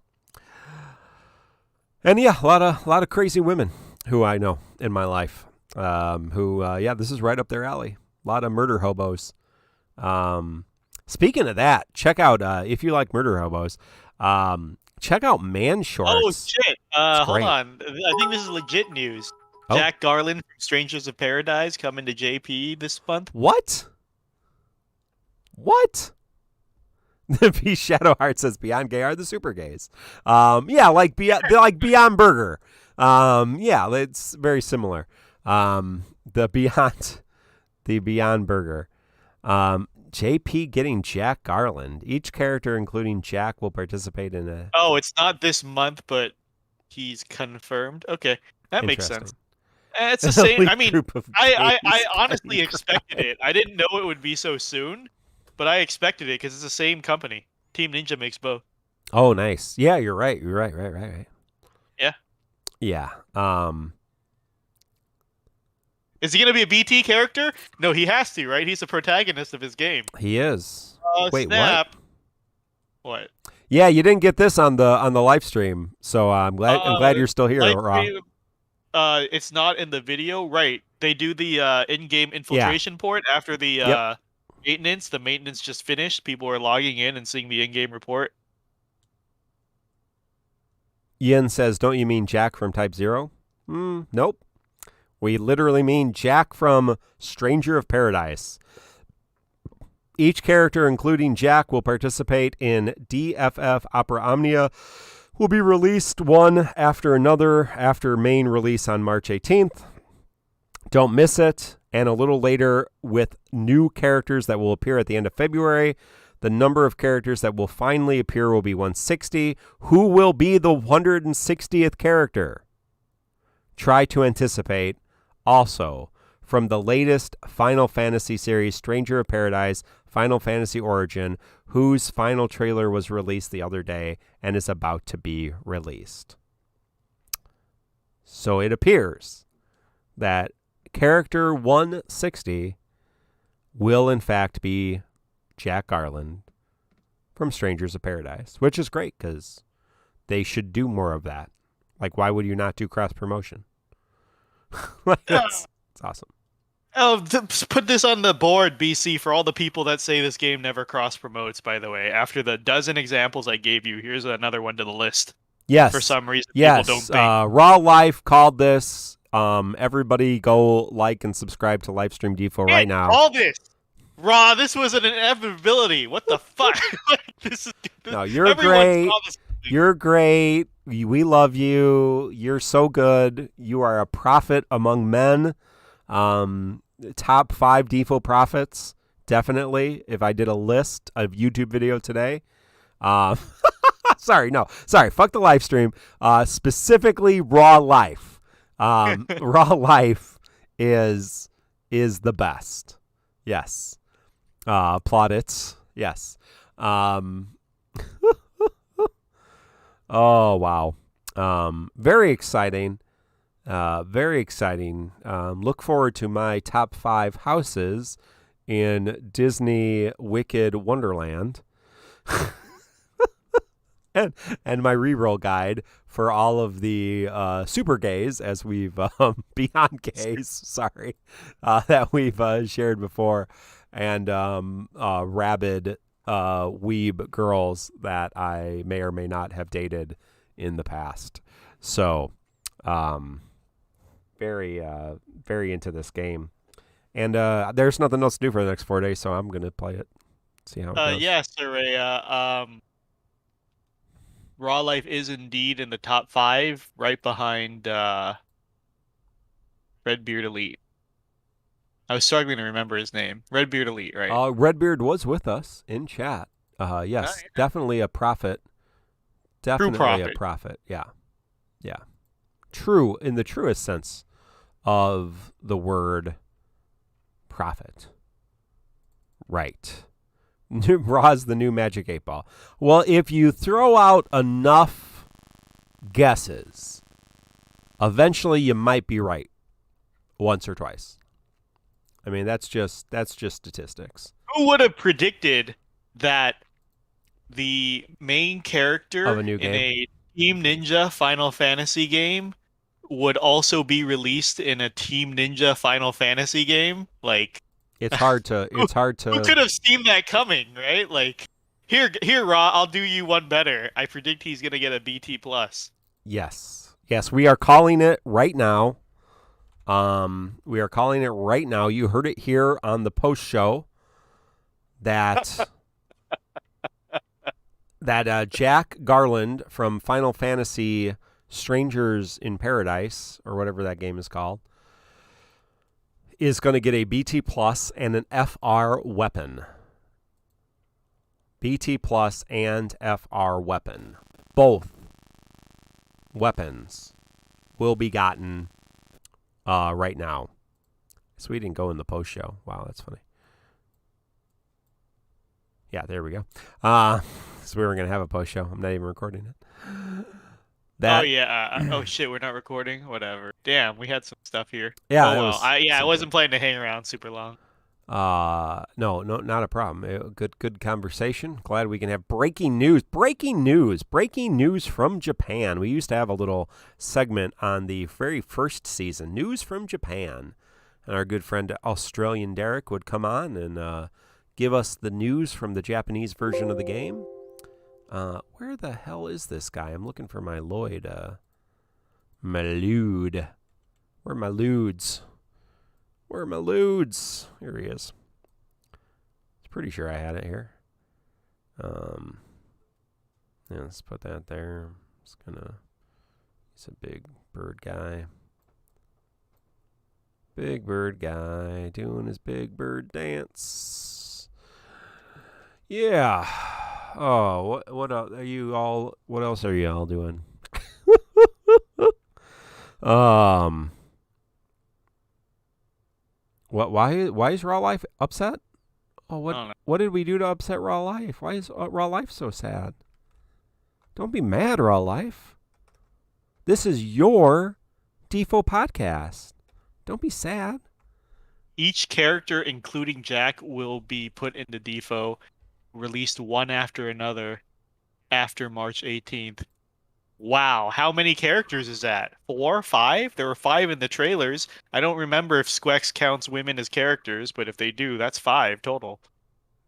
And yeah, a lot of crazy women who I know in my life. This is right up their alley. A lot of murder hobos. Speaking of that, check out, if you like murder hobos, check out Man Shorts. Oh shit! Hold on. I think this is legit news. Oh. Jack Garland from Strangers of Paradise coming to JP this month. What? P Shadowheart says Beyond Gay are the super gays. Like Beyond Burger. It's very similar. The Beyond Burger. JP getting Jack Garland. Each character, including Jack, will participate in a. Oh, it's not this month, but he's confirmed. Okay, that makes sense. It's the same. I mean, I honestly expected it. I didn't know it would be so soon, but I expected it because it's the same company. Team Ninja makes both. Oh, nice. Yeah, you're right. Right. Yeah. Yeah. Is he going to be a BT character? No, he has to, right? He's the protagonist of his game. He is. Wait, snap. What? Yeah, you didn't get this on the live stream, so I'm glad you're still here, Rob. It's not in the video, right? they do the in-game infiltration port after the maintenance. The maintenance just finished. People are logging in and seeing the in-game report. Yin says, don't you mean Jack from Type 0? Nope. We literally mean Jack from Stranger of Paradise. Each character, including Jack, will participate in DFF Opera Omnia, will be released one after another after main release on March 18th. Don't miss it. And a little later with new characters that will appear at the end of February. The number of characters that will finally appear will be 160. Who will be the 160th character? Try to anticipate. Also, from the latest Final Fantasy series, Stranger of Paradise, Final Fantasy Origin, whose final trailer was released the other day and is about to be released. So it appears that character 160 will in fact be Jack Garland from Strangers of Paradise, which is great because they should do more of that. Like, why would you not do cross promotion? It's awesome. Oh, put this on the board, BC, for all the people that say this game never cross promotes. By the way, after the dozen examples I gave you, here's another one to the list. Yes. For some reason, yes. people don't think. Raw Life called this. Everybody go like and subscribe to Livestream Defo right now. All this. Raw, this was an inevitability. What the fuck? No, you're great. You're great. We love you. You're so good. You are a prophet among men. Top 5 Defo prophets, definitely. If I did a list of YouTube video today. Sorry. Fuck the live stream. Specifically Raw Life. Raw Life is the best. Yes. Plaudits. Yes. Oh, wow. Very exciting. Very exciting. Look forward to my top 5 houses in Disney Wicked Wonderland. and my reroll guide for all of the super gays, as we've beyond gays, sorry, that we've shared before, and rabid weeb girls that I may or may not have dated in the past. So, very into this game, and there's nothing else to do for the next 4 days, so I'm gonna play it. See how it goes. Yes, Saraya. Raw Life is indeed in the top 5, right behind Redbeard Elite. I was struggling to remember his name. Redbeard Elite, right? Redbeard was with us in chat. Yes, definitely a prophet. Definitely a prophet. Yeah. True, in the truest sense of the word prophet. Right. Raw's the new Magic 8 Ball. Well, if you throw out enough guesses, eventually you might be right once or twice. I mean, that's just statistics. Who would have predicted that the main character of a new game in a Team Ninja Final Fantasy game would also be released in a Team Ninja Final Fantasy game? Like, it's hard to. Who could have seen that coming, right? Like, here, Raw, I'll do you one better. I predict he's gonna get a BT+. Yes, we are calling it right now. We are calling it right now. You heard it here on the post show that Jack Garland from Final Fantasy Strangers in Paradise, or whatever that game is called, is going to get a BT+ and an FR weapon. BT+ and FR weapon. Both weapons will be gotten right now. So we didn't go in the post show. Wow, that's funny. Yeah, there we go. So we were going to have a post show. I'm not even recording it. Oh, yeah. Oh, shit, we're not recording? Whatever. Damn, we had some stuff here. Yeah. Oh, well. I wasn't planning to hang around super long. No, not a problem. Good conversation. Glad we can have breaking news from Japan. We used to have a little segment on the very first season, News from Japan, and our good friend Australian Derek would come on and give us the news from the Japanese version of the game. Where the hell is this guy? I'm looking for my Llyud. My Llyud. Where are my Llyuds? Where are my Llyuds? Here he is. Pretty sure I had it here. Yeah, let's put that there. He's a big bird guy. Big bird guy doing his big bird dance. Yeah. Oh, what else are you all? What else are you all doing? What? Why is Raw Life upset? Oh, what did we do to upset Raw Life? Why is Raw Life so sad? Don't be mad, Raw Life. This is your DissidiaFFOO podcast. Don't be sad. Each character, including Jack, will be put into DissidiaFFOO, released one after another after March 18th. Wow, how many characters is that? 4? 5? There were 5 in the trailers. I don't remember if Squex counts women as characters, but if they do, that's 5 total.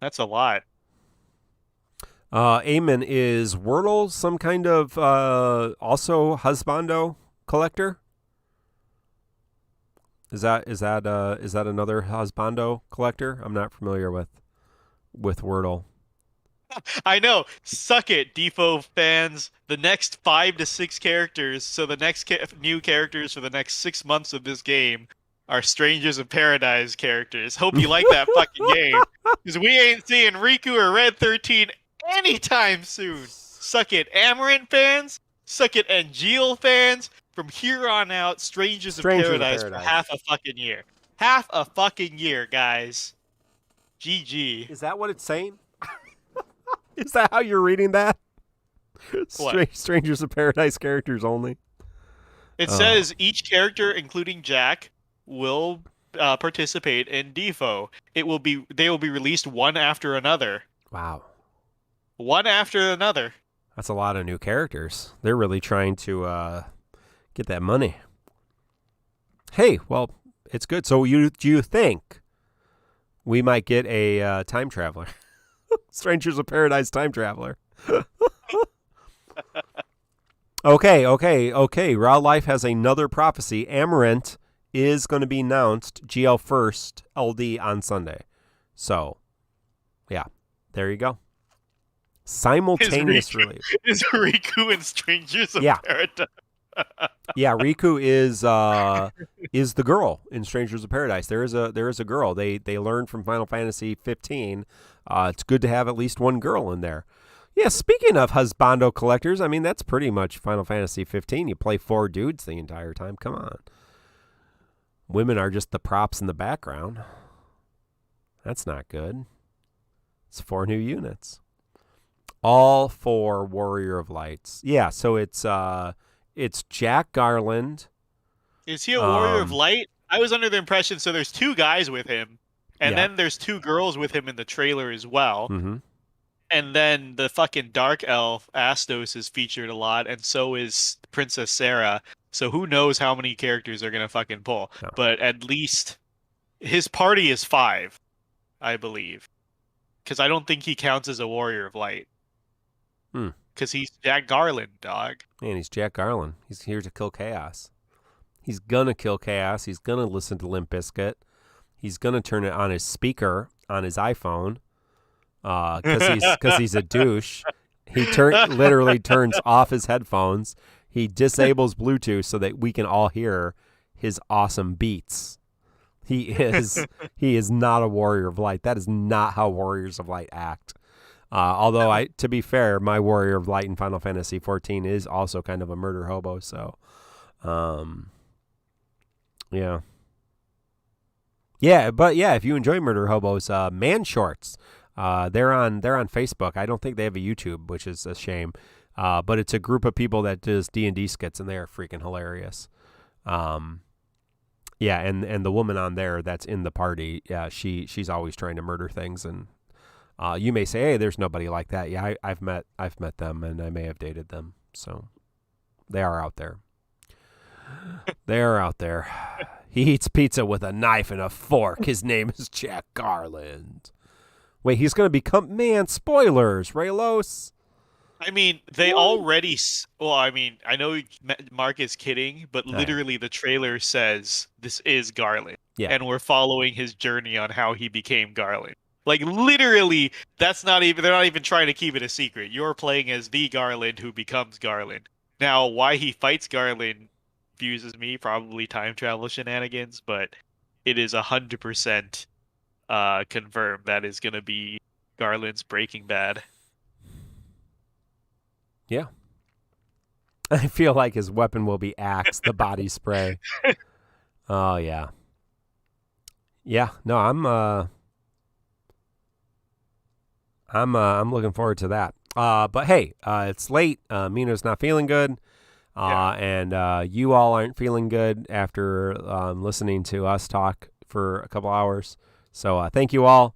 That's a lot. Eamon, is Wordle some kind of also husbando collector? Is that another husbando collector? I'm not familiar with Wordle. I know. Suck it, DissidiaFFOO fans. The next 5 to 6 characters, so the next new characters for the next 6 months of this game are Strangers of Paradise characters. Hope you like that fucking game. Because we ain't seeing Riku or Red 13 anytime soon. Suck it, Amaranth fans. Suck it, Angeal fans. From here on out, Strangers of Paradise for half a fucking year. Half a fucking year, guys. GG. Is that what it's saying? Is that how you're reading that? Strangers of Paradise characters only. It says each character, including Jack, will participate in DissidiaFFOO. They will be released one after another. Wow. One after another. That's a lot of new characters. They're really trying to get that money. Hey, well, it's good. So do you think we might get a time traveler? Strangers of Paradise time traveler. Okay. Raw Life has another prophecy. Amaranth is going to be announced GL first LD on Sunday. So, yeah, there you go. Simultaneous release. Is Riku in Strangers of Paradise? Yeah, Riku is the girl in Strangers of Paradise. There is a girl. They learned from Final Fantasy 15. It's good to have at least one girl in there. Yeah, speaking of husbando collectors, I mean, that's pretty much Final Fantasy 15. You play 4 dudes the entire time. Come on. Women are just the props in the background. That's not good. It's 4 new units. All for Warrior of Lights. Yeah, so it's Jack Garland. Is he a Warrior of Light? I was under the impression, so there's 2 guys with him. And then there's 2 girls with him in the trailer as well. Mm-hmm. And then the fucking dark elf, Astos, is featured a lot, and so is Princess Sarah. So who knows how many characters they're going to fucking pull. No. But at least his party is 5, I believe. Because I don't think he counts as a Warrior of Light. Because he's Jack Garland, dog. Man, he's Jack Garland. He's here to kill chaos. He's going to kill chaos. He's going to listen to Limp Bizkit. He's going to turn it on his speaker on his iPhone because he's a douche. He literally turns off his headphones. He disables Bluetooth so that we can all hear his awesome beats. He is not a Warrior of Light. That is not how Warriors of Light act. Although, to be fair, my Warrior of Light in Final Fantasy 14 is also kind of a murder hobo. So, yeah. Yeah, but yeah, if you enjoy Murder Hobos, Man Shorts, they're on Facebook. I don't think they have a YouTube, which is a shame. But it's a group of people that does D&D skits, and they are freaking hilarious. Yeah, and the woman on there that's in the party, yeah, she's always trying to murder things, and you may say, hey, there's nobody like that. Yeah, I've met them, and I may have dated them, so they are out there. They are out there. He eats pizza with a knife and a fork. His name is Jack Garland. Wait, he's going to become... Man, spoilers, Raylos. I mean, they What? already... Well, I mean, I know Mark is kidding, but Yeah. literally the trailer says this is Garland. Yeah. And we're following his journey on how he became Garland. Like, literally, that's not even... They're not even trying to keep it a secret. You're playing as the Garland who becomes Garland. Now, why he fights Garland confuses me. Probably time travel shenanigans, but it is 100% confirmed that is going to be Garland's Breaking Bad. Yeah. I feel like his weapon will be Axe, the body spray. Oh, yeah. Yeah, no, I'm looking forward to that. But hey, it's late. Mina's not feeling good. And you all aren't feeling good after listening to us talk for a couple hours. So thank you all.